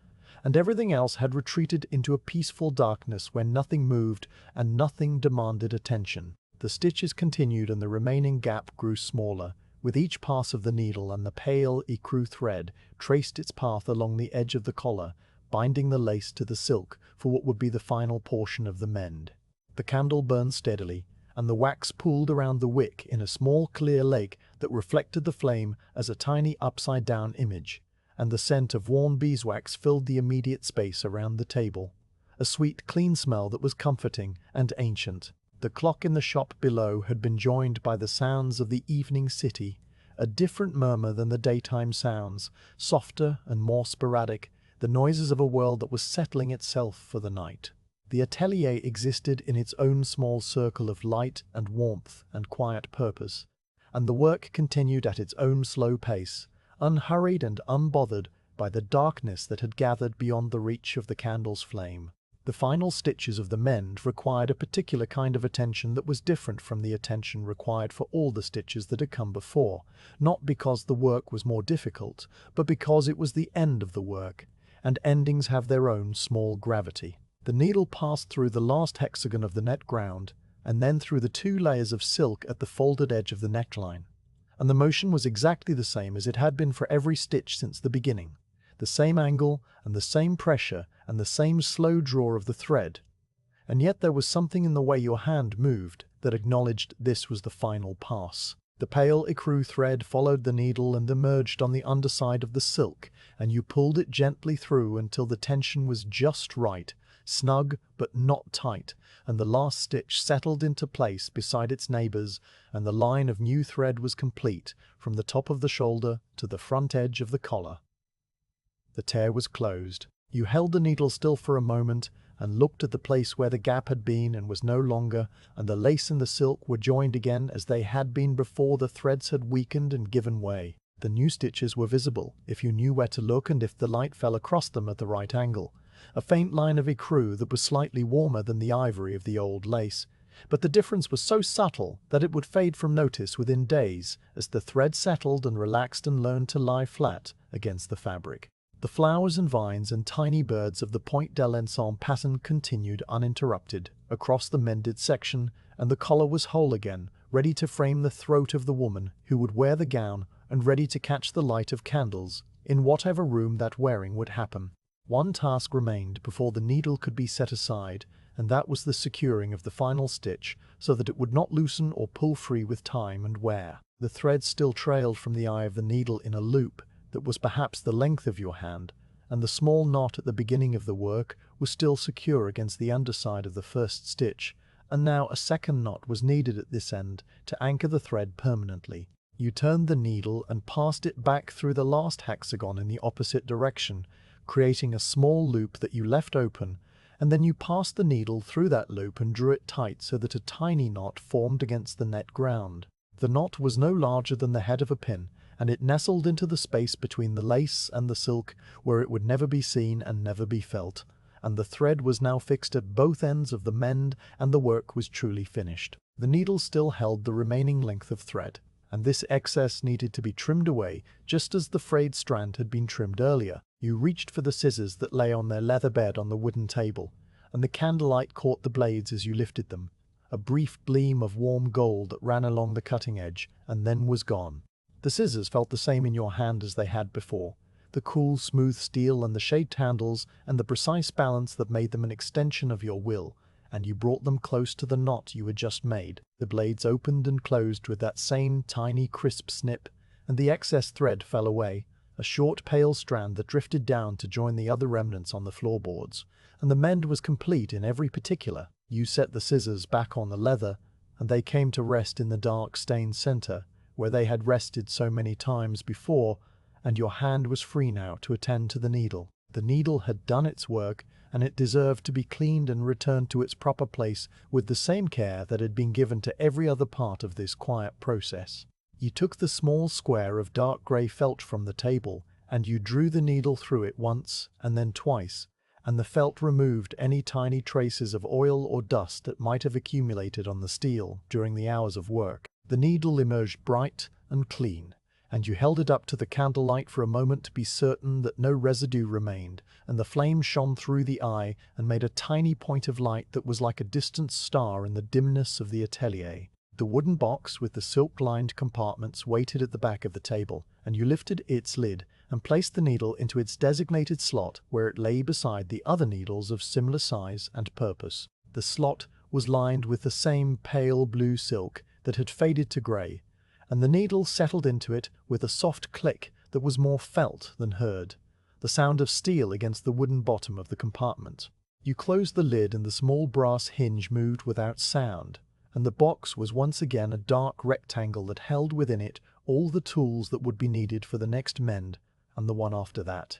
and everything else had retreated into a peaceful darkness where nothing moved and nothing demanded attention. The stitches continued, and the remaining gap grew smaller, with each pass of the needle, and the pale ecru thread traced its path along the edge of the collar, binding the lace to the silk for what would be the final portion of the mend. The candle burned steadily, and the wax pooled around the wick in a small clear lake that reflected the flame as a tiny upside-down image, and the scent of warm beeswax filled the immediate space around the table, a sweet, clean smell that was comforting and ancient. The clock in the shop below had been joined by the sounds of the evening city, a different murmur than the daytime sounds, softer and more sporadic, the noises of a world that was settling itself for the night. The atelier existed in its own small circle of light and warmth and quiet purpose, and the work continued at its own slow pace, unhurried and unbothered by the darkness that had gathered beyond the reach of the candle's flame. The final stitches of the mend required a particular kind of attention that was different from the attention required for all the stitches that had come before, not because the work was more difficult, but because it was the end of the work, and endings have their own small gravity. The needle passed through the last hexagon of the net ground, and then through the 2 layers of silk at the folded edge of the neckline, and the motion was exactly the same as it had been for every stitch since the beginning, the same angle and the same pressure and the same slow draw of the thread, and yet there was something in the way your hand moved that acknowledged this was the final pass. The pale ecru thread followed the needle and emerged on the underside of the silk, and you pulled it gently through until the tension was just right, snug but not tight, and the last stitch settled into place beside its neighbors, and the line of new thread was complete from the top of the shoulder to the front edge of the collar. The tear was closed. You held the needle still for a moment and looked at the place where the gap had been and was no longer, and the lace and the silk were joined again as they had been before the threads had weakened and given way. The new stitches were visible, if you knew where to look and if the light fell across them at the right angle. A faint line of ecru that was slightly warmer than the ivory of the old lace, but the difference was so subtle that it would fade from notice within days as the thread settled and relaxed and learned to lie flat against the fabric. The flowers and vines and tiny birds of the Point d'Alençon pattern continued uninterrupted across the mended section, and the collar was whole again, ready to frame the throat of the woman who would wear the gown and ready to catch the light of candles in whatever room that wearing would happen. One task remained before the needle could be set aside, and that was the securing of the final stitch so that it would not loosen or pull free with time and wear. The thread still trailed from the eye of the needle in a loop that was perhaps the length of your hand, and the small knot at the beginning of the work was still secure against the underside of the first stitch, and now a second knot was needed at this end to anchor the thread permanently. You turned the needle and passed it back through the last hexagon in the opposite direction, creating a small loop that you left open, and then you passed the needle through that loop and drew it tight so that a tiny knot formed against the net ground. The knot was no larger than the head of a pin, and it nestled into the space between the lace and the silk where it would never be seen and never be felt, and the thread was now fixed at both ends of the mend and the work was truly finished. The needle still held the remaining length of thread, and this excess needed to be trimmed away just as the frayed strand had been trimmed earlier. You reached for the scissors that lay on their leather bed on the wooden table, and the candlelight caught the blades as you lifted them. A brief gleam of warm gold that ran along the cutting edge and then was gone. The scissors felt the same in your hand as they had before, the cool, smooth steel and the shaped handles and the precise balance that made them an extension of your will, and you brought them close to the knot you had just made. The blades opened and closed with that same tiny, crisp snip, and the excess thread fell away, a short, pale strand that drifted down to join the other remnants on the floorboards, and the mend was complete in every particular. You set the scissors back on the leather, and they came to rest in the dark, stained center, where they had rested so many times before, and your hand was free now to attend to the needle. The needle had done its work, and it deserved to be cleaned and returned to its proper place with the same care that had been given to every other part of this quiet process. You took the small square of dark grey felt from the table, and you drew the needle through it once and then twice, and the felt removed any tiny traces of oil or dust that might have accumulated on the steel during the hours of work. The needle emerged bright and clean, and you held it up to the candlelight for a moment to be certain that no residue remained, and the flame shone through the eye and made a tiny point of light that was like a distant star in the dimness of the atelier. The wooden box with the silk-lined compartments waited at the back of the table, and you lifted its lid and placed the needle into its designated slot where it lay beside the other needles of similar size and purpose. The slot was lined with the same pale blue silk that had faded to grey, and the needle settled into it with a soft click that was more felt than heard, the sound of steel against the wooden bottom of the compartment. You closed the lid and the small brass hinge moved without sound, and the box was once again a dark rectangle that held within it all the tools that would be needed for the next mend and the one after that.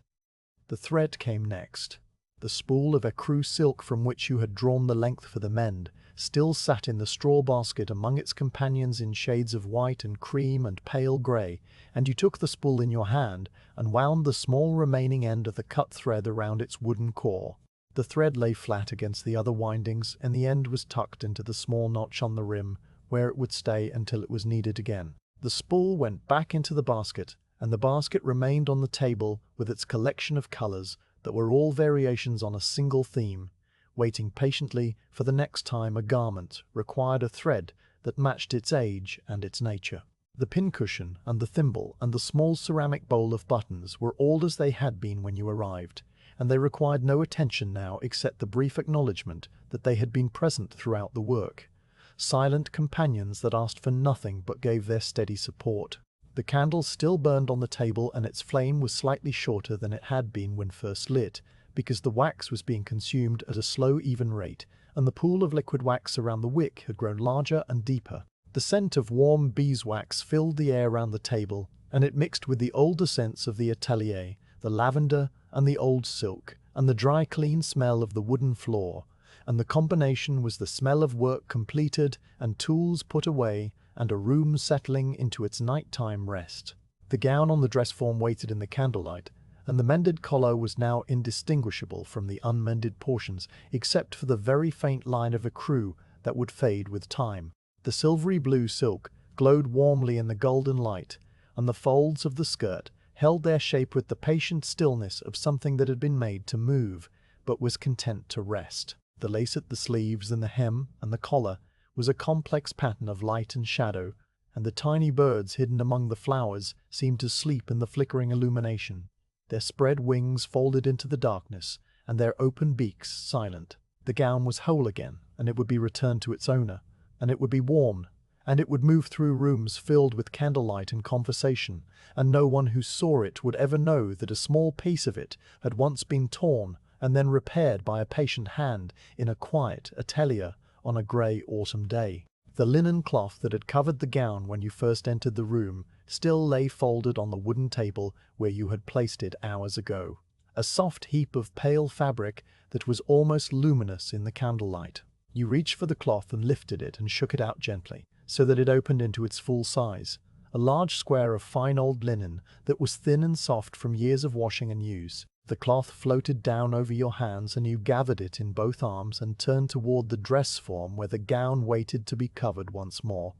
The thread came next. The spool of ecru silk from which you had drawn the length for the mend still sat in the straw basket among its companions in shades of white and cream and pale grey, and you took the spool in your hand and wound the small remaining end of the cut thread around its wooden core. The thread lay flat against the other windings, and the end was tucked into the small notch on the rim, where it would stay until it was needed again. The spool went back into the basket, and the basket remained on the table with its collection of colours that were all variations on a single theme, waiting patiently for the next time a garment required a thread that matched its age and its nature. The pincushion and the thimble and the small ceramic bowl of buttons were all as they had been when you arrived, and they required no attention now except the brief acknowledgement that they had been present throughout the work. Silent companions that asked for nothing but gave their steady support. The candle still burned on the table, and its flame was slightly shorter than it had been when first lit, because the wax was being consumed at a slow, even rate, and the pool of liquid wax around the wick had grown larger and deeper. The scent of warm beeswax filled the air around the table, and it mixed with the older scents of the atelier, the lavender and the old silk, and the dry, clean smell of the wooden floor, and the combination was the smell of work completed and tools put away and a room settling into its nighttime rest. The gown on the dress form waited in the candlelight, and the mended collar was now indistinguishable from the unmended portions, except for the very faint line of ecru that would fade with time. The silvery blue silk glowed warmly in the golden light, and the folds of the skirt held their shape with the patient stillness of something that had been made to move, but was content to rest. The lace at the sleeves and the hem and the collar was a complex pattern of light and shadow, and the tiny birds hidden among the flowers seemed to sleep in the flickering illumination, their spread wings folded into the darkness, and their open beaks silent. The gown was whole again, and it would be returned to its owner, and it would be worn, and it would move through rooms filled with candlelight and conversation, and no one who saw it would ever know that a small piece of it had once been torn and then repaired by a patient hand in a quiet atelier on a grey autumn day. The linen cloth that had covered the gown when you first entered the room still lay folded on the wooden table where you had placed it hours ago, a soft heap of pale fabric that was almost luminous in the candlelight. You reached for the cloth and lifted it and shook it out gently, so that it opened into its full size, a large square of fine old linen that was thin and soft from years of washing and use. The cloth floated down over your hands, and you gathered it in both arms and turned toward the dress form where the gown waited to be covered once more,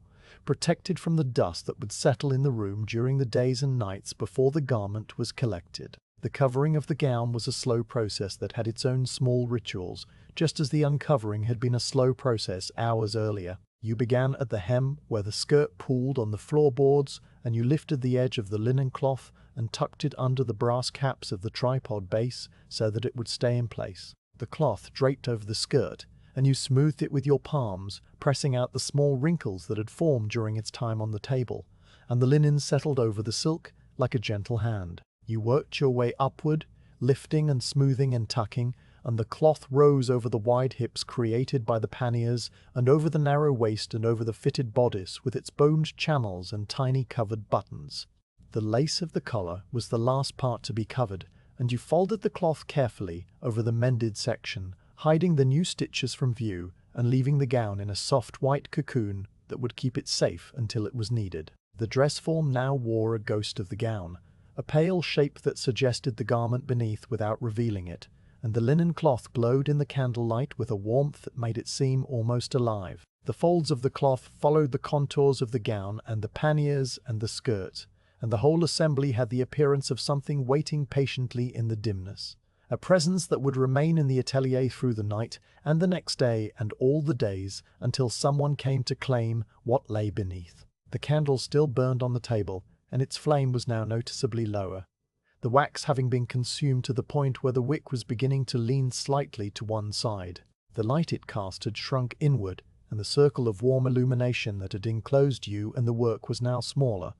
protected from the dust that would settle in the room during the days and nights before the garment was collected. The covering of the gown was a slow process that had its own small rituals, just as the uncovering had been a slow process hours earlier. You began at the hem where the skirt pooled on the floorboards, and you lifted the edge of the linen cloth and tucked it under the brass caps of the tripod base so that it would stay in place. The cloth draped over the skirt, and you smoothed it with your palms, pressing out the small wrinkles that had formed during its time on the table, and the linen settled over the silk like a gentle hand. You worked your way upward, lifting and smoothing and tucking, and the cloth rose over the wide hips created by the panniers, and over the narrow waist, and over the fitted bodice with its boned channels and tiny covered buttons. The lace of the collar was the last part to be covered, and you folded the cloth carefully over the mended section, hiding the new stitches from view and leaving the gown in a soft white cocoon that would keep it safe until it was needed. The dress form now wore a ghost of the gown, a pale shape that suggested the garment beneath without revealing it, and the linen cloth glowed in the candlelight with a warmth that made it seem almost alive. The folds of the cloth followed the contours of the gown and the panniers and the skirt, and the whole assembly had the appearance of something waiting patiently in the dimness, a presence that would remain in the atelier through the night and the next day and all the days until someone came to claim what lay beneath. The candle still burned on the table, and its flame was now noticeably lower, the wax having been consumed to the point where the wick was beginning to lean slightly to one side. The light it cast had shrunk inward, and the circle of warm illumination that had enclosed you and the work was now smaller,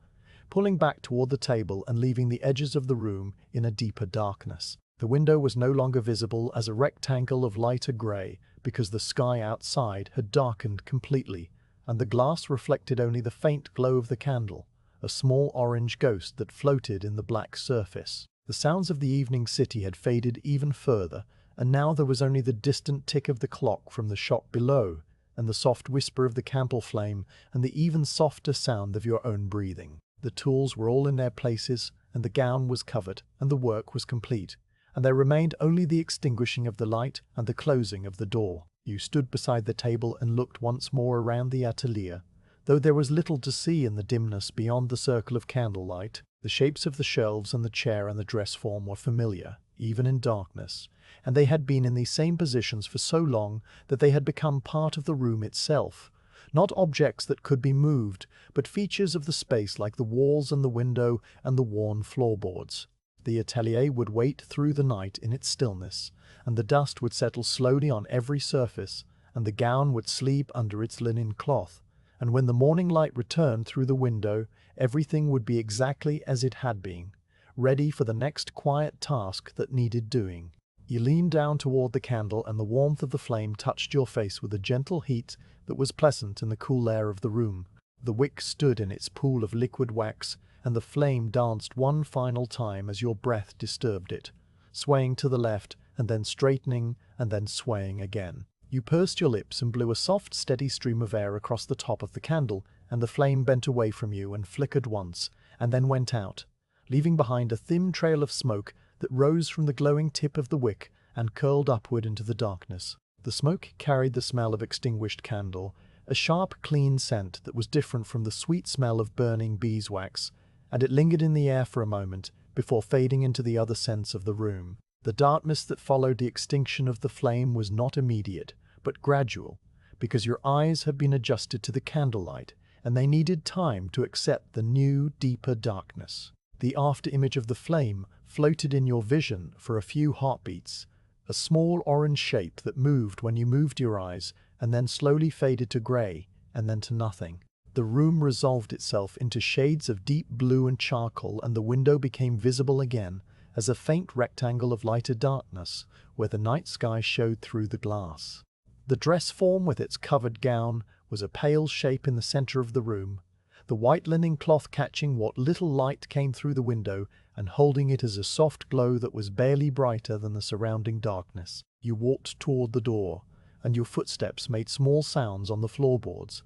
pulling back toward the table and leaving the edges of the room in a deeper darkness. The window was no longer visible as a rectangle of lighter grey, because the sky outside had darkened completely, and the glass reflected only the faint glow of the candle, a small orange ghost that floated in the black surface. The sounds of the evening city had faded even further, and now there was only the distant tick of the clock from the shop below, and the soft whisper of the candle flame, and the even softer sound of your own breathing. The tools were all in their places, and the gown was covered, and the work was complete, and there remained only the extinguishing of the light and the closing of the door. You stood beside the table and looked once more around the atelier, though there was little to see in the dimness beyond the circle of candlelight. The shapes of the shelves and the chair and the dress form were familiar, even in darkness, and they had been in these same positions for so long that they had become part of the room itself, not objects that could be moved, but features of the space like the walls and the window and the worn floorboards. The atelier would wait through the night in its stillness, and the dust would settle slowly on every surface, and the gown would sleep under its linen cloth, and when the morning light returned through the window, everything would be exactly as it had been, ready for the next quiet task that needed doing. You leaned down toward the candle, and the warmth of the flame touched your face with a gentle heat that was pleasant in the cool air of the room. The wick stood in its pool of liquid wax, and the flame danced one final time as your breath disturbed it, swaying to the left, and then straightening, and then swaying again. You pursed your lips and blew a soft, steady stream of air across the top of the candle, and the flame bent away from you and flickered once, and then went out, leaving behind a thin trail of smoke that rose from the glowing tip of the wick and curled upward into the darkness. The smoke carried the smell of extinguished candle, a sharp, clean scent that was different from the sweet smell of burning beeswax, and it lingered in the air for a moment before fading into the other scents of the room. The darkness that followed the extinction of the flame was not immediate, but gradual, because your eyes had been adjusted to the candlelight, and they needed time to accept the new, deeper darkness. The after-image of the flame floated in your vision for a few heartbeats, a small orange shape that moved when you moved your eyes, and then slowly faded to grey, and then to nothing. The room resolved itself into shades of deep blue and charcoal, and the window became visible again as a faint rectangle of lighter darkness where the night sky showed through the glass. The dress form with its covered gown was a pale shape in the center of the room, the white linen cloth catching what little light came through the window and holding it as a soft glow that was barely brighter than the surrounding darkness. You walked toward the door, and your footsteps made small sounds on the floorboards,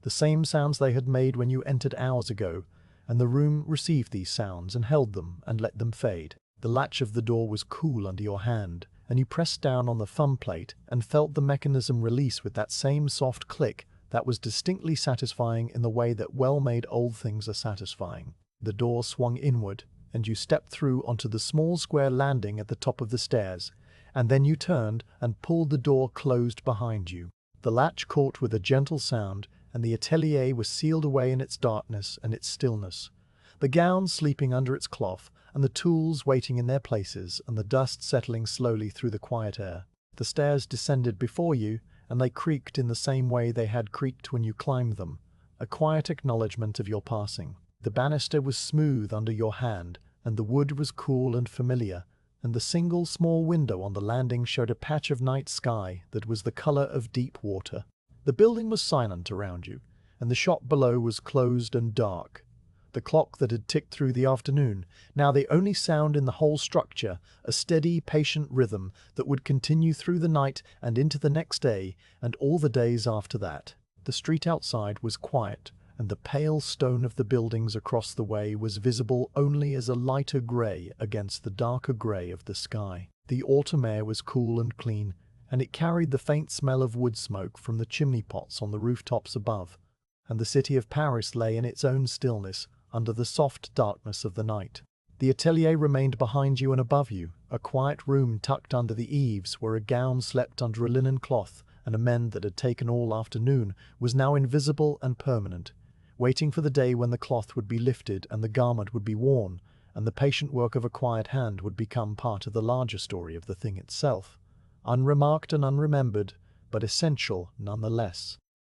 the same sounds they had made when you entered hours ago, and the room received these sounds and held them and let them fade. The latch of the door was cool under your hand, and you pressed down on the thumb plate and felt the mechanism release with that same soft click that was distinctly satisfying in the way that well-made old things are satisfying. The door swung inward, and you stepped through onto the small square landing at the top of the stairs, and then you turned and pulled the door closed behind you. The latch caught with a gentle sound, and the atelier was sealed away in its darkness and its stillness, the gown sleeping under its cloth, and the tools waiting in their places, and the dust settling slowly through the quiet air. The stairs descended before you, and they creaked in the same way they had creaked when you climbed them, a quiet acknowledgement of your passing. The banister was smooth under your hand, and the wood was cool and familiar, and the single small window on the landing showed a patch of night sky that was the color of deep water. The building was silent around you, and the shop below was closed and dark. The clock that had ticked through the afternoon, now the only sound in the whole structure, a steady, patient rhythm that would continue through the night and into the next day and all the days after that. The street outside was quiet, and the pale stone of the buildings across the way was visible only as a lighter grey against the darker grey of the sky. The autumn air was cool and clean, and it carried the faint smell of wood smoke from the chimney pots on the rooftops above, and the city of Paris lay in its own stillness under the soft darkness of the night. The atelier remained behind you and above you, a quiet room tucked under the eaves where a gown slept under a linen cloth, and a mend that had taken all afternoon was now invisible and permanent, waiting for the day when the cloth would be lifted and the garment would be worn, and the patient work of a quiet hand would become part of the larger story of the thing itself, unremarked and unremembered, but essential nonetheless.